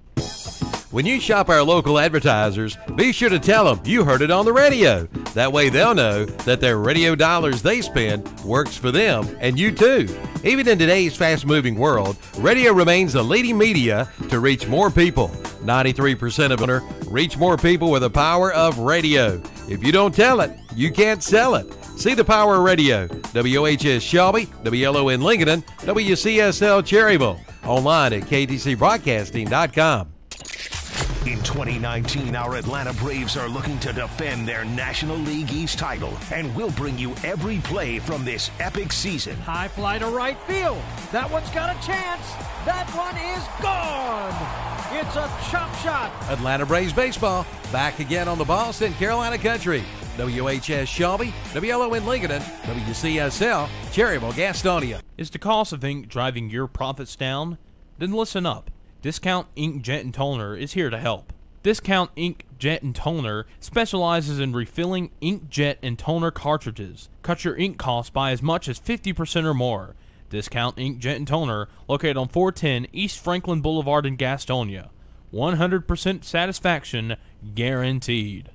When you shop our local advertisers, be sure to tell them you heard it on the radio. That way they'll know that their radio dollars they spend works for them and you too. Even in today's fast-moving world, radio remains the leading media to reach more people. 93% of them reach more people with the power of radio. If you don't tell it, you can't sell it. See the power of radio. WHS Shelby, WLON Lincolnton, WCSL Cherryville. Online at ktcbroadcasting.com. In 2019, our Atlanta Braves are looking to defend their National League East title, and we'll bring you every play from this epic season. High fly to right field. That one's got a chance. That one is gone. It's a chop shot. Atlanta Braves baseball back again on the Boston Carolina Country. WHS Shelby, WLON Lincolnton, WCSL Cherryville, Gastonia. Is the cost of ink driving your profits down? Then listen up. Discount Ink Jet and Toner is here to help. Discount Ink Jet and Toner specializes in refilling ink jet and toner cartridges. Cut your ink costs by as much as 50% or more. Discount Ink Jet and Toner, located on 410 East Franklin Boulevard in Gastonia. 100% satisfaction guaranteed.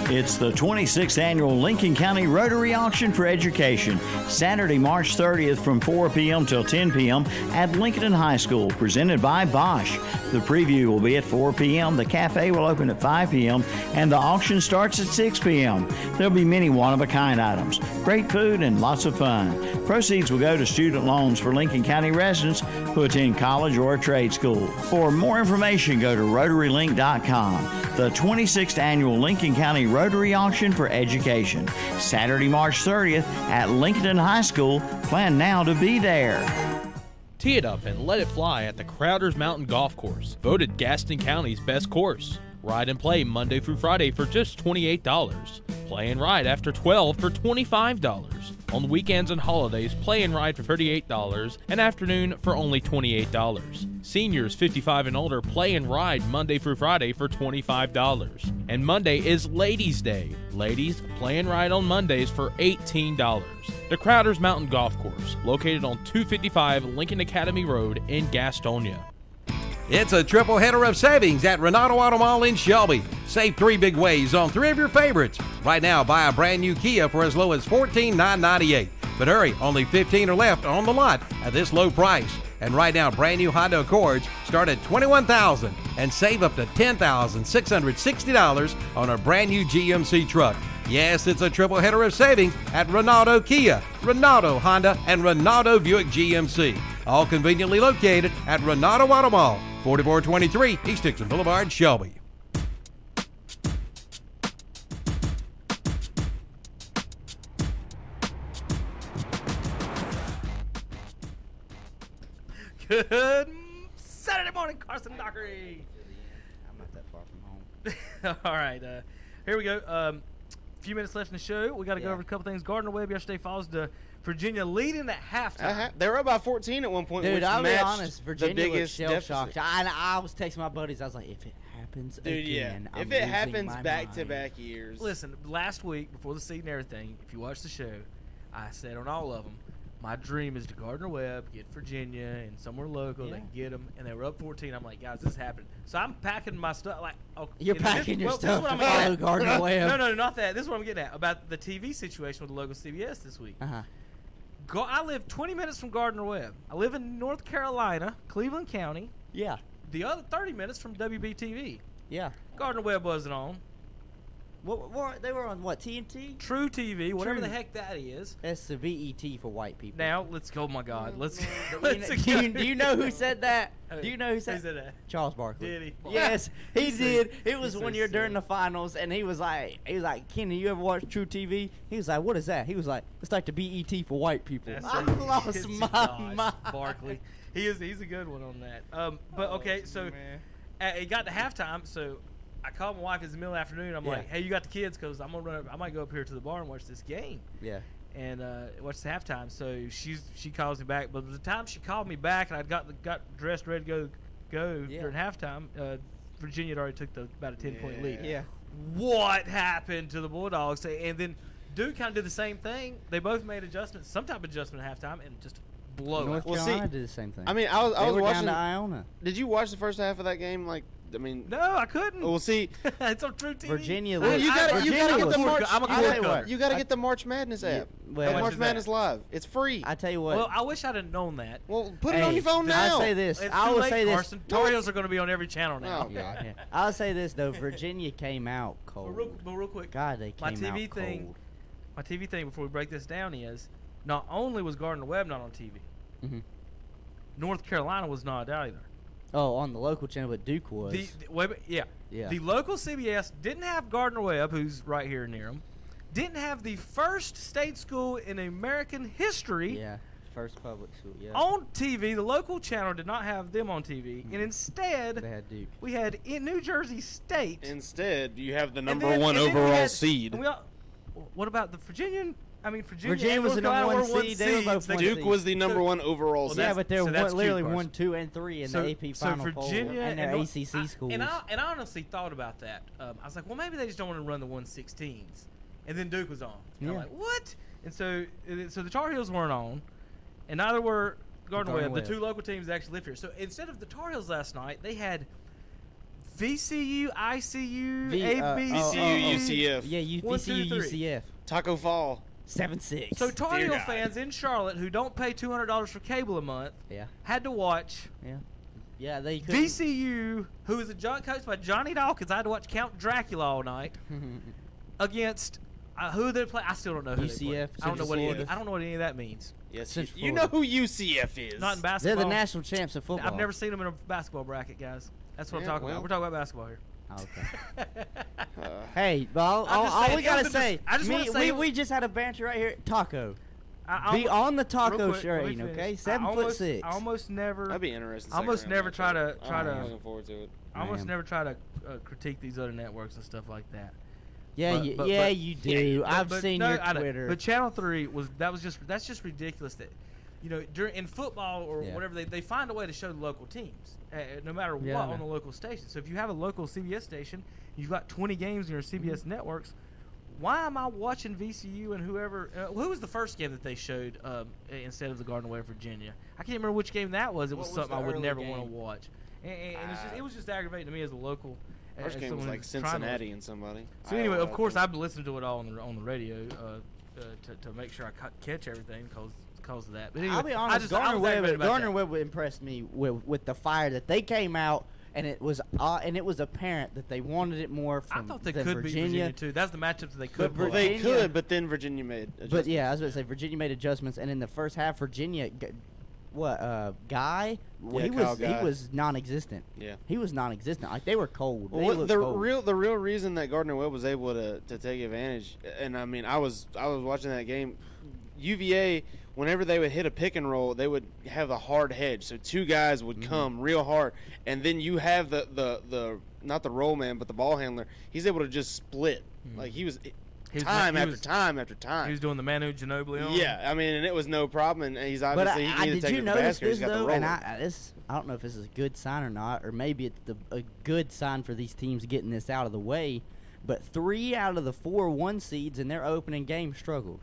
It's the 26th annual Lincoln County Rotary Auction for Education, Saturday, March 30th from 4 p.m. till 10 p.m. at Lincolnton High School, presented by Bosch. The preview will be at 4 p.m., the cafe will open at 5 p.m., and the auction starts at 6 p.m. There'll be many one-of-a-kind items, great food, and lots of fun. Proceeds will go to student loans for Lincoln County residents who attend college or a trade school. For more information, go to RotaryLink.com. The 26th annual Lincoln County Rotary Auction for Education, Saturday, March 30th at Lincolnton High School. Plan now to be there. Tee it up and let it fly at the Crowders Mountain Golf Course, voted Gaston County's best course. Ride and play Monday through Friday for just $28. Play and ride after 12 for $25. On weekends and holidays, play and ride for $38 and afternoon for only $28. Seniors 55 and older play and ride Monday through Friday for $25. And Monday is Ladies' Day. Ladies play and ride on Mondays for $18. The Crowders Mountain Golf Course, located on 255 Lincoln Academy Road in Gastonia. It's a triple header of savings at Renato Auto Mall in Shelby. Save 3 big ways on 3 of your favorites. Right now, buy a brand new Kia for as low as $14,998. But hurry, only 15 are left on the lot at this low price. And right now, brand new Honda Accords start at $21,000 and save up to $10,660 on a brand new GMC truck. Yes, it's a triple header of savings at Renato Kia, Renato Honda, and Renato Buick GMC. All conveniently located at Renato Auto Mall, 4423 East Dixon Boulevard, Shelby. Good Saturday morning, Carson Dockery. I'm not that far from home. All right, here we go. A few minutes left in the show. We got to go over a couple things. Gardner Webb yesterday falls to Virginia, leading at halftime. They were about 14 at one point. Dude, which I'll be matched honest. the Virginia was biggest shell-shocked. deficit. I was texting my buddies. I was like, if it happens again, I'm if it losing happens my back-to-back years. Listen, last week, before the seed and everything, if you watch the show, I said on all of them, my dream is to Gardner Webb, get Virginia, and somewhere local. They can get them, and they were up 14. I'm like, guys, this is happening. So I'm packing my stuff. Like, okay, You're packing your stuff this is what to I'm follow getting Gardner at. Webb. No, not that. This is what I'm getting at about the TV situation with the local CBS this week. I live 20 minutes from Gardner Webb. I live in North Carolina, Cleveland County. Yeah. The other 30 minutes from WBTV. Yeah. Gardner Webb wasn't on. What they were on what, TNT? True TV, whatever True. the heck that is. That's the BET for white people. Now let's go. Oh my God, let's. Do you know who said that? Do you know who said that? Charles Barkley. Did he? Yes, he did. It was he's one so year during silly. the finals, and he was like, Kenny, you ever watch True TV? He was like, what is that? He was like, it's like the BET for white people. I lost my mind. Barkley. He's a good one on that. But okay, so it got to halftime, so I called my wife in the middle of the afternoon. I'm like, hey, you got the kids? Because I'm gonna run. I might go up here to the bar and watch this game. Yeah. And watch the halftime. So she calls me back. But by the time she called me back, and I got dressed, ready to go during halftime, Virginia had already took about a 10-point lead. Yeah. What happened to the Bulldogs? And then Duke kind of did the same thing. They both made adjustments, some type of adjustment at halftime, and just blow North it. Carolina did the same thing. I mean, I was they were watching. down to Iona. Did you watch the first half of that game? Like I mean, no, I couldn't. We'll see. It's on True TV. Virginia. Well, you got to get the March. I'm a cord cutter. You got to get the March Madness app. March Madness Live. It's free. I tell you what. Well, I wish I'd have known that. Well, put it on your phone now. I'll say this. It's I too will late, say this. Carson. Tar Heels are going to be on every channel now. Oh, God. I'll say this though. Virginia came out cold. But real quick. God, they came out cold. My TV thing before we break this down is not only was Gardner-Webb not on TV, North Carolina was not either. Oh, on the local channel, but Duke was. Yeah. The local CBS didn't have Gardner-Webb, who's right here near them. Didn't have the first state school in American history. Yeah, first public school. Yeah. On TV, the local channel did not have them on TV, and instead they had Duke. We had in New Jersey State. Instead, you have the number one overall seed. What about the Virginian? I mean, Virginia was the number one seed. They were both Duke was the number one overall seed. Yeah, but they're literally 1, 2, and 3 in the AP Final Virginia poll and their ACC schools. And I honestly thought about that. I was like, well, maybe they just don't want to run the 116s. And then Duke was on. And I'm like, what? And so the Tar Heels weren't on, and neither were Gardner-Webb, the two local teams that actually live here. So instead of the Tar Heels last night, they had VCU, ICU, ABC, UCF. Yeah, VCU, UCF. Taco Fall. 7-6. So Tar Heel fans in Charlotte who don't pay $200 for cable a month had to watch Yeah, they could. VCU, who is coached by Johnny Dawkins. I had to watch Count Dracula all night against who they play. I still don't know who UCF. they play. I don't know what any of that means. Yes, you know who UCF is. Not in basketball. They're the national champs of football. I've never seen them in a basketball bracket, guys. That's what I'm talking about. We're talking about basketball here. Okay. Hey, all we gotta say, we just had a banter right here. Taco. Be on the taco train, okay? 7'6". I almost never. That'd be interesting. I almost never try to. I'm looking forward to it. I almost never try to critique these other networks and stuff like that. Yeah, you do. I've seen your Twitter. But Channel 3 that's just ridiculous that. You know, in football or whatever, they find a way to show the local teams, no matter what, on the local station. So if you have a local CBS station, you've got 20 games in your CBS networks. Why am I watching VCU and whoever? Who was the first game that they showed instead of the Gardner-Webb, Virginia? I can't remember which game that was. It was something I would never want to watch. And it was just aggravating to me as a local. First game was like Cincinnati and somebody. So anyway, of course, I've been listening to it all on the radio to make sure I catch everything because of that. But anyway, I'll be honest, Gardner-Webb impressed me with the fire that they came out, and it was apparent that they wanted it more from I thought they could beat Virginia too. That's the matchup that they could. They could, but then Virginia made adjustments. But yeah, I was going to say Virginia made adjustments, and in the first half, Virginia, Guy? He was non-existent. Yeah, he was non-existent. Like they were cold. The real reason that Gardner-Webb was able to take advantage, and I mean, I was watching that game. UVA, whenever they would hit a pick and roll, they would have a hard hedge. So two guys would come real hard, and then you have the not the roll man, but the ball handler. He's able to just split. Like he was time after time. He was doing the Manu Ginobili on. Yeah, I mean, and it was no problem. And he's obviously he needed to take the basket. He's got the roll. And I don't know if this is a good sign or not, or maybe it's a good sign for these teams getting this out of the way. But 3 out of the 4 1 seeds in their opening game struggled.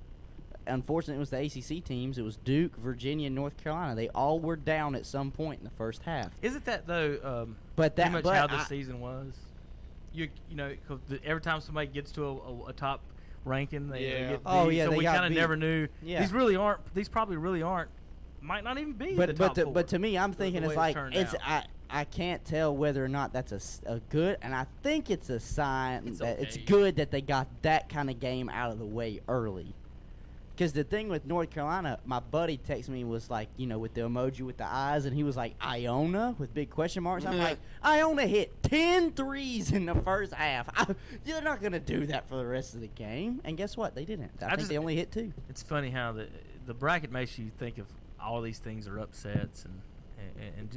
Unfortunately, it was the ACC teams. It was Duke, Virginia, and North Carolina. They all were down at some point in the first half. Isn't that though? Pretty much how the season was. You know, cause every time somebody gets to a top ranking, they get beat. So we kind of never knew. Yeah. These probably really aren't. Might not even be. But to me, I'm thinking it's like I can't tell whether or not that's a good, and I think it's a sign that it's good that they got that kind of game out of the way early. Because the thing with North Carolina, my buddy texted me, was like, you know, with the emoji with the eyes, and he was like, Iona, with big question marks. I'm like, Iona hit 10 threes in the first half. You're not going to do that for the rest of the game. And guess what? They didn't. I think they only hit 2. It's funny how the bracket makes you think of all these things are upsets.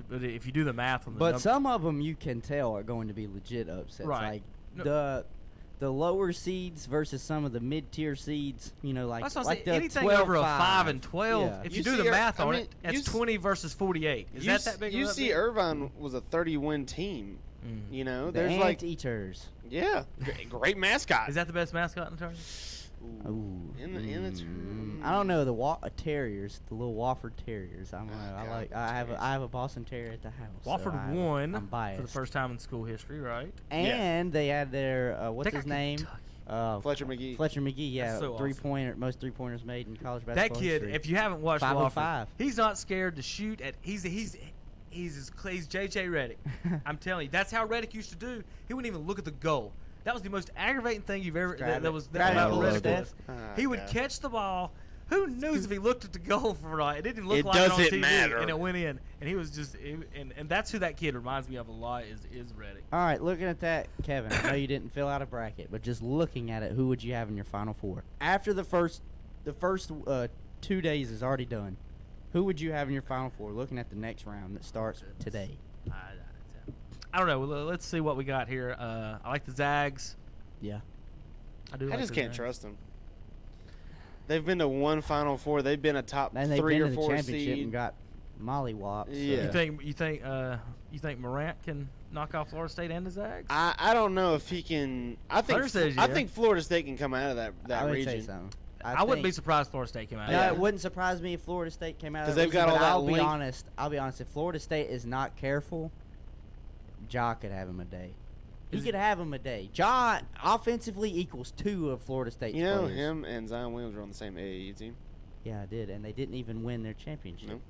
But if you do the math on the But some of them you can tell are going to be legit upsets. Right. Like the lower seeds versus some of the mid-tier seeds, you know, like the anything 12, over a 5 and 12. Yeah. If you do the math on it, that's 20 versus 48. Is that big? UC Irvine was a 30-win team. You know, there's like eaters. Yeah, great mascot. Is that the best mascot in the tournament? Ooh. In the I don't know the terriers, the little Wofford Terriers. I don't know. I have a Boston Terrier at the house. Wofford so won I'm biased. for the first time in school history, right? And they had their what's They his got name? Fletcher McGee. Fletcher McGee, yeah, That's so three-pointer, most three-pointers made in college That basketball kid, history. if you haven't watched 505. Wofford, he's not scared to shoot at. He's JJ Redick. I'm telling you, that's how Redick used to do. He wouldn't even look at the goal. That was the most aggravating thing you've ever. That was about Redick. He would catch the ball. Who knows if he looked at the goal for right? It didn't look like it on TV, and it went in. And he was just, and that's who that kid reminds me of a lot is Redick. All right, looking at that, Kevin, I know you didn't fill out a bracket, but just looking at it, who would you have in your Final Four? After the first 2 days is already done, who would you have in your Final Four looking at the next round that starts today? I don't know. Let's see what we got here. I like the Zags. Yeah. I just can't trust them. They've been to one Final Four. They've been a top And they've 3 been or to the 4 championship seed. and got mollywopped. Yeah. You think Morant can knock off Florida State and the Zags? I don't know if he can. I think Florida State can come out of that I would region. say so. I wouldn't be surprised if Florida State came out. No, it wouldn't surprise me if Florida State came out of that they've got region, all but that I'll be length. honest. I'll be honest. If Florida State is not careful, Ja could have him a day. He could have him a day. Ja offensively equals 2 of Florida State's You know, players. him and Zion Williams were on the same AAU team. Yeah, I did, and they didn't even win their championship. Nope.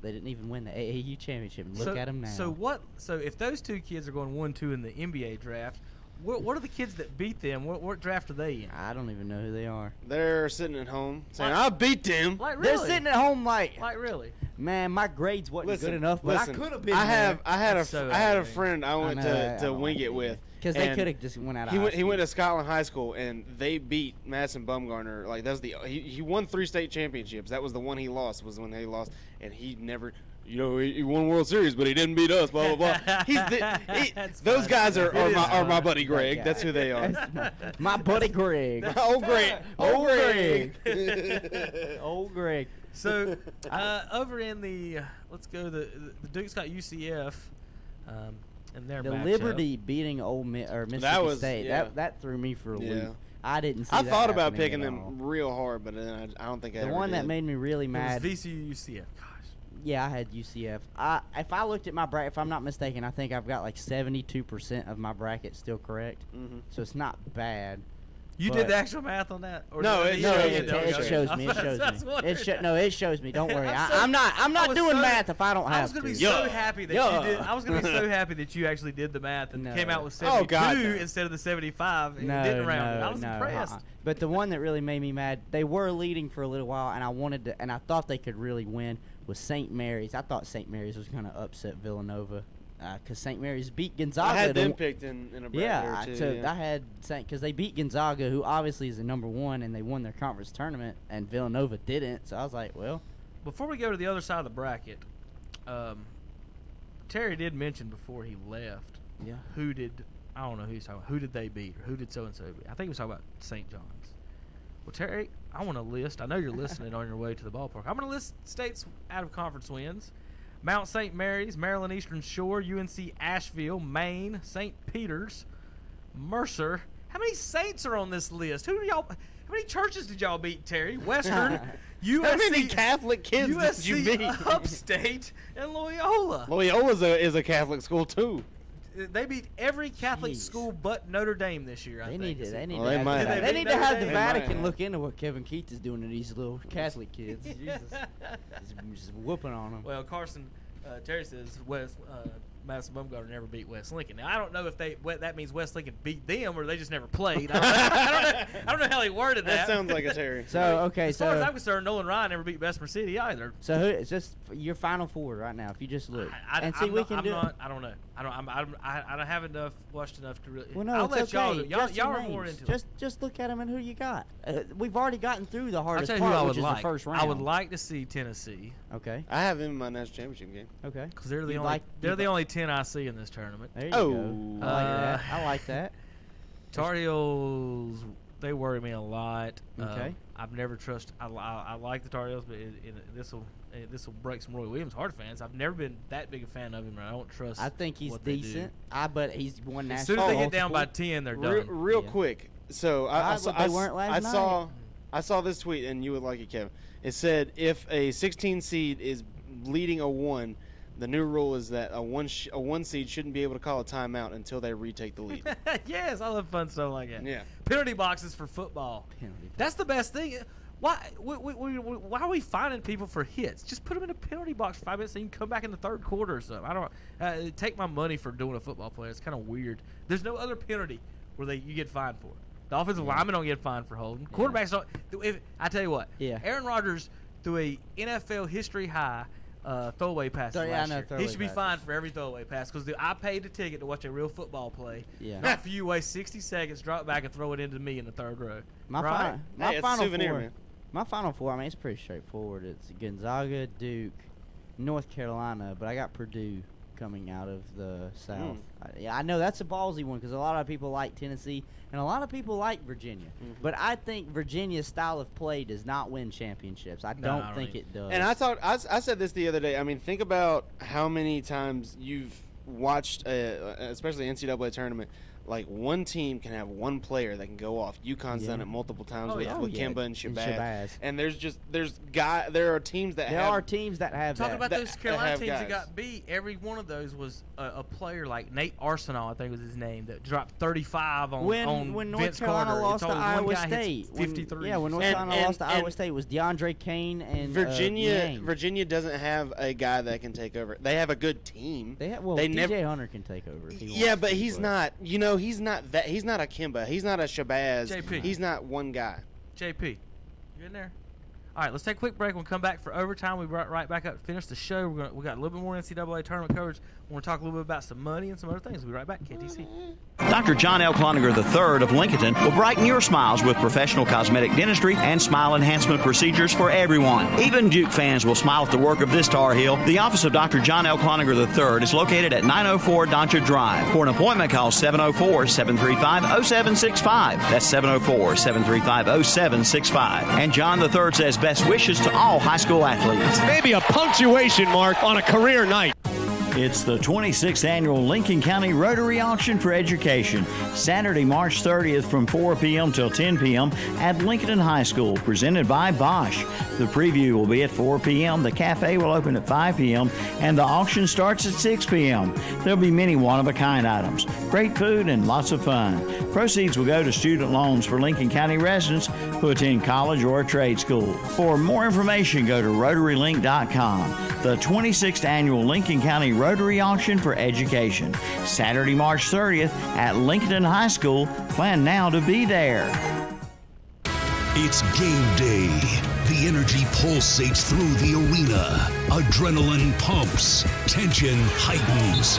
They didn't even win the AAU championship. Look at them now. So if those two kids are going 1-2 in the NBA draft, what are the kids that beat them? What draft are they in? I don't even know who they are. They're sitting at home saying, "I beat them." Like They're really? sitting at home like really? Man, my grades wasn't good enough, but I could have been. I had That's so I had a aggravating. friend I went to Wing It with. because they and could have just went out of He high went school. to Scotland High School and they beat Madison Bumgarner. Like that's he won 3 state championships. That was the one he lost. Was when he lost, and he never. You know, he won World Series, but he didn't beat us. Blah blah blah. Those guys are my buddy Greg. That's who they are. My buddy Greg. Old Greg. Old Greg. Old Greg. So over in the let's go the Duke's got UCF, and their The matchup. Liberty beating Mississippi State. That threw me for a loop. I didn't see I that thought about happening picking at all. them real hard, but then I don't think I The ever one that did. made me really mad. It was VCU UCF. Yeah, I had UCF. If I looked at my bracket, if I'm not mistaken, I think I've got like 72% of my bracket still correct. So it's not bad. You did the actual math on that? Or No, did it shows me. It shows me. Don't worry. I'm not doing math if I don't have to. I was gonna be so happy that you did. I was gonna be so happy that you actually did the math and came out with 72 instead of the 75 and didn't round it. I was impressed. But the one that really made me mad, they were leading for a little while, and I wanted to, and I thought they could really win, was St. Mary's. I thought St. Mary's was going to upset Villanova because St. Mary's beat Gonzaga. I had them picked in a bracket or two. I had because they beat Gonzaga, who obviously is the #1, and they won their conference tournament, and Villanova didn't. So I was like, well. Before we go to the other side of the bracket, Terry did mention before he left. Yeah. I don't know who he's talking about. Who did they beat? Or who did so and so beat? I think he was talking about St. John's. Well, Terry, I want to list. I know you're listening on your way to the ballpark. I'm going to list states out of conference wins: Mount St. Mary's, Maryland Eastern Shore, UNC Asheville, Maine, St. Peter's, Mercer. How many Saints are on this list? How many churches did y'all beat, Terry? Western, USC. How many Catholic kids USC, did you beat? Upstate, and Loyola. Loyola is a Catholic school too. They beat every Catholic school but Notre Dame this year. They need to have the They Vatican look into what Kevin Keith is doing to these little Catholic kids. Jesus. Just whooping on them. Well, Terry says Madison Bumgarner never beat West Lincoln. Now I don't know if that means West Lincoln beat them or they just never played. I don't know how they worded that. That sounds like a Terry. As far as I'm concerned, Nolan Ryan never beat Bessemer City either. So it's just your Final Four right now. If you just look and see, we can do. I don't know. I don't have watched enough to really. Well, no, I'll it's let okay. y'all are more into it. Just look at them and who you got. We've already gotten through the hardest I'll tell you part, who I which would is like. the first round. I would like to see Tennessee. Okay. I have them in my national championship game. Okay. Because they're the only 10 I see in this tournament. There you go. I like that. Tar Heels, they worry me a lot. Okay. I've never trusted. I like the Tar Heels, but this will break some Roy Williams hard fans. I've never been that big a fan of him, and I don't trust. I think he's what they decent. do. But he's won national. As soon as they get down by 10, they're done. Real quick, So they weren't last night. I saw this tweet, and you would like it, Kevin. It said if a 16 seed is leading a 1, the new rule is that a one seed shouldn't be able to call a timeout until they retake the lead. Yes, I love fun stuff like that. Yeah. Penalty boxes for football. That's the best thing. Why are we finding people for hits? Just put them in a penalty box for 5 minutes and you can come back in the third quarter or something. I don't take my money for doing a football play. It's kind of weird. There's no other penalty where you get fined for it. The offensive linemen don't get fined for holding. Quarterbacks don't. I tell you what. Yeah. Aaron Rodgers threw a NFL history high throwaway pass last year. He should be fined for every throwaway pass because I paid the ticket to watch a real football play. Yeah. Not for you waste 60 seconds, drop back and throw it into me in the third row. My it's a souvenir, man. My Final Four, I mean, it's pretty straightforward. It's Gonzaga, Duke, North Carolina, but I got Purdue coming out of the South. I know that's a ballsy one because a lot of people like Tennessee and a lot of people like Virginia. But I think Virginia's style of play does not win championships. I don't think it does. And I said this the other day. I mean, think about how many times you've watched, especially NCAA tournament, like one team can have one player that can go off. UConn's done it multiple times with Kemba and Shabazz. And there are teams that have Talk about those Carolina teams that got beat. Every one of those was a player like Nate Arsenal, I think was his name, that dropped 35 on when Vince North Carolina Carter. lost to Iowa State. 53. When North Carolina lost to Iowa State, it was DeAndre Kane and Virginia doesn't have a guy that can take over. They have a good team. DJ Hunter can take over. If he wants but he's not. He's not that. He's not a Kemba. He's not a Shabazz. JP. He's not one guy. JP, you in there? All right, let's take a quick break. We'll come back for overtime. We'll be right back up, finish the show. We got a little bit more NCAA tournament coverage. We're going to talk a little bit about some money and some other things. We'll be right back, KTC. Dr. John L. Cloninger III of Lincolnton will brighten your smiles with professional cosmetic dentistry and smile enhancement procedures for everyone. Even Duke fans will smile at the work of this Tar Heel. The office of Dr. John L. Cloninger III is located at 904 Doncha Drive. For an appointment, call 704-735-0765. That's 704-735-0765. And John III says best wishes to all high school athletes. Maybe a punctuation mark on a career night. It's the 26th annual Lincoln County Rotary Auction for Education, Saturday, March 30th from 4 p.m. till 10 p.m. at Lincolnton High School, presented by Bosch. The preview will be at 4 p.m., the cafe will open at 5 p.m., and the auction starts at 6 p.m. There'll be many one-of-a-kind items, great food, and lots of fun. Proceeds will go to student loans for Lincoln County residents who attend college or a trade school. For more information, go to RotaryLink.com. The 26th annual Lincoln County Rotary Auction for Education, Saturday, March 30th at Lincolnton High School. Plan now to be there. It's game day. The energy pulsates through the arena. Adrenaline pumps. Tension heightens.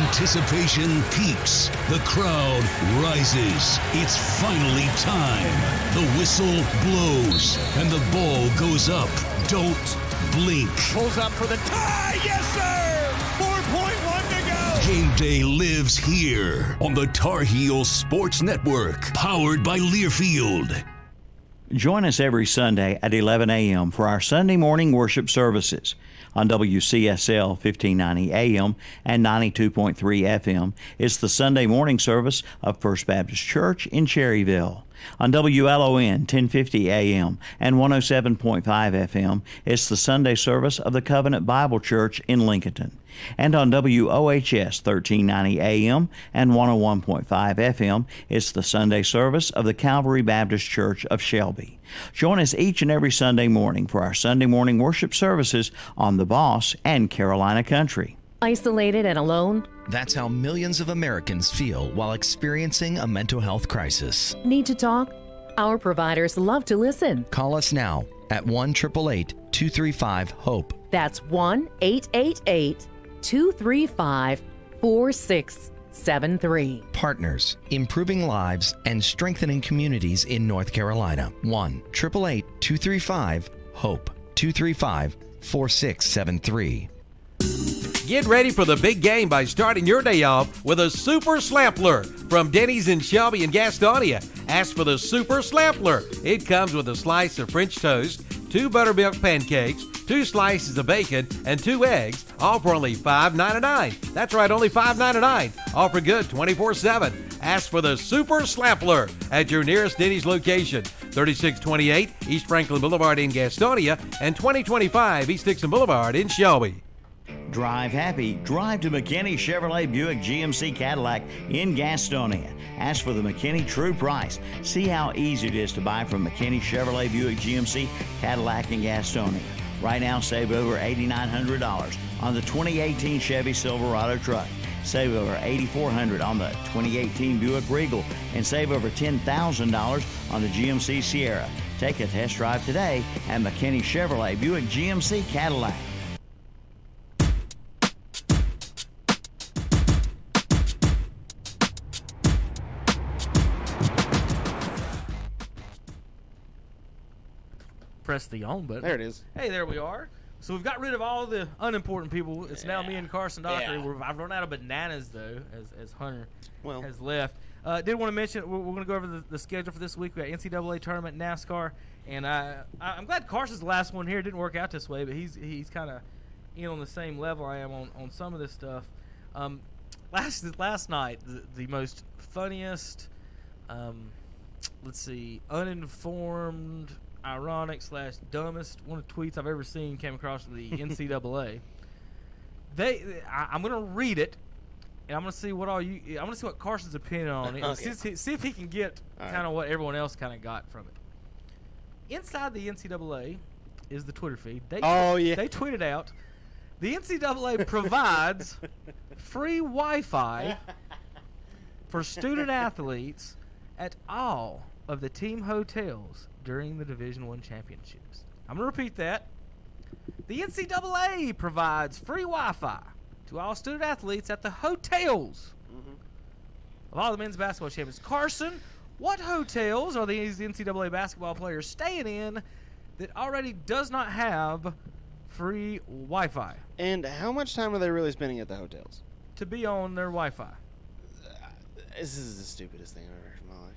Anticipation peaks. The crowd rises. It's finally time. The whistle blows and the ball goes up. Don't blink. Pulls up for the tie. Yes, sir. 4.1 to go. Game day lives here on the Tar Heel Sports Network, powered by Learfield. Join us every Sunday at 11 a.m. for our Sunday morning worship services. On WCSL 1590 AM and 92.3 FM, it's the Sunday morning service of First Baptist Church in Cherryville. On WLON 1050 AM and 107.5 FM, it's the Sunday service of the Covenant Bible Church in Lincolnton. And on WOHS 1390 AM and 101.5 FM, it's the Sunday service of the Calvary Baptist Church of Shelby. Join us each and every Sunday morning for our Sunday morning worship services on The Boss and Carolina Country. Isolated and alone? That's how millions of Americans feel while experiencing a mental health crisis. Need to talk? Our providers love to listen. Call us now at 1-888-235-HOPE. That's 1-888-235-4673. Partners, improving lives and strengthening communities in North Carolina. 1-888-235-HOPE. 235-4673. Get ready for the big game by starting your day off with a Super Slampler from Denny's in Shelby and Gastonia. Ask for the Super Slampler. It comes with a slice of French toast, 2 buttermilk pancakes, 2 slices of bacon, and 2 eggs, all for only $5.99. That's right, only $5.99. Offer good 24/7. Ask for the Super Slappler at your nearest Denny's location. 3628 East Franklin Boulevard in Gastonia and 2025 East Dixon Boulevard in Shelby. Drive happy. Drive to McKinney Chevrolet Buick GMC Cadillac in Gastonia. Ask for the McKinney True Price. See how easy it is to buy from McKinney Chevrolet Buick GMC Cadillac in Gastonia. Right now, save over $8,900 on the 2018 Chevy Silverado truck. Save over $8,400 on the 2018 Buick Regal, and save over $10,000 on the GMC Sierra. Take a test drive today at McKinney Chevrolet Buick GMC Cadillac. Press the on button. There it is. Hey, there we are. So we've got rid of all the unimportant people. It's now me and Carson Dockery. I've run out of bananas, though, as Hunter has left. Did want to mention, we're going to go over the schedule for this week. We got NCAA tournament, NASCAR, and I'm glad Carson's the last one here. It didn't work out this way, but he's kind of in on the same level I am on some of this stuff. Last night, the most funniest, uninformed, ironic / dumbest one of the tweets I've ever seen came across from the NCAA. I'm going to read it, and I'm going to see I'm going to see what Carson's opinion on it. Okay. And see if he can get kind of what everyone else kind of got from it. Inside the NCAA is the Twitter feed. They tweeted out, the NCAA provides free Wi-Fi for student athletes at all of the team hotels during the Division I championships. I'm going to repeat that. The NCAA provides free Wi-Fi to all student athletes at the hotels of all the men's basketball champions. Carson, what hotels are these NCAA basketball players staying in that already does not have free Wi-Fi? And how much time are they really spending at the hotels? To be on their Wi-Fi. This is the stupidest thing I've ever heard in my life.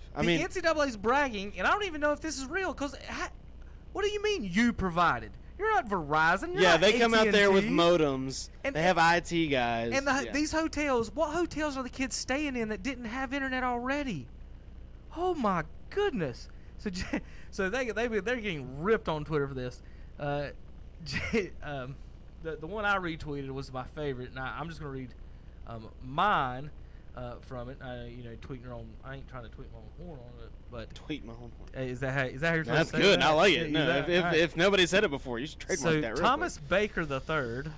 The NCAA's bragging, and I don't even know if this is real, because what do you mean you provided? You're not Verizon. You're not they come out there with AT&T. modems. And they have IT guys. And these hotels, what hotels are the kids staying in that didn't have internet already? Oh, my goodness. So they're getting ripped on Twitter for this. The one I retweeted was my favorite, and I'm just going to read mine from it. Tweeting your own. I ain't trying to tweet my own horn on it, but tweet my own horn. Is that how you're supposed That's to say good. that? I like it. No, Right. if nobody said it before, you should trademark that. Real Thomas quick. Baker III,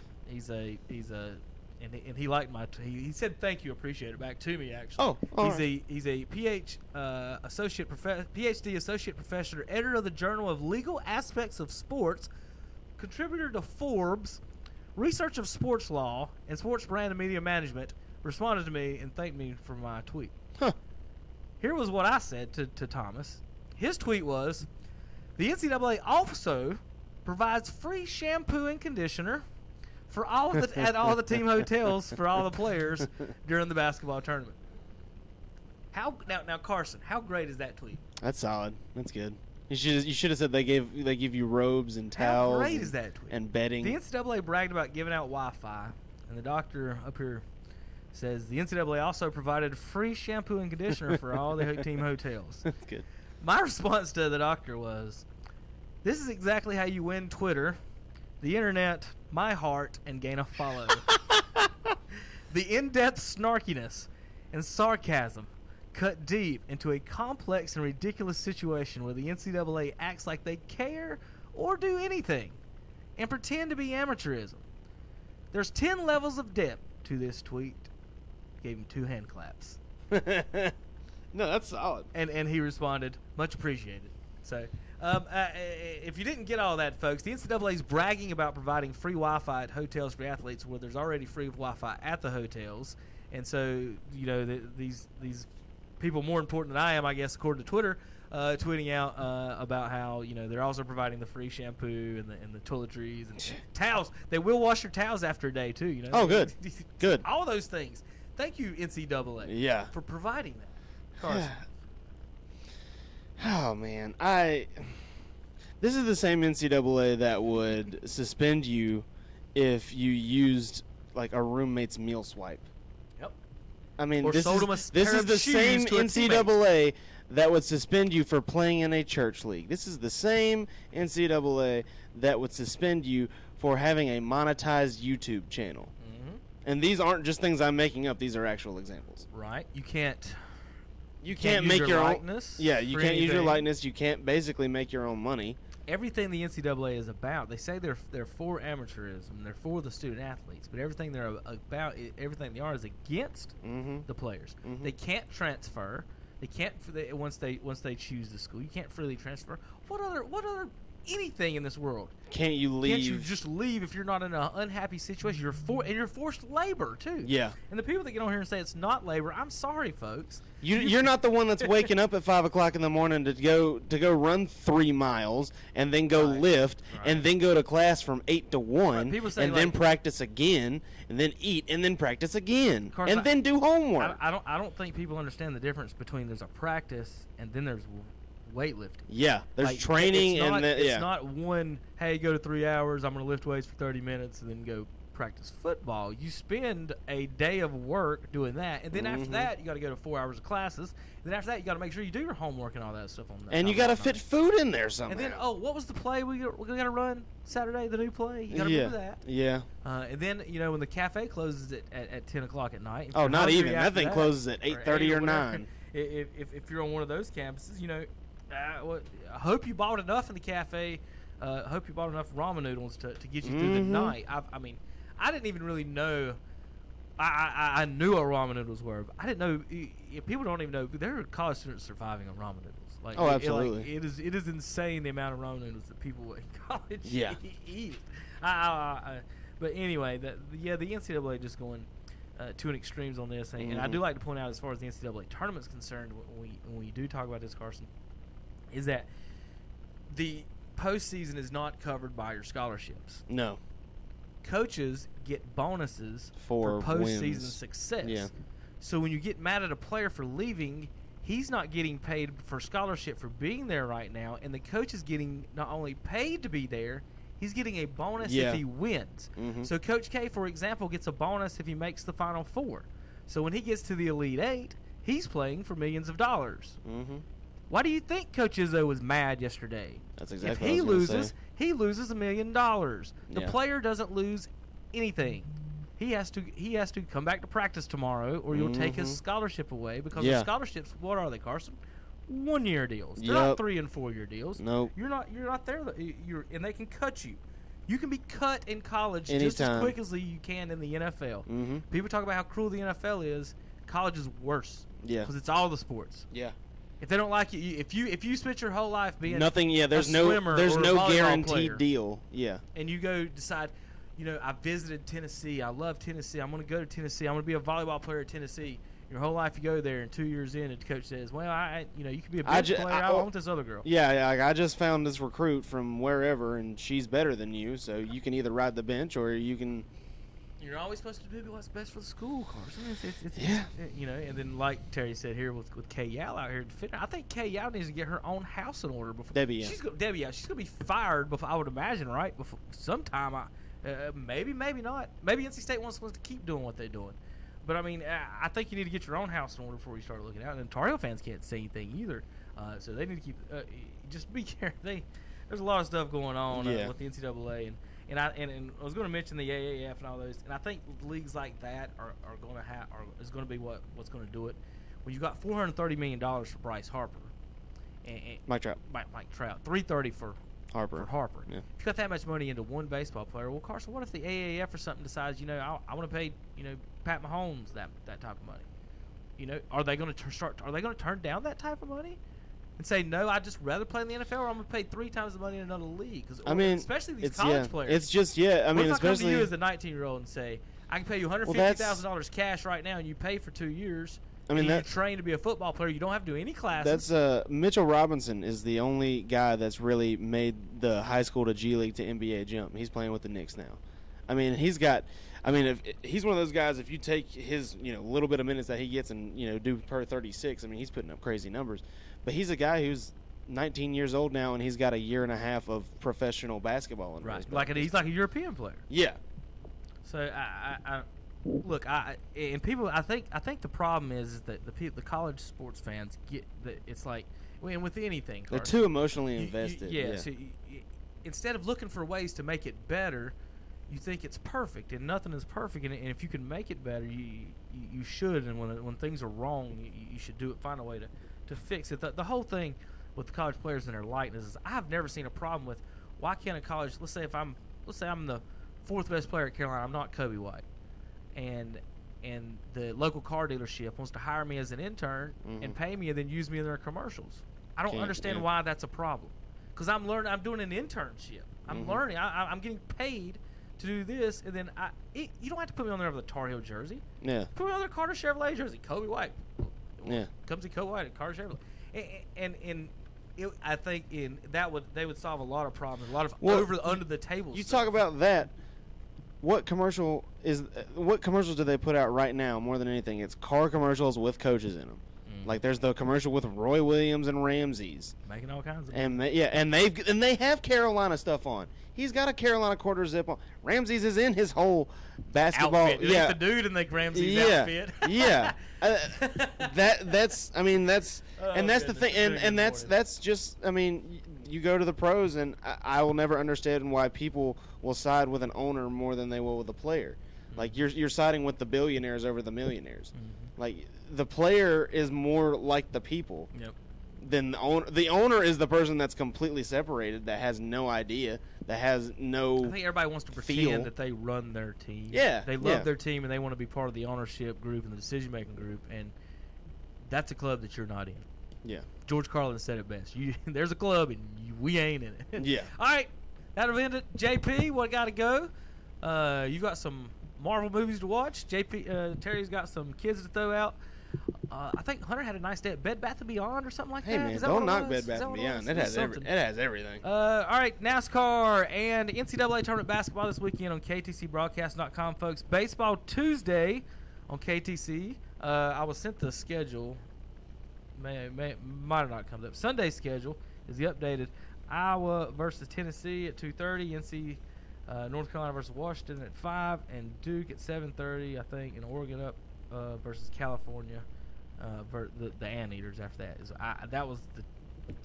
and he liked my. He said thank you, appreciate it back to me actually. He's a PhD associate professor, editor of the Journal of Legal Aspects of Sports, contributor to Forbes, research of sports law and sports brand and media management. Responded to me and thanked me for my tweet. Here was what I said to Thomas. His tweet was, the NCAA also provides free shampoo and conditioner for at all the team hotels for all the players during the basketball tournament. Now Carson, how great is that tweet? That's solid. That's good. You should have said they give you robes and towels. How great is that tweet? And bedding. The NCAA bragged about giving out Wi-Fi, and the doctor up here says the NCAA also provided free shampoo and conditioner for all the team hotels. That's good. My response to the doctor was, this is exactly how you win Twitter, the internet, my heart, and gain a follow. The in-depth snarkiness and sarcasm cut deep into a complex and ridiculous situation where the NCAA acts like they care or do anything and pretend to be amateurism. There's 10 levels of depth to this tweet. Gave him 2 hand claps. No, that's solid. And he responded, much appreciated. So, if you didn't get all that, folks, the NCAA is bragging about providing free Wi-Fi at hotels for athletes where there's already free Wi-Fi at the hotels. And so, these people more important than I am, I guess, according to Twitter, tweeting out about how they're also providing the free shampoo and the toiletries and towels. They will wash your towels after a day too. Oh, good, good. All those things. Thank you, NCAA. Yeah. For providing that. Carson. Oh man, this is the same NCAA that would suspend you if you used like a roommate's meal swipe. Yep. I mean, Or this sold is, them a this pair is of the shoes same to a NCAA that would suspend you for playing in a church league. This is the same NCAA that would suspend you for having a monetized YouTube channel. And these aren't just things I'm making up. These are actual examples. Right. You can't make your likeness. own. Yeah, you for can't use your anything. likeness. You can't basically make your own money. Everything the NCAA is about, they say they're for amateurism, they're for the student athletes, but everything they're about, everything they are is against the players. They can't transfer. They can't once they choose the school. You can't freely transfer. What other anything in this world? Can't you leave? Can't you just leave if you're not in an unhappy situation? You're forced labor too. Yeah. And the people that get on here and say it's not labor, I'm sorry, folks. You're not the one that's waking up at 5 o'clock in the morning to go run 3 miles and then go lift and then go to class from 8 to 1 People say, and then practice again and then eat and then practice again and then do homework. I don't think people understand the difference between there's a practice and then there's weightlifting. Yeah, there's training and then, it's not one. Hey, go to 3 hours. I'm going to lift weights for 30 minutes and then go practice football. You spend a day of work doing that, and then after that, you got to go to 4 hours of classes. And then after that, you got to make sure you do your homework and all that stuff on that. And you got to fit food in there somehow. And then, what was the play we got to run Saturday? The new play. You got to remember that. Yeah. And then when the cafe closes at 10 o'clock at night. Oh, not even. That thing closes at 8:30 or 9. If you're on one of those campuses, I hope you bought enough in the cafe. Hope you bought enough ramen noodles to get you through the night. I mean, I didn't even really know. I knew what ramen noodles were, but I didn't know. People don't even know there are college students surviving on ramen noodles. Like, absolutely. It is insane the amount of ramen noodles that people in college eat. But anyway, the NCAA just going to an extremes on this, and I do like to point out, as far as the NCAA tournament's concerned, when we do talk about this, Carson, is that the postseason is not covered by your scholarships. No. Coaches get bonuses for postseason wins. success. Yeah. So when you get mad at a player for leaving, he's not getting paid for scholarship for being there right now, and the coach is getting not only paid to be there, he's getting a bonus if he wins. So Coach K, for example, gets a bonus if he makes the Final Four. So when he gets to the Elite Eight, he's playing for millions of dollars. Why do you think Coach Izzo was mad yesterday? That's exactly if what I he was gonna loses, say. he loses $1 million. The Yeah. player doesn't lose anything. He has to come back to practice tomorrow, or you'll take his scholarship away, because the scholarships, what are they, Carson? 1-year deals. They're not 3- and 4-year deals. Nope. You're not there. And they can cut you. You can be cut in college just Anytime. as quick as you can in the NFL. People talk about how cruel the NFL is. College is worse. Yeah. Because it's all the sports. Yeah. If they don't like you, if you spent your whole life being nothing, there's a no swimmer there's or a no volleyball guaranteed player, deal. Yeah. and you go decide, I visited Tennessee. I love Tennessee. I'm going to go to Tennessee. I'm going to be a volleyball player at Tennessee. Your whole life you go there, and 2 years in, and the coach says, "Well, you could be a bench player. I want this other girl." Yeah, I just found this recruit from wherever, and she's better than you, so you can either ride the bench or you can. You're always supposed to do what's best for the school, Carson. And then like Terry said here with Kay Yao out here defending, I think Kay Yao needs to get her own house in order before Debbie, yeah. she's gonna be fired before, I would imagine, right? Before sometime, maybe not. Maybe NC State wants to keep doing what they're doing, but I mean, I think you need to get your own house in order before you start looking out. And Tar Heel fans can't say anything either, so they need to keep just be careful. There's a lot of stuff going on with the NCAA and I was going to mention the AAF and all those, and I think leagues like that are going to is going to be what's going to do it. When you got $430 million for Bryce Harper, and Mike Trout, $330 for Harper. Yeah. If you got that much money into one baseball player, well, Carson, what if the AAF or something decides, I want to pay, Pat Mahomes that type of money? Are they going to Are they going to turn down that type of money? And say, no, I'd just rather play in the NFL, or I'm going to pay 3 times the money in another league. Especially these college players. It's just, what if I come especially to you as a 19-year-old and say, I can pay you $150,000 cash right now, and you pay for 2 years, and you train to be a football player. You don't have to do any classes. That's Mitchell Robinson is the only guy that's really made the high school to G League to NBA jump. He's playing with the Knicks now. I mean, if he's one of those guys, if you take his, little bit of minutes that he gets and, do per 36, he's putting up crazy numbers. But he's a guy who's 19 years old now, and he's got a year and a half of professional basketball in his he's like a European player. Yeah. So Look, I think the problem is that the college sports fans get that it's like, with anything, they're too emotionally invested. So instead of looking for ways to make it better, you think it's perfect, and nothing is perfect. And if you can make it better, you should. And when things are wrong, you should do it. Find a way to fix it. The whole thing with the college players and their likeness is I've never seen a problem with why can't a college. Let's say I'm the fourth best player at Carolina. I'm not Kobe White, and the local car dealership wants to hire me as an intern and pay me and then use me in their commercials. I don't understand why that's a problem. Because I'm learning. I'm doing an internship. I'm learning. I'm getting paid to do this, and then you don't have to put me on there with a Tar Heel jersey. Yeah. Put me on there Carter Chevrolet jersey. Kobe White. Yeah. Comes in Kobe White and Carter Chevrolet. I think they would solve a lot of problems. A lot of under the table. You stuff. talk about that. What commercials do they put out right now more than anything? It's car commercials with coaches in them. Like there's the commercial with Roy Williams and Ramses, making all kinds of money. And they have Carolina stuff on. He's got a Carolina quarter zip on. Ramses is in his whole basketball. Outfit. Yeah, the dude in the Ramses outfit. Yeah, that's the thing, and that's just. I mean, you go to the pros, and I will never understand why people will side with an owner more than they will with a player. Like you're siding with the billionaires over the millionaires. Like the player is more like the people. Yep. Than the owner. The owner is the person that's completely separated, that has no idea, that has no. I think everybody wants to pretend that they run their team. Yeah, they love their team and they want to be part of the ownership group and the decision-making group, and that's a club that you're not in. Yeah. George Carlin said it best. There's a club and we ain't in it. Yeah. All right, that'll end it. JP, what got to go? You've got some Marvel movies to watch. Terry's got some kids to throw out. I think Hunter had a nice day at Bed Bath & Beyond or something like that. Hey man, don't knock Bed Bath & Beyond. It has everything. All right, NASCAR and NCAA tournament basketball this weekend on KTCBroadcast.com, folks. Baseball Tuesday on KTC. I was sent the schedule. Might have not come up. Sunday's schedule is the updated Iowa versus Tennessee at 2:30. NC North Carolina versus Washington at 5, and Duke at 7:30. I think, and Oregon up versus California. The Anteaters after that. That was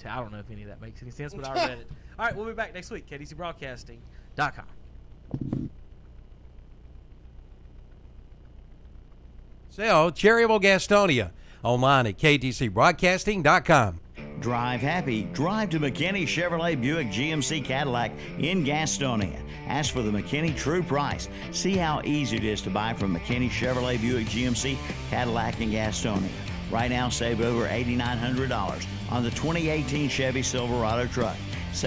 I don't know if any of that makes any sense, but I read it. All right, we'll be back next week. KTCBroadcasting.com. Sell Cherryville, Gastonia. Online at KTCBroadcasting.com. Drive happy. Drive to McKinney Chevrolet Buick GMC Cadillac in Gastonia. Ask for the McKinney True Price. See how easy it is to buy from McKinney Chevrolet Buick GMC Cadillac in Gastonia. Right now, save over $8,900 on the 2018 Chevy Silverado truck.